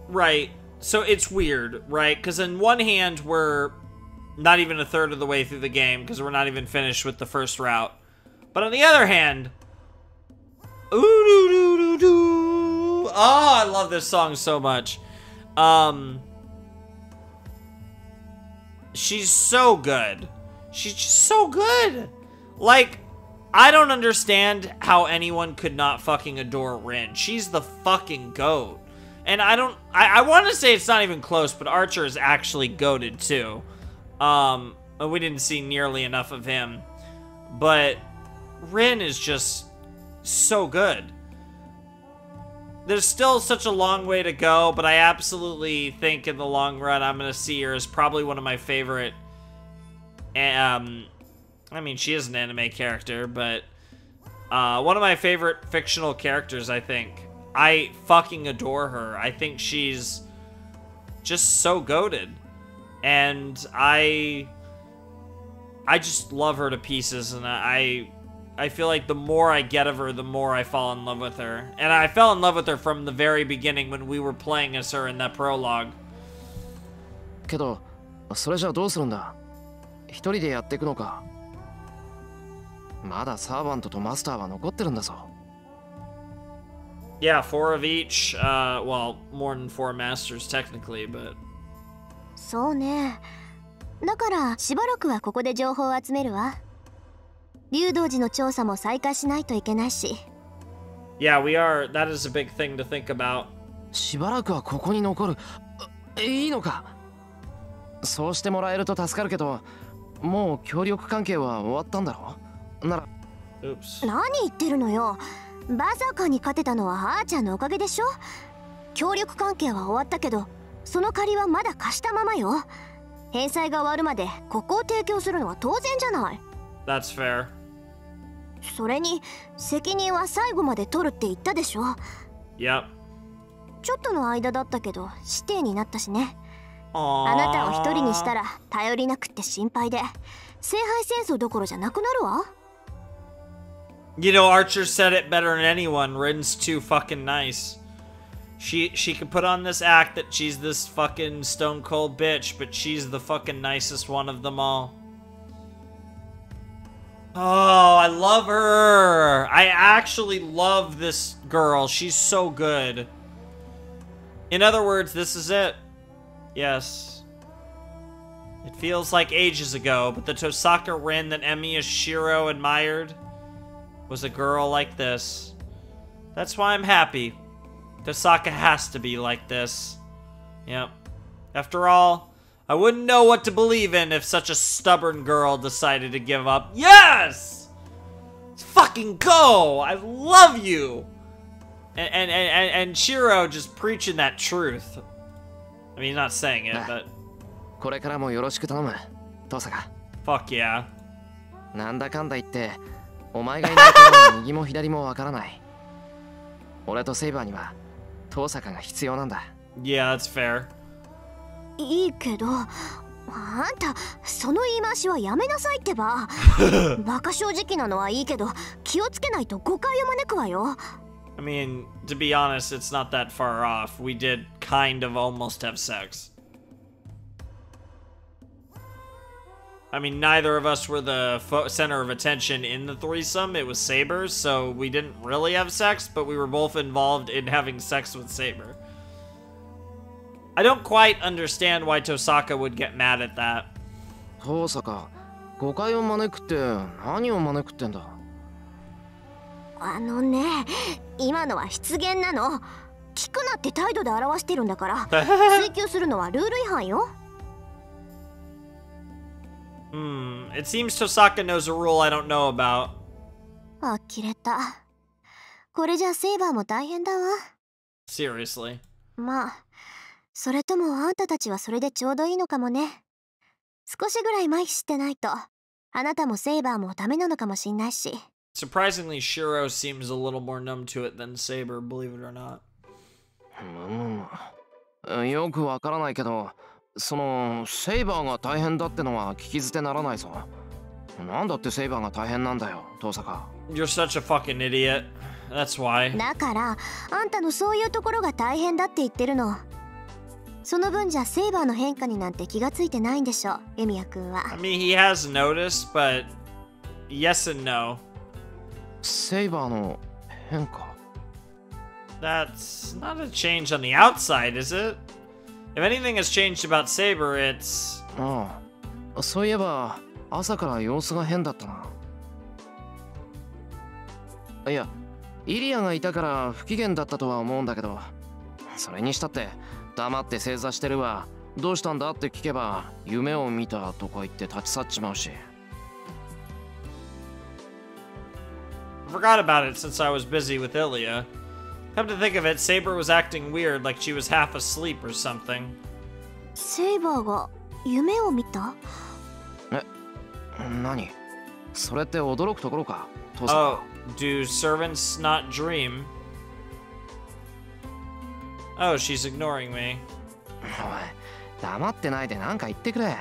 right. So it's weird, right? Because on one hand, we're not even a third of the way through the game because we're not even finished with the first route. But on the other hand, ooh-doo-doo-doo-doo. Oh, I love this song so much. She's so good. She's just so good. Like, I don't understand how anyone could not fucking adore Rin. She's the fucking GOAT. And I want to say it's not even close, but Archer is actually goated too. We didn't see nearly enough of him. But Rin is just so good. There's still such a long way to go, but I absolutely think in the long run I'm going to see her as probably one of my favorite... I mean, she is an anime character, but one of my favorite fictional characters, I think. I fucking adore her. I think she's just so goated. And I just love her to pieces, and I feel like the more I get of her, the more I fall in love with her. And I fell in love with her from the very beginning when we were playing as her in that prologue. けど、それじゃどうするんだ？一人でやっていくのか？まだサーバントとマスターは残ってるんだぞ。Yeah, 4 of each. Well, more than 4 masters technically, but... そうね。だからしばらくはここで情報を集めるわ。竜道寺の調査も再開しないといけないし。Yeah, we are. That is a big thing to think about. しばらくはここに残る。いいのか？そうしてもらえると助かるけど、もう協力関係は終わったんだろ？なら。Oops. 何言ってるのよ。バザーカーに勝てたのはあーちゃんのおかげでしょ。協力関係は終わったけど、その借りはまだ貸したままよ。返済が終わるまでここを提供するのは当然じゃない。That's fair. それに責任は最後まで取るって言ったでしょ。Yep. ちょっとの間だったけど指定になったしね。あなたを一人にしたら頼りなくって心配で、聖杯戦争どころじゃなくなるわ。You know, Archer said it better than anyone. Rin's too fucking nice. She can put on this act that she's this fucking stone cold bitch, but she's the fucking nicest one of them all. Oh, I love her. I actually love this girl. She's so good. In other words, this is it. Yes. It feels like ages ago, but the Tosaka Rin that Emiya Shiro admired was a girl like this. That's why I'm happy. Tosaka has to be like this. Yep. After all, I wouldn't know what to believe in if such a stubborn girl decided to give up. Yes! Let's fucking go! I love you! And Shiro just preaching that truth. I mean, not saying it, but... これからもよろしく頼む、トサカ。Fuck yeah. なんだかんだ言って、お前がいないと右も左もわからない。俺とセイバーには、トサカが必要なんだ。Yeah, that's fair. いいけど、あんたその言い回しはやめなさいってば。バカ正直なのはいいけど、気をつけないと誤解を招くわよ。I mean, to be honest, it's not that far off. We did kind of almost have sex. I mean, neither of us were the center of attention in the threesome. It was Saber, so we didn't really have sex, but we were both involved in having sex with Saber. I don't quite understand why Tosaka would get mad at that. トサカ、誤解を招くって何を招くってんだ。あのね、今のは失言なの。聞くなって態度で表してるんだから。追求するのはルール違反よ。It seems Tosaka knows a rule I don't know about. 呆れた。これじゃセイバーも大変だわ。Seriously. まあ、それともあんたたちはそれでちょうどいいのかもね。少しぐらい麻痺してないと、あなたもセイバーもダメなのかもしんないし。Surprisingly, Shiro seems a little more numb to it than Saber, believe it or not. よくわからないけど、そのセイバーが大変だってのは聞き捨てならないぞ。なんだってセイバーが大変なんだよ、トサカ。You're such a fucking idiot. That's why. だから、あんたのそういうところが大変だって言ってるの。その分じゃセイバーの変化になんて気がついてないんでしょ、エミヤ君は。I mean, he has noticed, but yes and no. セイバーの変化。That's not a change on the outside, is it? If anything has changed about Saber, it's... ああ、そういえば朝から様子が変だったな。いや、イリアがいたから不機嫌だったとは思うんだけど、それにしたって黙って正座してるわ。どうしたんだって聞けば夢を見たとか言って立ち去っちまうし。I forgot about it since I was busy with Ilya. Come to think of it, Saber was acting weird, like she was half asleep or something. セイバーが夢を見た？何？それって驚くところか？ Oh, do servants not dream? Oh, she's ignoring me. おい、黙ってないで何か言ってくれ。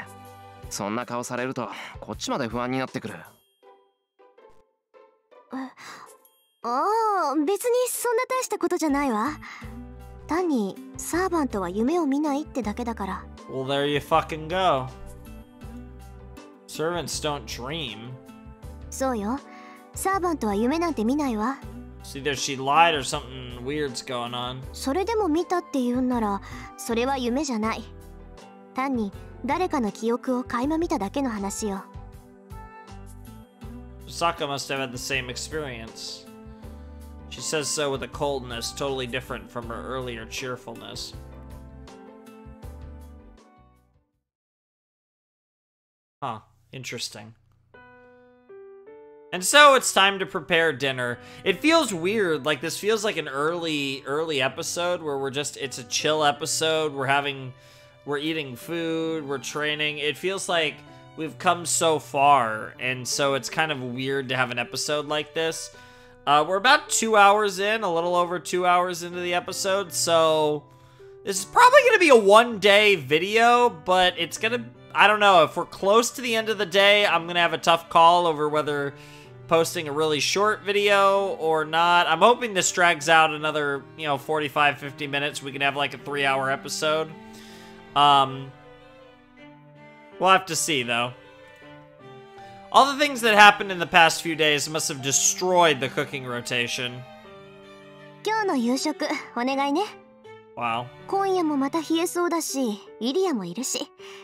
そんな顔されるとこっちまで不安になってくる。ああ、別にそんな大したことじゃないわ。単にサーバントは夢を見ないってだけだから。Well, there you fucking go. Servants don't dream. そうよ。サーバントは夢なんて見ないわ。See, either she lied or something weird's going on. それでも見たって言うんなら、それは夢じゃない。単に誰かの記憶を垣間見ただけの話よ。Saka must have had the same experience. She says so with a coldness totally different from her earlier cheerfulness. Huh, interesting. And so it's time to prepare dinner. It feels weird, like this feels like an early episode where it's a chill episode. We're eating food, we're training. It feels like we've come so far, and so it's kind of weird to have an episode like this. We're about 2 hours in, a little over 2 hours into the episode, so this is probably going to be a one-day video, but it's going to, I don't know, if we're close to the end of the day, I'm going to have a tough call over whether posting a really short video or not. I'm hoping this drags out another, 45, 50 minutes. We can have like a 3-hour episode. We'll have to see, though. All the things that happened in the past few days must have destroyed the cooking rotation. 今日の夕食お願いね。 Wow. 今夜もまた冷えそうだし、イリアもいるし、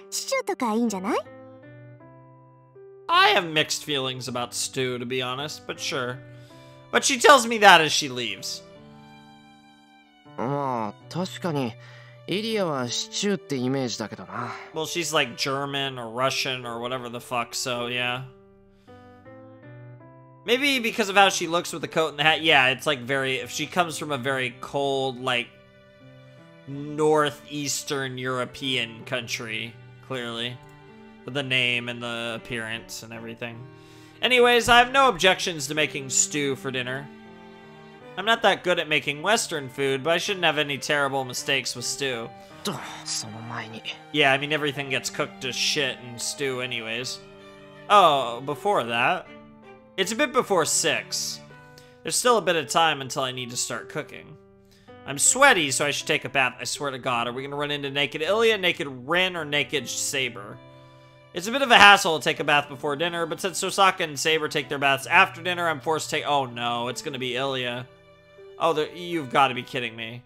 シチューとかいいんじゃない？ I have mixed feelings about stew, to be honest, but sure. But she tells me that as she leaves. まあ確かにイリアはシチューってイメージだけどな。 Well, she's like German or Russian or whatever the fuck, so yeah. Maybe because of how she looks with the coat and the hat. Yeah, it's like if she comes from a very cold, like, northeastern European country, clearly. With the name and the appearance and everything. Anyways, I have no objections to making stew for dinner. I'm not that good at making Western food, but I shouldn't have any terrible mistakes with stew. その前に Yeah, I mean, everything gets cooked to shit in stew anyways. Oh, before that? It's a bit before 6. There's still a bit of time until I need to start cooking. I'm sweaty, so I should take a bath. I swear to God, are we gonna run into naked Ilya, naked Rin, or naked Saber? It's a bit of a hassle to take a bath before dinner, but since Sosaka and Saber take their baths after dinner, I'm forced to take... Oh no, it's gonna be Ilya. Oh, you've got to be kidding me.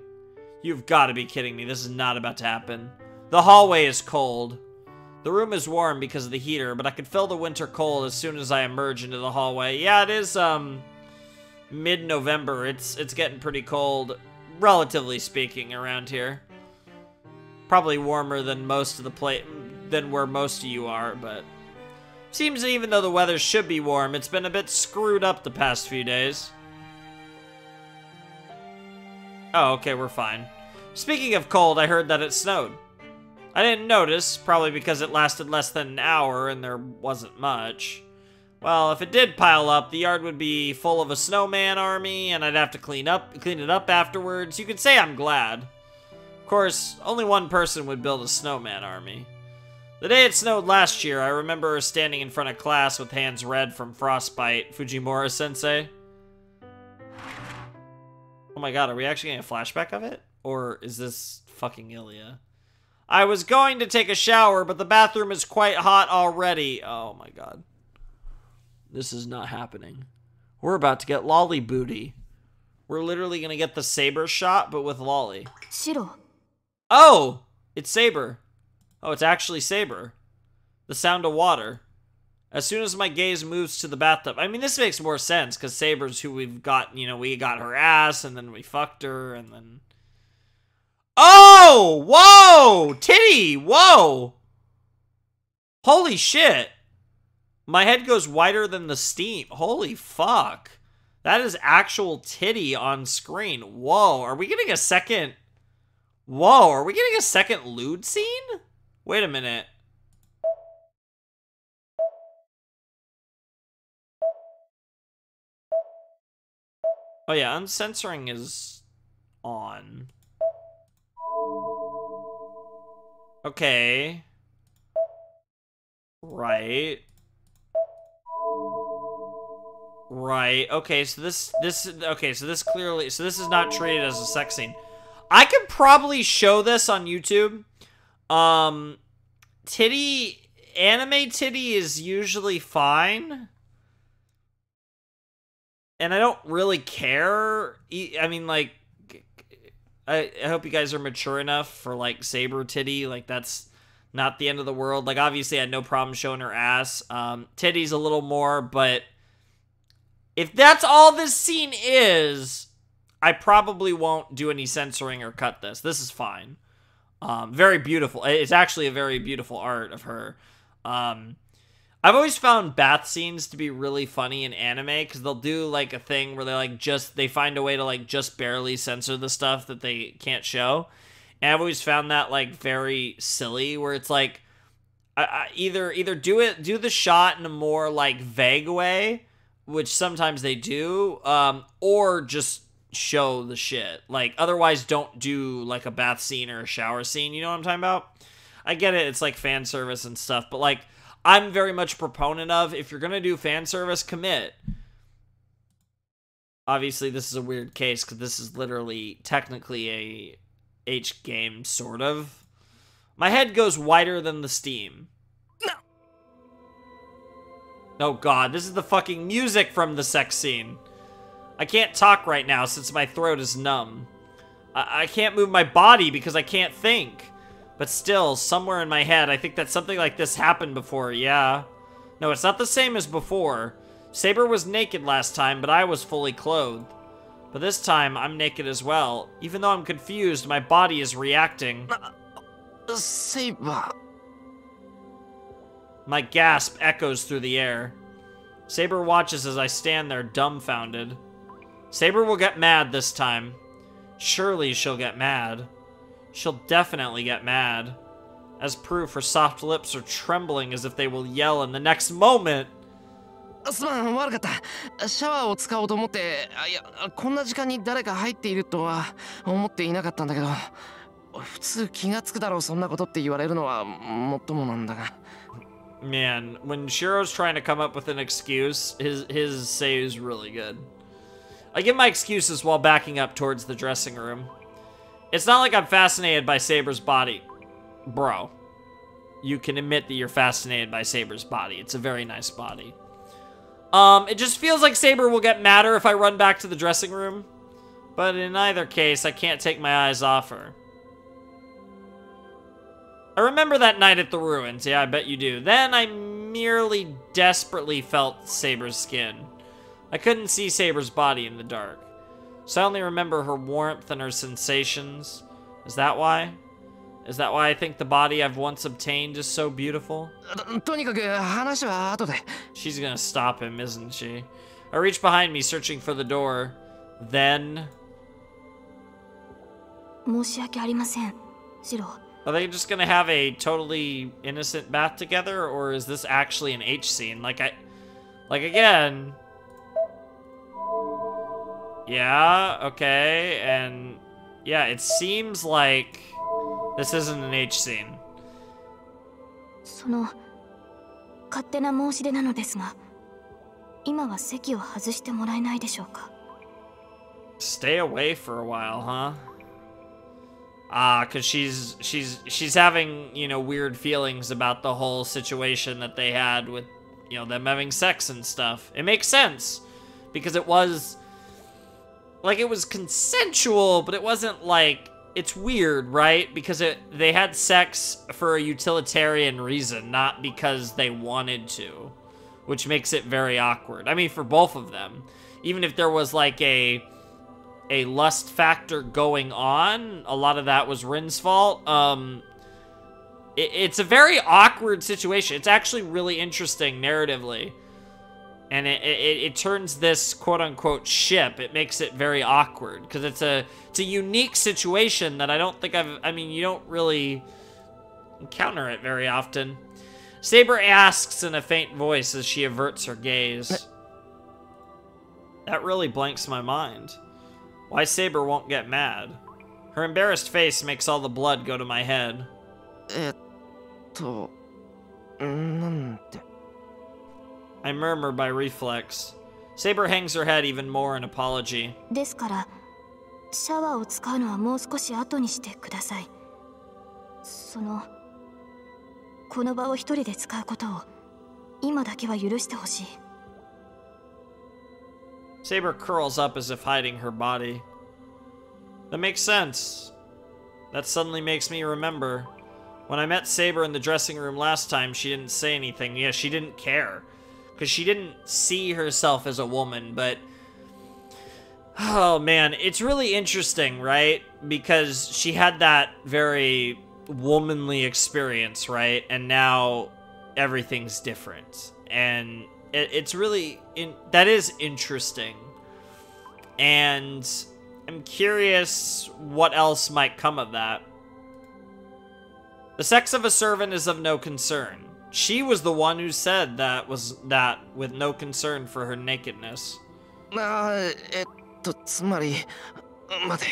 You've got to be kidding me. This is not about to happen. The hallway is cold. The room is warm because of the heater, but I can feel the winter cold as soon as I emerge into the hallway. Yeah, it is, mid-November. It's getting pretty cold, relatively speaking, around here. Probably warmer than than where most of you are, but... Seems that even though the weather should be warm, it's been a bit screwed up the past few days. Oh, okay, we're fine. Speaking of cold, I heard that it snowed. I didn't notice, probably because it lasted less than an hour and there wasn't much. Well, if it did pile up, the yard would be full of a snowman army, and I'd have to clean it up afterwards. You could say I'm glad. Of course, only one person would build a snowman army. The day it snowed last year, I remember standing in front of class with hands red from frostbite, Fujimura-sensei. Oh my god, are we actually getting a flashback of it? Or is this fucking Ilya? I was going to take a shower, but the bathroom is quite hot already. Oh my god. This is not happening. We're about to get lolly booty. We're literally gonna get the Saber shot, but with lolly. Shiro. Oh! It's Saber. Oh, it's actually Saber. The sound of water. As soon as my gaze moves to the bathtub. I mean, this makes more sense, because Saber's who we've got, we got her ass, and then we fucked her, and then... Oh! Whoa! Titty! Whoa! Holy shit! My head goes wider than the steam. Holy fuck. That is actual titty on screen. Whoa, are we getting a second... Whoa, are we getting a second lewd scene? Wait a minute. Oh yeah, uncensoring is on. Okay. Right. Right. Okay, so this clearly, so this is not treated as a sex scene. I could probably show this on YouTube. Anime titty is usually fine. And I don't really care. I mean, like, I hope you guys are mature enough for, like, Saber titty. Like, that's not the end of the world. Like, obviously I had no problem showing her ass. Titty's a little more, but if that's all this scene is, I probably won't do any censoring or cut this. This is fine. Very beautiful. It's actually a very beautiful art of her. I've always found bath scenes to be really funny in anime, because they'll do, like, a thing where they, like, they find a way to, like, just barely censor the stuff that they can't show. And I've always found that, like, very silly, where it's, like, either do the shot in a more, like, vague way, which sometimes they do, or just show the shit. Like, otherwise don't do, like, a bath scene or a shower scene, you know what I'm talking about? I get it, it's, like, fan service and stuff, but, like, I'm very much a proponent of, if you're gonna do fan service, commit. Obviously, this is a weird case because this is literally technically a H game, sort of. My head goes wider than the steam. No. Oh god, this is the fucking music from the sex scene. I can't talk right now since my throat is numb. I can't move my body because I can't think. But still, somewhere in my head, I think that something like this happened before, yeah. No, it's not the same as before. Saber was naked last time, but I was fully clothed. But this time, I'm naked as well. Even though I'm confused, my body is reacting. Saber. My gasp echoes through the air. Saber watches as I stand there dumbfounded. Saber will get mad this time. Surely she'll get mad. She'll definitely get mad. As proof, her soft lips are trembling as if they will yell in the next moment. すまん、悪かった。シャワーを使おうと思って、いや、こんな時間に誰か入っているとは思っていなかったんだけど、普通気がつくだろう、そんなことって言われるのはもっともなんだが。Man, when Shiro's trying to come up with an excuse, his say is really good. I give my excuses while backing up towards the dressing room. It's not like I'm fascinated by Saber's body. Bro, you can admit that you're fascinated by Saber's body. It's a very nice body. It just feels like Saber will get madder if I run back to the dressing room. But in either case, I can't take my eyes off her. I remember that night at the ruins. Yeah, I bet you do. Then I merely desperately felt Saber's skin. I couldn't see Saber's body in the dark. So I only remember her warmth and her sensations. Is that why? Is that why I think the body I've once obtained is so beautiful? とにかく話は後で。She's gonna stop him, isn't she? I reach behind me, searching for the door. Then... 申し訳ありません、シロ。 Are they just gonna have a totally innocent bath together, or is this actually an H scene? Like again... Yeah, okay, and... Yeah, it seems like... This isn't an H scene. その勝手な申し出なのですが、今は席を外してもらえないでしょうか。Stay away for a while, huh? Cause she's having, you know, weird feelings about the whole situation that they had with, you know, them having sex and stuff. It makes sense because it was like it was consensual, but it wasn't like. It's weird, right? Because they had sex for a utilitarian reason, not because they wanted to, which makes it very awkward. I mean, for both of them. Even if there was like a lust factor going on, a lot of that was Rin's fault. It's a very awkward situation. It's actually really interesting narratively. And it turns this quote-unquote ship, it makes it very awkward. Because it's a unique situation that I don't think I mean, you don't really encounter it very often. Saber asks in a faint voice as she averts her gaze. That really blanks my mind. Why Saber won't get mad? Her embarrassed face makes all the blood go to my head. なんて。 I murmur by reflex. Saber hangs her head even more in apology. ですから、シャワーを使うのはもう少し後にしてください。この場を一人で使うことを今だけは許してほしい。Saber curls up as if hiding her body. That makes sense. That suddenly makes me remember. When I met Saber in the dressing room last time, she didn't say anything. Yeah, she didn't care. Because she didn't see herself as a woman, but... Oh, man. It's really interesting, right? Because she had that very womanly experience, right? And now everything's different. And it's really... that is interesting. And I'm curious what else might come of that. The sex of a servant is of no concern. She was the one who said that with no concern for her nakedness. つまり、待て、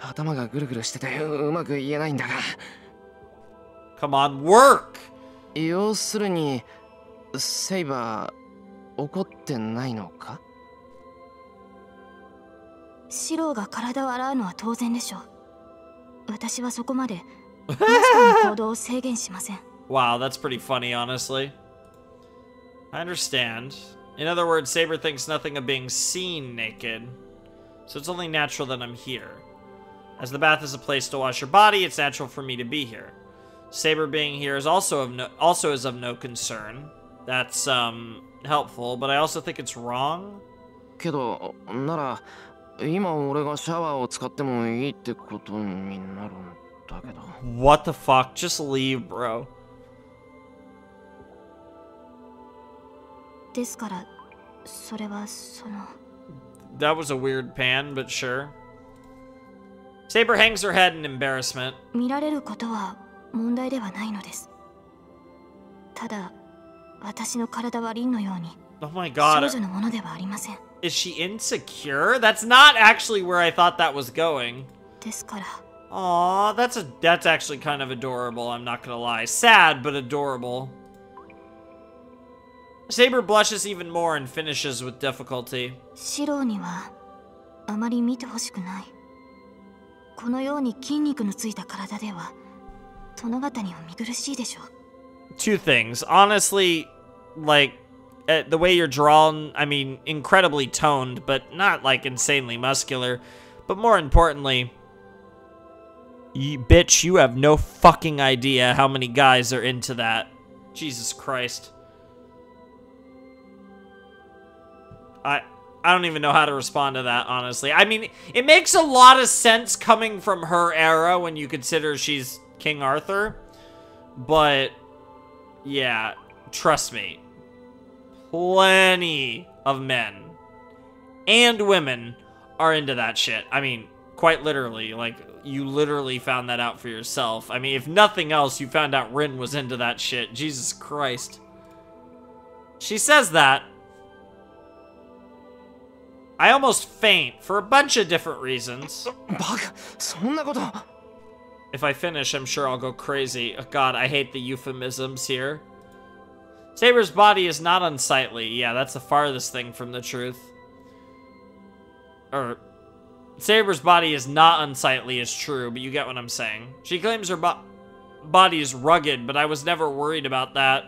頭がぐるぐるしててうまく言えないんだが。Come on, work! 要するに、セイバー、怒ってないのか？シロが体を洗うのは当然でしょう。私はそこまでマスターの行動を制限しません。Wow, that's pretty funny, honestly. I understand. In other words, Saber thinks nothing of being seen naked, so it's only natural that I'm here. As the bath is a place to wash your body, it's natural for me to be here. Saber being here is also of no concern. That's helpful, but I also think it's wrong. けどなら今俺がシャワーを使ってもいいってことになるんだけど。What the fuck? Just leave, bro. ですからそれはその。That was a weird pan, but sure. Saber hangs her head in embarrassment. 見られることは問題ではないのです。ただ私の体はリンのように Oh my god. 少女のものではありません。Is she insecure? That's not actually where I thought that was going. ですから。Aw, that's actually kind of adorable, I'm not gonna lie. Sad, but adorable. Saber blushes even more and finishes with difficulty. シロにはあまり見てほしくない。このように筋肉のついた体では殿方には見苦しいでしょう。Two things. Honestly, like, the way you're drawn, I mean, incredibly toned, but not, like, insanely muscular. But more importantly, bitch, you have no fucking idea how many guys are into that. Jesus Christ. I don't even know how to respond to that, honestly. I mean, it makes a lot of sense coming from her era when you consider she's King Arthur. But, yeah, trust me. Plenty of men and women are into that shit. I mean, quite literally. Like, you literally found that out for yourself. I mean, if nothing else, you found out Rin was into that shit. Jesus Christ. She says that. I almost faint for a bunch of different reasons. If I finish, I'm sure I'll go crazy. Oh, God, I hate the euphemisms here. Saber's body is not unsightly. Yeah, that's the farthest thing from the truth. Saber's body is not unsightly is true, but you get what I'm saying. She claims her body is rugged, but I was never worried about that.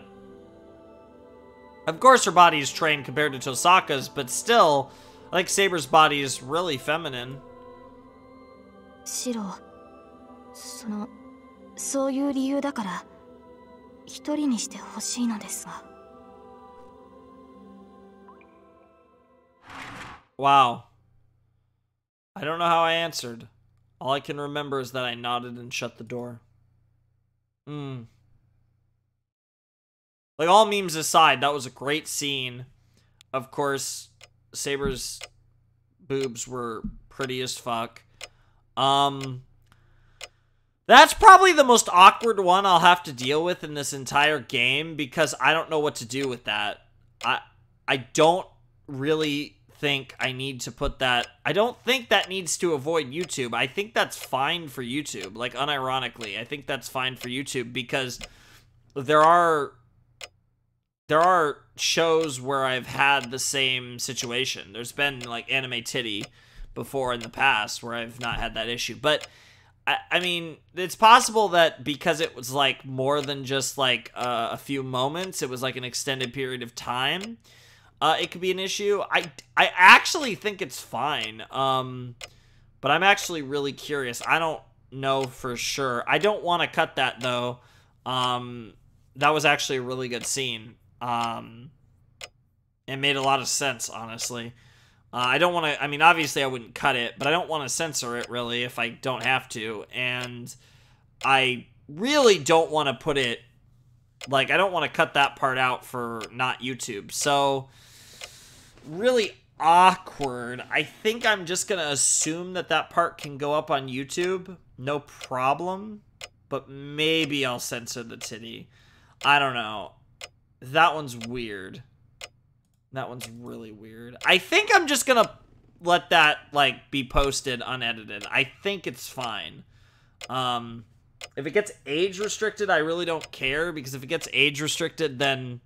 Of course her body is trained compared to Tosaka's, but still, I think Saber's body is really feminine. シロ、そういう理由だから一人にしてほしいのですが。Wow. I don't know how I answered. All I can remember is that I nodded and shut the door. Like, all memes aside, that was a great scene. Of course, Saber's boobs were pretty as fuck. That's probably the most awkward one I'll have to deal with in this entire game, because I don't know what to do with that. I don't really think I need to put that. I don't think that needs to avoid YouTube. I think that's fine for YouTube. Like, unironically, I think that's fine for YouTube, because there are shows where I've had the same situation. There's been, like, anime titty before in the past where I've not had that issue. But, I mean, it's possible that because it was, like, more than just, like, a few moments, it was, like, an extended period of time, it could be an issue. I actually think it's fine. But I'm actually really curious. I don't know for sure. I don't want to cut that, though. That was actually a really good scene. It made a lot of sense, honestly. I don't want to, I mean, obviously I wouldn't cut it, but I don't want to censor it, really, if I don't have to. And I really don't want to put it, like, I don't want to cut that part out for not YouTube. So, really awkward. I think I'm just going to assume that that part can go up on YouTube. No problem. But maybe I'll censor the titty. I don't know. That one's weird. That one's really weird. I think I'm just gonna let that, like, be posted unedited. I think it's fine. If it gets age restricted, I really don't care, because if it gets age restricted, then,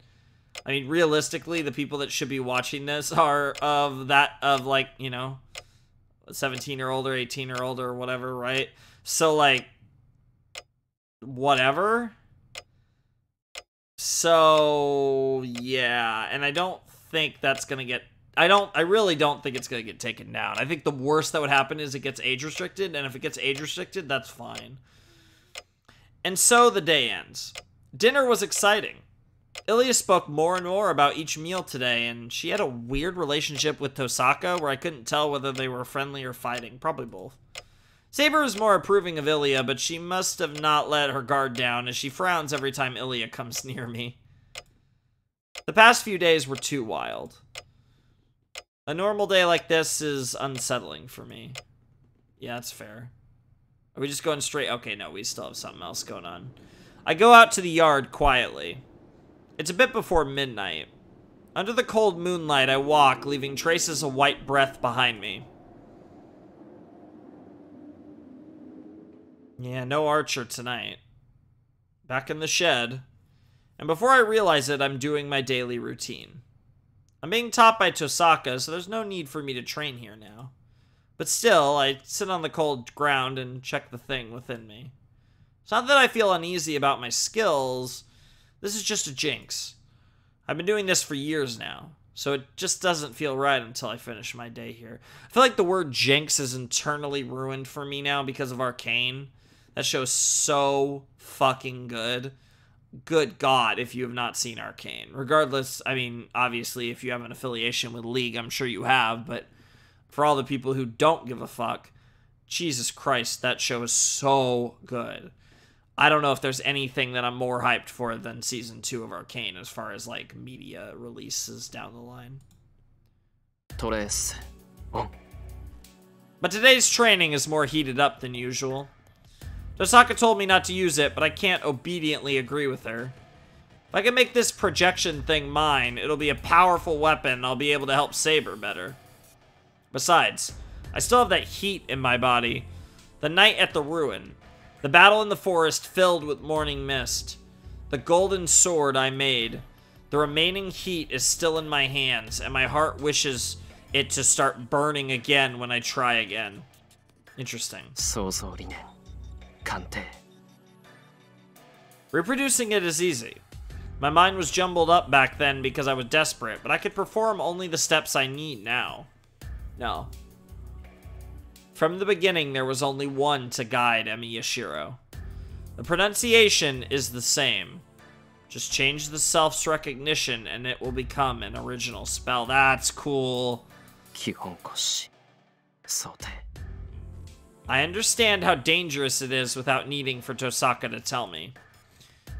I mean, realistically, the people that should be watching this are like, you know, 17 or older, 18 or older, or whatever, right? So, like, whatever. So, yeah, and I don't think that's gonna get... I really don't think it's gonna get taken down. I think the worst that would happen is it gets age restricted, and if it gets age restricted, that's fine. And so the day ends. Dinner was exciting. Ilya spoke more and more about each meal today, and she had a weird relationship with Tosaka where I couldn't tell whether they were friendly or fighting. Probably both. Saber is more approving of Ilya, but she must have not let her guard down as she frowns every time Ilya comes near me. The past few days were too wild. A normal day like this is unsettling for me. Yeah, that's fair. Are we just going straight? Okay, no, we still have something else going on. I go out to the yard quietly. It's a bit before midnight. Under the cold moonlight, I walk, leaving traces of white breath behind me. Yeah, no Archer tonight. Back in the shed. And before I realize it, I'm doing my daily routine. I'm being taught by Tosaka, so there's no need for me to train here now. But still, I sit on the cold ground and check the thing within me. It's not that I feel uneasy about my skills. This is just a jinx. I've been doing this for years now, so it just doesn't feel right until I finish my day here. I feel like the word jinx is internally ruined for me now because of Arcane. That show's so fucking good. Good God, if you have not seen Arcane. Regardless, I mean, obviously, if you have an affiliation with League, I'm sure you have, but for all the people who don't give a fuck, Jesus Christ, that show is so good. I don't know if there's anything that I'm more hyped for than Season 2 of Arcane as far as, like, media releases down the line. But today's training is more heated up than usual. Tosaka told me not to use it, but I can't obediently agree with her. If I can make this projection thing mine, it'll be a powerful weapon and I'll be able to help Saber better. Besides, I still have that heat in my body. The night at the ruin. The battle in the forest filled with morning mist. The golden sword I made. The remaining heat is still in my hands, and my heart wishes it to start burning again when I try again. Interesting. Reproducing it is easy. My mind was jumbled up back then because I was desperate, but I could perform only the steps I need now. No. From the beginning, there was only one to guide Emi Yashiro. The pronunciation is the same. Just change the self's recognition and it will become an original spell. That's cool. I understand how dangerous it is without needing for Tosaka to tell me.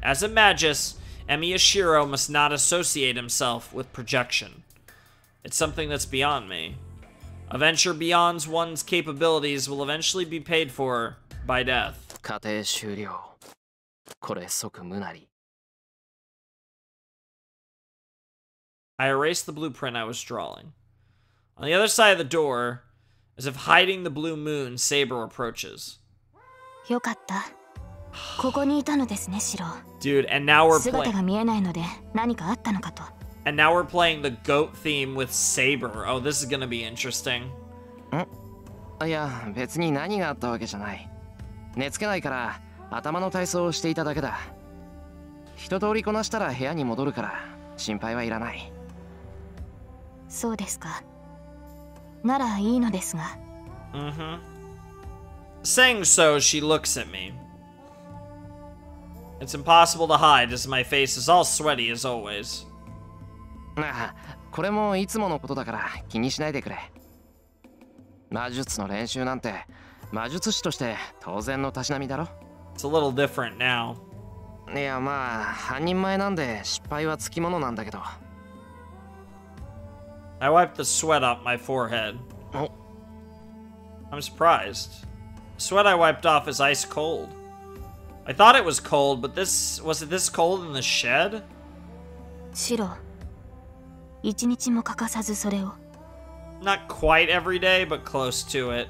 As a magus, Emi Yashiro must not associate himself with projection. It's something that's beyond me. A venture beyond one's capabilities will eventually be paid for by death. I erased the blueprint I was drawing. On the other side of the door, as if hiding the blue moon, Saber approaches. Dude, and now we're playing the goat theme with Saber. Oh, this is gonna be interesting. Saying so, she looks at me. It's impossible to hide as my face is all sweaty as always. It's a little different now. I wiped the sweat off my forehead. I'm surprised. The sweat I wiped off is ice cold. I thought it was cold, but was it this cold in the shed? Not quite every day, but close to it.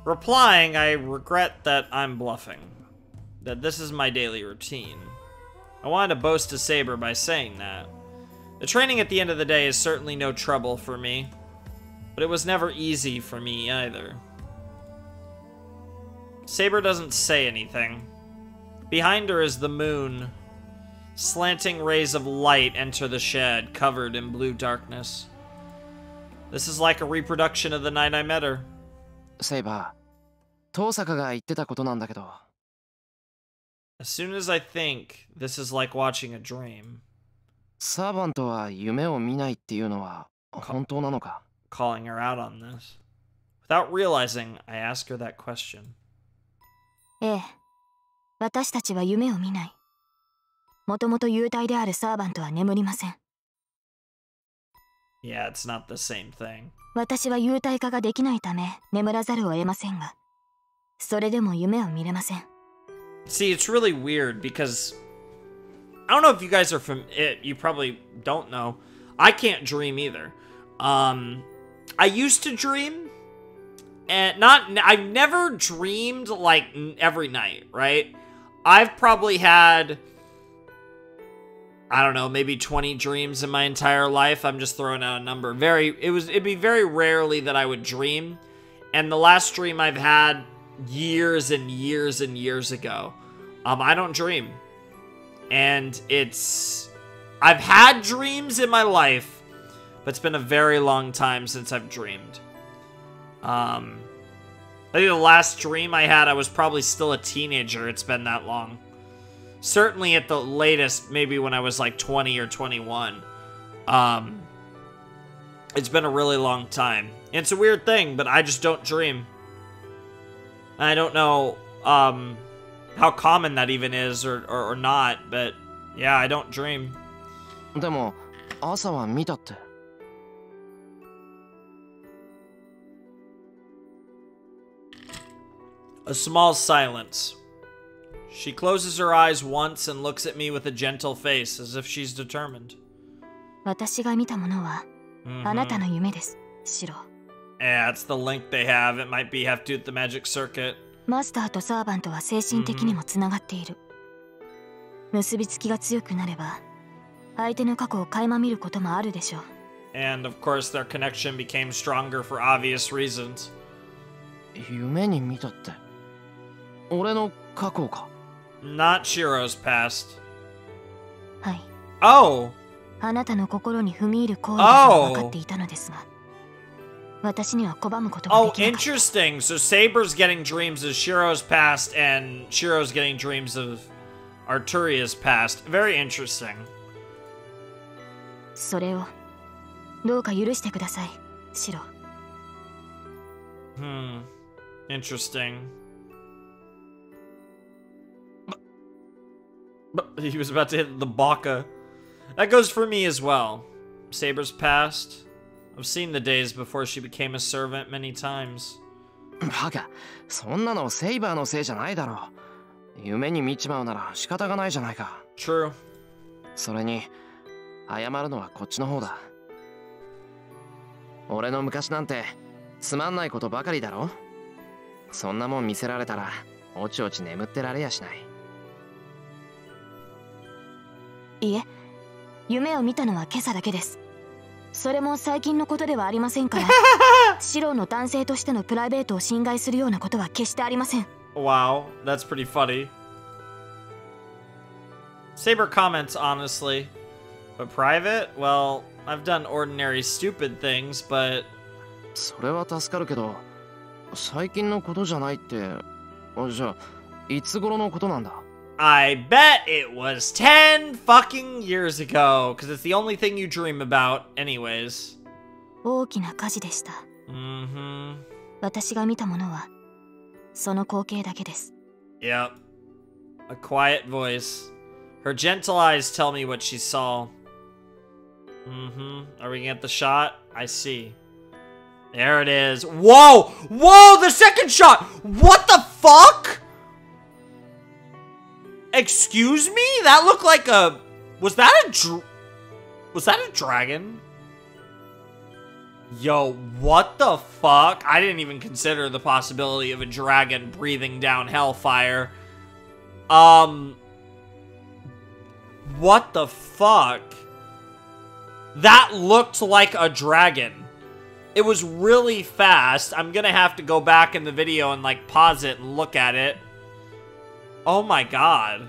Replying, I regret that I'm bluffing. that this is my daily routine. I wanted to boast to Saber by saying that. The training at the end of the day is certainly no trouble for me, but it was never easy for me either. Saber doesn't say anything. Behind her is the moon. Slanting rays of light enter the shed, covered in blue darkness. This is like a reproduction of the night I met her. セイバー、遠坂が言ってたことなんだけど。As soon as I think, this is like watching a dream. サーバントは夢を見ないっていうのは本当なのか? Calling her out on this. Without realizing, I ask her that question. ええ、私たちは夢を見ない。もともと幽体であるサーバントは眠りません。Yeah, it's not the same thing. 私は幽体化ができないため眠らざるを得ませんが、それでも夢を見れません。See, it's really weird because I don't know if you guys are from it. You probably don't know. I can't dream either. I used to dream, and I've never dreamed like every night, right? I've probably had, I don't know, maybe 20 dreams in my entire life. I'm just throwing out a number. It'd be very rarely that I would dream. And the last dream I've had years and years and years ago. I don't dream. And I've had dreams in my life, but it's been a very long time since I've dreamed. I think the last dream I had, I was probably still a teenager. It's been that long. Certainly at the latest, maybe when I was like 20 or 21. It's been a really long time. And it's a weird thing, but I just don't dream. I don't know how common that even is or not, but yeah, I don't dream. でも朝は見たって。A small silence. She closes her eyes once and looks at me with a gentle face, as if she's determined. 私が見たものは、あなたの夢です、シロ。Yeah, it's the link they have. It might be have to do with the magic circuit. マスターとサーバントは精神的にもつながっている。結びつきが強くなれば、相手の過去を垣間見ることもあるでしょう。And of course, their connection became stronger for obvious reasons. 夢に見たって。俺の過去か。Not Shiro's past. はい。Oh! あなたの心に踏み入る行為だと分かっていたのですが、私には拒むことができなかった。Oh, interesting. So Saber's getting dreams of Shiro's past, and Shiro's getting dreams of Arturia's past. Very interesting. それをどうか許してください、シロ。Interesting. But he was about to hit the baka. That goes for me as well. Saber's past. I've seen the days before she became a servant many times. バカ、そんなのセイバーのせいじゃないだろう。夢に見ちまうなら仕方がないじゃないか。True. それに謝るのはこっちの方だ。俺の昔なんてつまんないことばかりだろ。そんなもん見せられたらおちおち眠ってられやしない。いえ、夢を見たのは今朝だけです。それも最近のことではありませんから、シロの男性としてのプライベートを侵害するようなことは決してありません。Wow, that's pretty funny. Saber comments honestly, but private? Well, I've done ordinary stupid things, but... それは助かるけど、最近のことじゃないって、じゃあ、いつ頃のことなんだ? I bet it was 10 fucking years ago, because it's the only thing you dream about, anyways. 大きな火事でした。私が見たものは、その光景だけです。Yep. A quiet voice. Her gentle eyes tell me what she saw. Are we gonna get the shot? I see. There it is. Whoa! Whoa! The second shot! What the fuck? Excuse me? That looked like a... Was that a dragon? Yo, what the fuck? I didn't even consider the possibility of a dragon breathing down hellfire. What the fuck? That looked like a dragon. It was really fast. I'm gonna have to go back in the video and like pause it and look at it. Oh my god.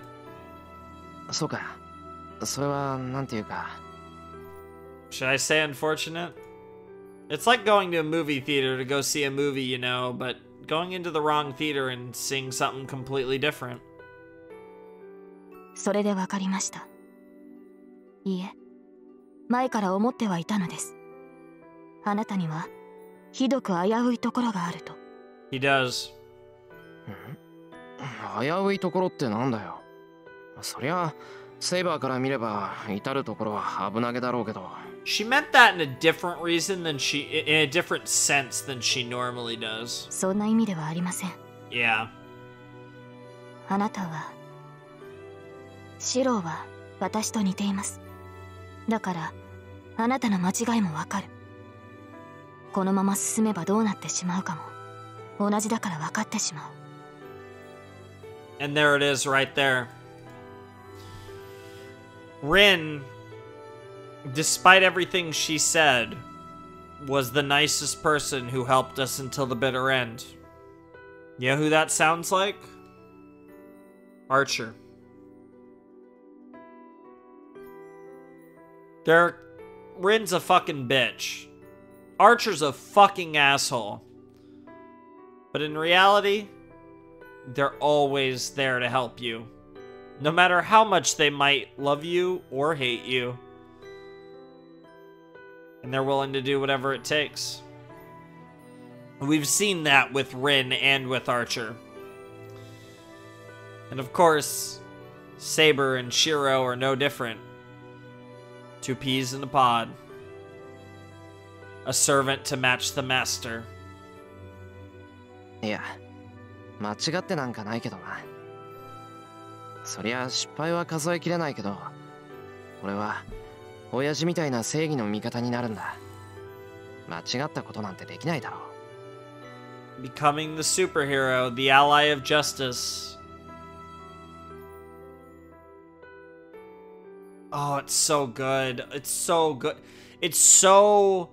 そうか。それはなんていうか。Should I say unfortunate? It's like going to a movie theater to go see a movie, you know, but going into the wrong theater and seeing something completely different. それでわかりました。いいえ、前から思ってはいたのです。あなたにはひどく危ういところがあると。He does. 危ういところってなんだよ。そりゃセイバーから見れば至るところは危なげだろうけど。She meant that in a different reason than in a different sense than she normally does. そんな意味ではありません。Yeah. あなたは、シローは私と似ています。だからあなたの間違いもわかる。このまま進めばどうなってしまうかも同じだから分かってしまう。And there it is right there. Rin, despite everything she said, was the nicest person who helped us until the bitter end. You know who that sounds like? Archer. Rin's a fucking bitch. Archer's a fucking asshole. But in reality, they're always there to help you. No matter how much they might love you or hate you. And they're willing to do whatever it takes. We've seen that with Rin and with Archer. And of course, Saber and Shiro are no different. Two peas in a pod. A servant to match the master. いや、間違ってなんかないけどな。そりゃ失敗は数えきれないけど、俺は親父みたいな正義の味方になるんだ。間違ったことなんてできないだろう。Becoming the superhero, the ally of justice. Oh, it's so good. It's so good. It's so...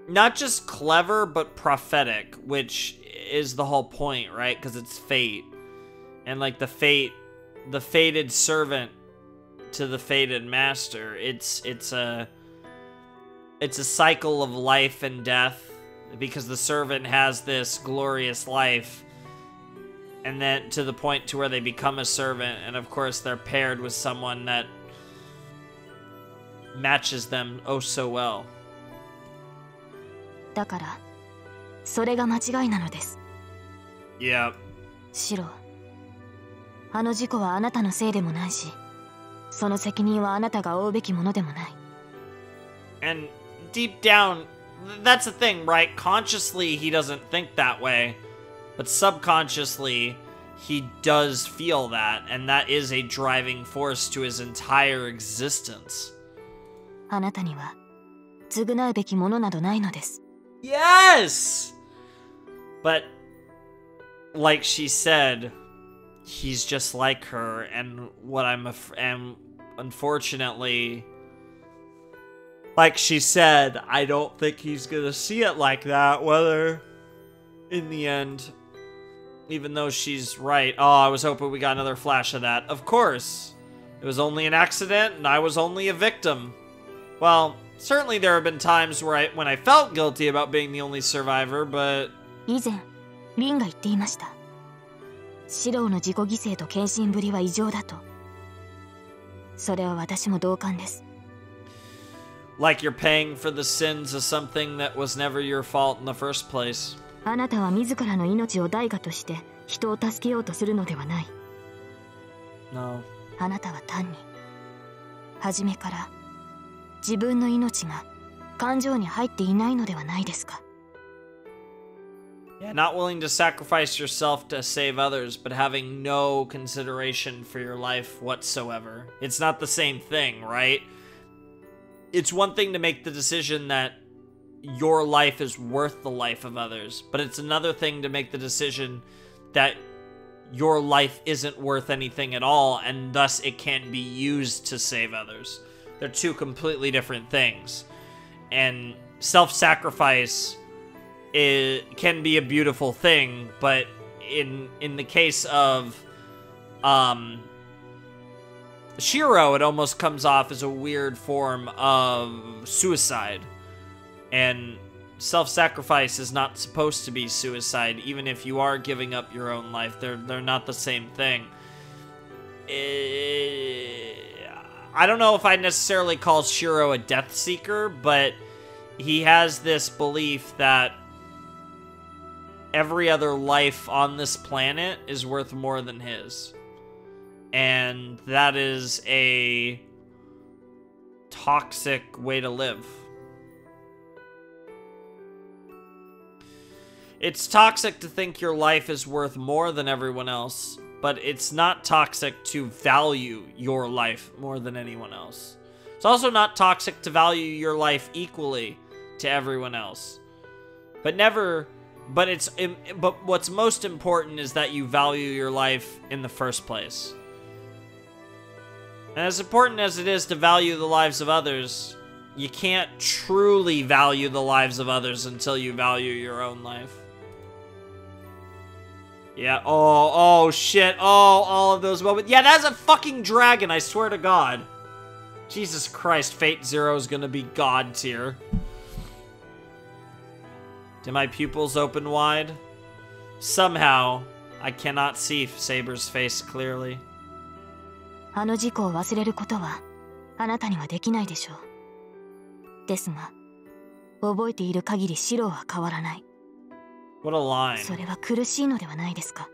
not just clever, but prophetic, which is the whole point, right? Because it's fate. And like the fated servant to the fated master. It's a cycle of life and death, because the servant has this glorious life, and then to the point to where they become a servant, and of course they're paired with someone that matches them oh so well. だからそれが間違いなのです。Yeah. シロ、あの事故はあなたのせいでもないし、その責任はあなたが負うべきものでもない。And deep down, that's the thing, right? Consciously, he doesn't think that way. But subconsciously, he does feel that. And that is a driving force to his entire existence. あなたには償うべきものなどないのです。Yes! But, like she said, he's just like her. And what and unfortunately... like she said, I don't think he's gonna see it like that, whether, in the end, even though she's right. Oh, I was hoping we got another flash of that. Of course. It was only an accident, and I was only a victim. Well, certainly there have been times where when I felt guilty about being the only survivor, but... 以前、リンが言っていました。シローの自己犠牲と献身ぶりは異常だと。それは私も同感です。Like you're paying for the sins of something that was never your fault in the first place. あなたは自らの命を代価として人を助けようとするのではない。No. あなたは単に初めから自分の命が感情に入っていないのではないですか。Yeah, not willing to sacrifice yourself to save others, but having no consideration for your life whatsoever. It's not the same thing, right? It's one thing to make the decision that your life is worth the life of others, but it's another thing to make the decision that your life isn't worth anything at all, and thus it can't be used to save others. They're two completely different things. And self-sacrifice can be a beautiful thing, but in the case of Shiro, it almost comes off as a weird form of suicide. And self-sacrifice is not supposed to be suicide, even if you are giving up your own life. They're not the same thing. I don't know if I'd necessarily call Shiro a death seeker, but he has this belief that every other life on this planet is worth more than his. And that is a toxic way to live. It's toxic to think your life is worth more than everyone else, but it's not toxic to value your life more than anyone else. It's also not toxic to value your life equally to everyone else. But what's most important is that you value your life in the first place. And as important as it is to value the lives of others, you can't truly value the lives of others until you value your own life. Yeah, oh shit, all of those moments. Yeah, that's a fucking dragon, I swear to God. Jesus Christ, Fate Zero is gonna be God tier. Do my pupils open wide? Somehow, I cannot see Saber's face clearly. あの事故を忘れることはあなたにはできないでしょう。ですが、覚えている限りシロは変わらない。 What a line. それは苦しいのではないですか。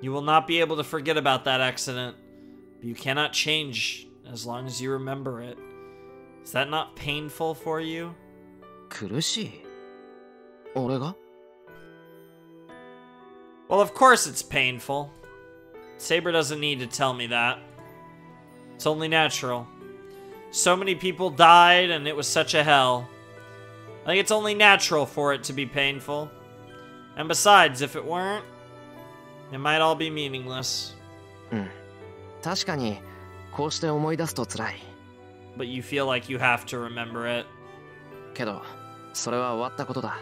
You will not be able to forget about that accident, but you cannot change as long as you remember it. Is that not painful for you? 苦しい？俺が？ Well, of course it's painful. Saber doesn't need to tell me that. It's only natural. So many people died and it was such a hell. I think it's only natural for it to be painful. And besides, if it weren't, it might all be meaningless. 確かにこうして思い出すと辛い。 But you feel like you have to remember it. けど、それは終わったことだ。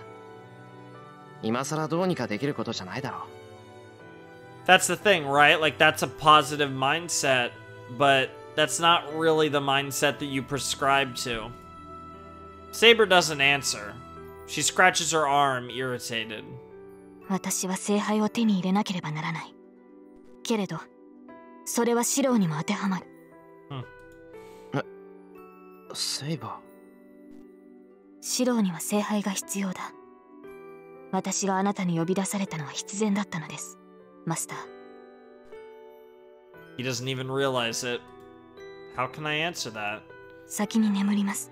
今さらどうにかできることじゃないだろう。 That's the thing, right? Like, that's a positive mindset, but that's not really the mindset that you prescribe to. Saber doesn't answer. She scratches her arm, irritated. 私は聖杯を手に入れなければならない。けれど、それはシローにも当てはまる。セイバー。シローには聖杯が必要だ。私があなたに呼び出されたのは必然だったのです、マスター。He doesn't even realize it. How can I answer that? 先に眠ります。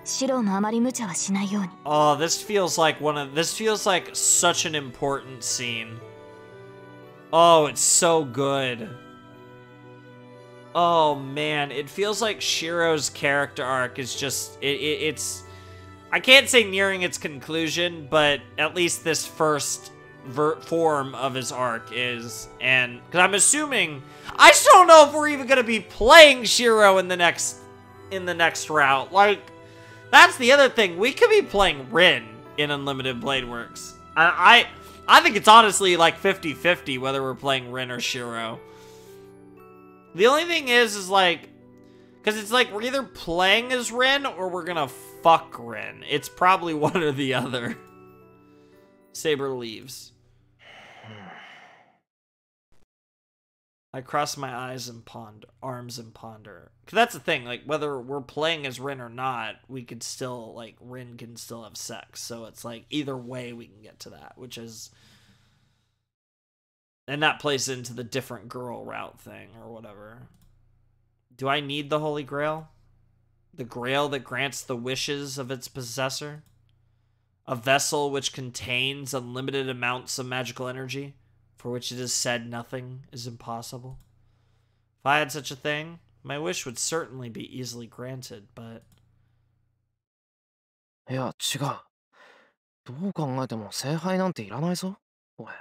シローもあまり無茶はしないように。Oh, this feels like such an important scene. Oh, it's so good. Oh man, it feels like Shiro's character arc is just it's I can't say nearing its conclusion, but at least this first form of his arc is, and because I'm assuming I still don't know if we're even gonna be playing Shiro in the next route. Like, that's the other thing. We could be playing Rin in Unlimited Blade Works. I think it's honestly like 50-50 whether we're playing Rin or Shiro. The only thing is like, because it's like we're either playing as Rin or we're gonna fuck Rin. It's probably one or the other. Saber leaves. I cross my arms and ponder. Because that's the thing, like, whether we're playing as Rin or not, we could still, like, Rin can still have sex. So it's like, either way we can get to that, which is... And that plays into the different girl route thing, or whatever. Do I need the Holy Grail? The Grail that grants the wishes of its possessor? A vessel which contains unlimited amounts of magical energy, for which it is said nothing is impossible. If I had such a thing, my wish would certainly be easily granted, but... いや、違う。どう考えても聖杯なんていらないぞ、俺。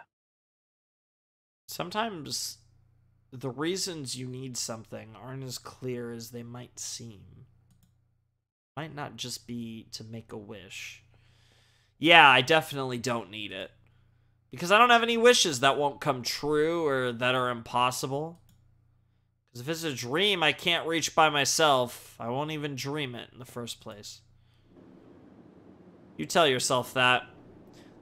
Sometimes the reasons you need something aren't as clear as they might seem. Might not just be to make a wish. Yeah, I definitely don't need it. Because I don't have any wishes that won't come true or that are impossible. Because if it's a dream I can't reach by myself, I won't even dream it in the first place. You tell yourself that.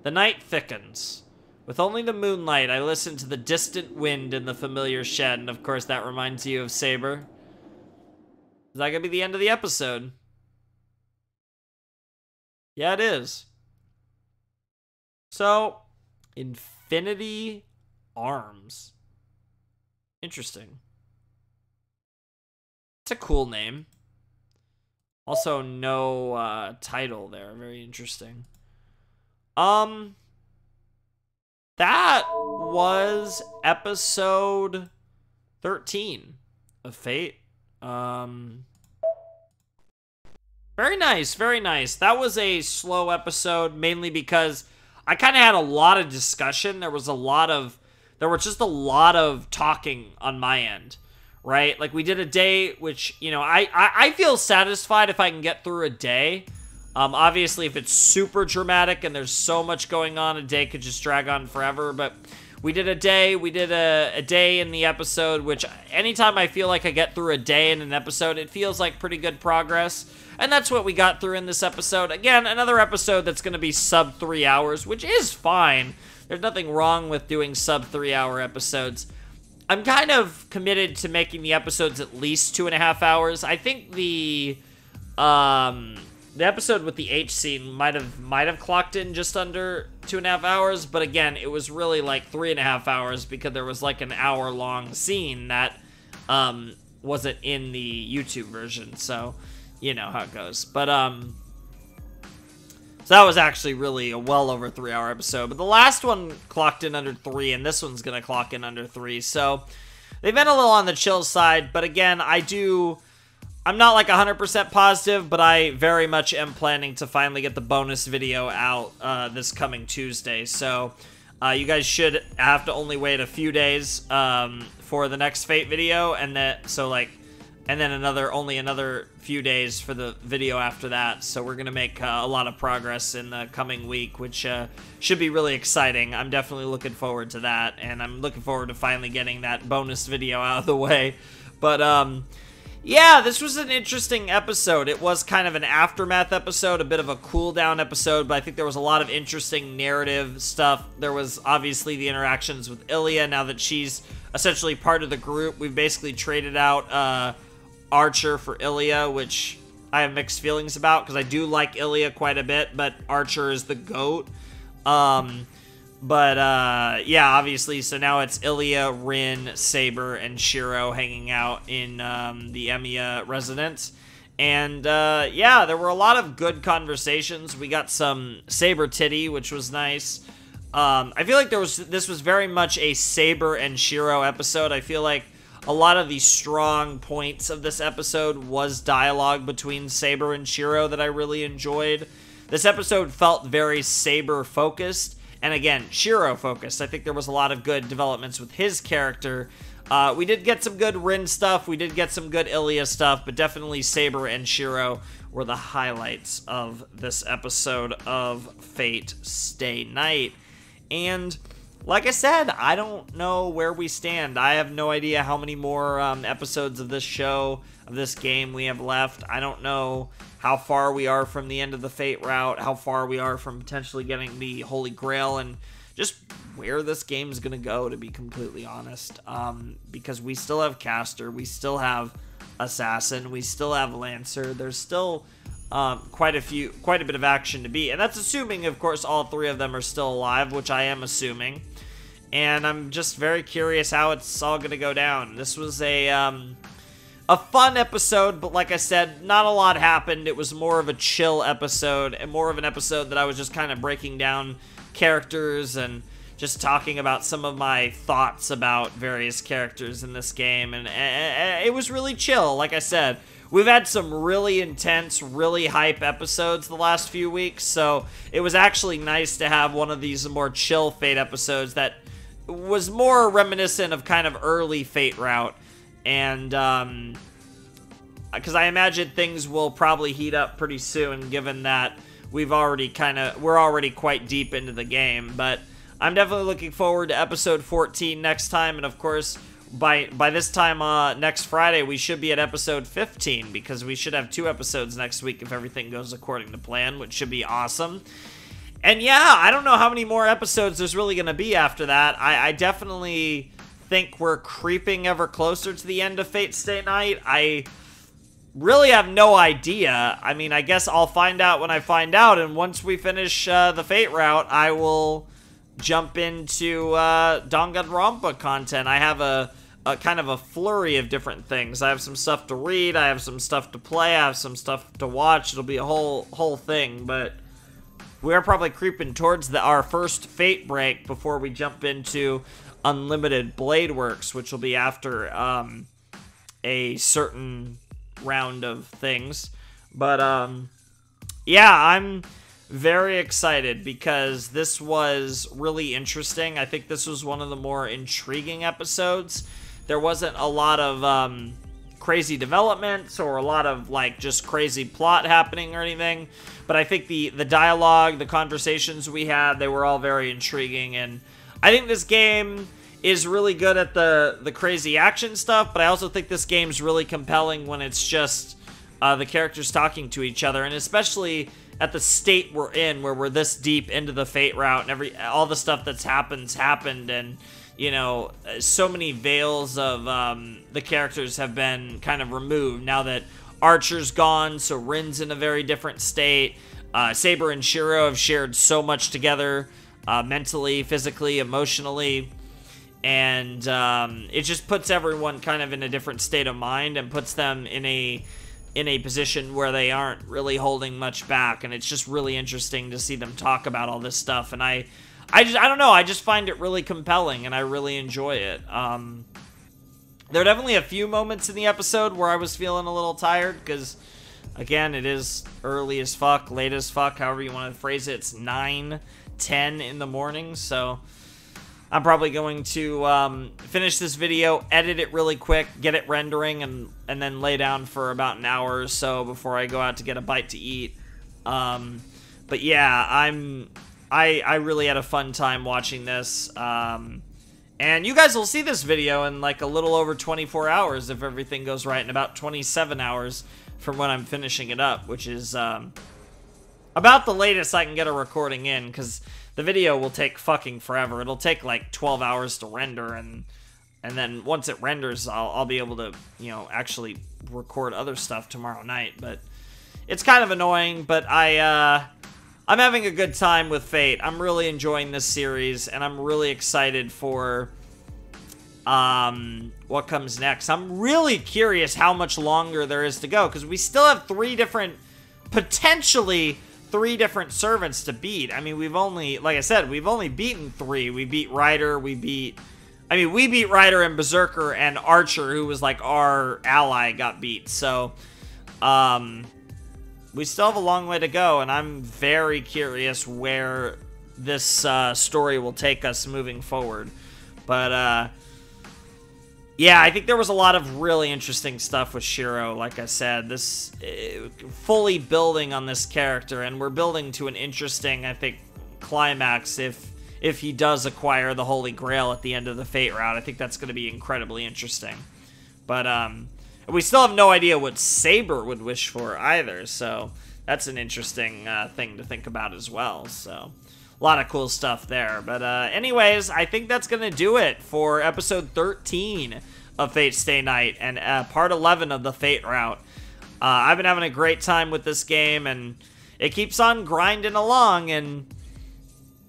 The night thickens. With only the moonlight, I listen to the distant wind in the familiar shed, and of course that reminds you of Saber. Is that gonna be the end of the episode? Yeah, it is. So, Infinity Arms. Interesting. It's a cool name. Also, no title there. Very interesting. That was episode 13 of Fate. Very nice, very nice. That was a slow episode, mainly because I kind of had a lot of discussion. There were just a lot of talking on my end, right? Like, we did a day, which, you know, I feel satisfied if I can get through a day. Obviously, if it's super dramatic and there's so much going on, a day could just drag on forever, but we did a day. We did a day in the episode, which anytime I feel like I get through a day in an episode, it feels like pretty good progress. And that's what we got through in this episode. Again, another episode that's going to be sub 3 hours, which is fine. There's nothing wrong with doing sub 3 hour episodes. I'm kind of committed to making the episodes at least 2.5 hours. I think the episode with the H scene might have clocked in just under 2.5 hours, but again, it was really like 3.5 hours because there was like an hour-long scene that wasn't in the YouTube version, so you know how it goes. But so that was actually really a well over 3 hour episode, but the last one clocked in under 3, and this one's gonna clock in under 3, so they've been a little on the chill side, but again, I'm not like 100% positive, but I very much am planning to finally get the bonus video out this coming Tuesday. So you guys should have to only wait a few days for the next Fate video, and then only another few days for the video after that. So we're gonna make a lot of progress in the coming week, which should be really exciting. I'm definitely looking forward to that, and I'm looking forward to finally getting that bonus video out of the way. But yeah, this was an interesting episode. It was kind of an aftermath episode, a bit of a cool down episode, but I think there was a lot of interesting narrative stuff. There was obviously the interactions with Ilya. Now that she's essentially part of the group, we've basically traded out Archer for Ilya, which I have mixed feelings about because I do like Ilya quite a bit, but Archer is the GOAT. Yeah, obviously, so now it's Ilya, Rin, Saber, and Shiro hanging out in the Emiya residence. And yeah, there were a lot of good conversations. We got some Saber titty, which was nice. I feel like this was very much a Saber and Shiro episode. I feel like a lot of the strong points of this episode was dialogue between Saber and Shiro that I really enjoyed. This episode felt very Saber-focused, and again, Shiro-focused. I think there was a lot of good developments with his character. We did get some good Rin stuff, we did get some good Ilya stuff, but definitely Saber and Shiro were the highlights of this episode of Fate Stay Night. And like I said, I don't know where we stand. I have no idea how many more episodes of this show, of this game we have left. I don't know how far we are from the end of the Fate route, how far we are from potentially getting the Holy Grail, and just where this game is going to go, to be completely honest. Because we still have Caster, we still have Assassin, we still have Lancer. There's still quite a bit of action to be, and that's assuming, of course, all three of them are still alive, which I am assuming. And I'm just very curious how it's all going to go down. This was a fun episode, but like I said, not a lot happened. It was more of a chill episode, and more of an episode that I was just kind of breaking down characters and just talking about some of my thoughts about various characters in this game, and it was really chill. Like I said, we've had some really intense, really hype episodes the last few weeks, so it was actually nice to have one of these more chill Fate episodes that was more reminiscent of kind of early Fate route, and because I imagine things will probably heat up pretty soon, given that we're already quite deep into the game. But I'm definitely looking forward to episode 14 next time, and of course, by this time next Friday, we should be at episode 15, because we should have 2 episodes next week if everything goes according to plan, which should be awesome. And yeah, I don't know how many more episodes there's really going to be after that. I definitely think we're creeping ever closer to the end of Fate Stay Night. I really have no idea. I mean, I guess I'll find out when I find out, and once we finish the Fate route, I will jump into Danganronpa content. I have a kind of a flurry of different things. I have some stuff to read, I have some stuff to play, I have some stuff to watch. It'll be a whole thing, but we are probably creeping towards our first Fate break before we jump into Unlimited Blade Works, which will be after a certain round of things. But yeah, I'm very excited because this was really interesting. I think this was one of the more intriguing episodes. There wasn't a lot of crazy developments or a lot of like just crazy plot happening or anything, but I think the dialogue, the conversations we had, they were all very intriguing, and I think this game is really good at the crazy action stuff, but I also think this game's really compelling when it's just the characters talking to each other, and especially at the state we're in, where we're this deep into the Fate route, and all the stuff that's happened, and you know, so many veils of the characters have been kind of removed now that Archer's gone, so Rin's in a very different state. Saber and Shiro have shared so much together, mentally, physically, emotionally, and it just puts everyone kind of in a different state of mind and puts them in a position where they aren't really holding much back, and it's just really interesting to see them talk about all this stuff, and I don't know, I just find it really compelling, and I really enjoy it. There are definitely a few moments in the episode where I was feeling a little tired, because, again, it is early as fuck, late as fuck, however you want to phrase it. It's 9-10 in the morning, so I'm probably going to finish this video, edit it really quick, get it rendering, and then lay down for about an hour or so before I go out to get a bite to eat. But yeah, I really had a fun time watching this. And you guys will see this video in like a little over 24 hours if everything goes right, and about 27 hours from when I'm finishing it up, which is about the latest I can get a recording in, because the video will take fucking forever. It'll take like 12 hours to render, and then once it renders, I'll be able to, you know, actually record other stuff tomorrow night. But it's kind of annoying, but I'm having a good time with Fate. I'm really enjoying this series, and I'm really excited for what comes next. I'm really curious how much longer there is to go, because we still have potentially three different servants to beat. I mean, like I said, we've only beaten 3. We beat Ryder, we beat Ryder and Berserker, and Archer, who was like our ally, got beat. So, we still have a long way to go, and I'm very curious where this story will take us moving forward. But, yeah, I think there was a lot of really interesting stuff with Shiro, like I said. This fully building on this character, and we're building to an interesting, I think, climax if he does acquire the Holy Grail at the end of the Fate route. I think that's going to be incredibly interesting. But, we still have no idea what Saber would wish for either, so that's an interesting thing to think about as well. So, a lot of cool stuff there. But anyways, I think that's going to do it for episode 13 of Fate Stay Night and part 11 of the Fate route. I've been having a great time with this game, and it keeps on grinding along, and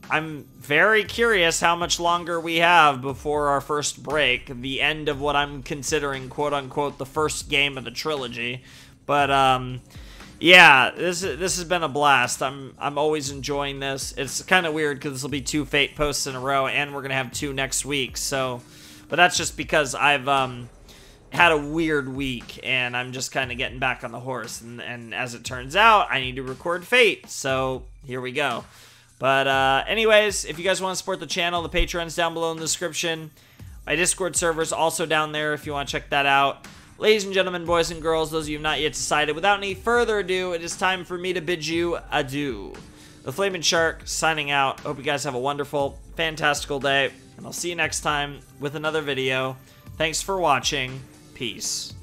I'm very curious how much longer we have before our first break, the end of what I'm considering, quote-unquote, the first game of the trilogy. But, yeah, this has been a blast. I'm always enjoying this. It's kind of weird because this will be 2 Fate posts in a row, and we're going to have 2 next week, so... But that's just because I've had a weird week, and I'm just kind of getting back on the horse. And as it turns out, I need to record Fate, so here we go. But anyways, if you guys want to support the channel, the Patreon's down below in the description. My Discord server's also down there if you want to check that out. Ladies and gentlemen, boys and girls, those of you who have not yet decided, without any further ado, it is time for me to bid you adieu. The Flamin' Shark signing out. Hope you guys have a wonderful, fantastical day, and I'll see you next time with another video. Thanks for watching. Peace.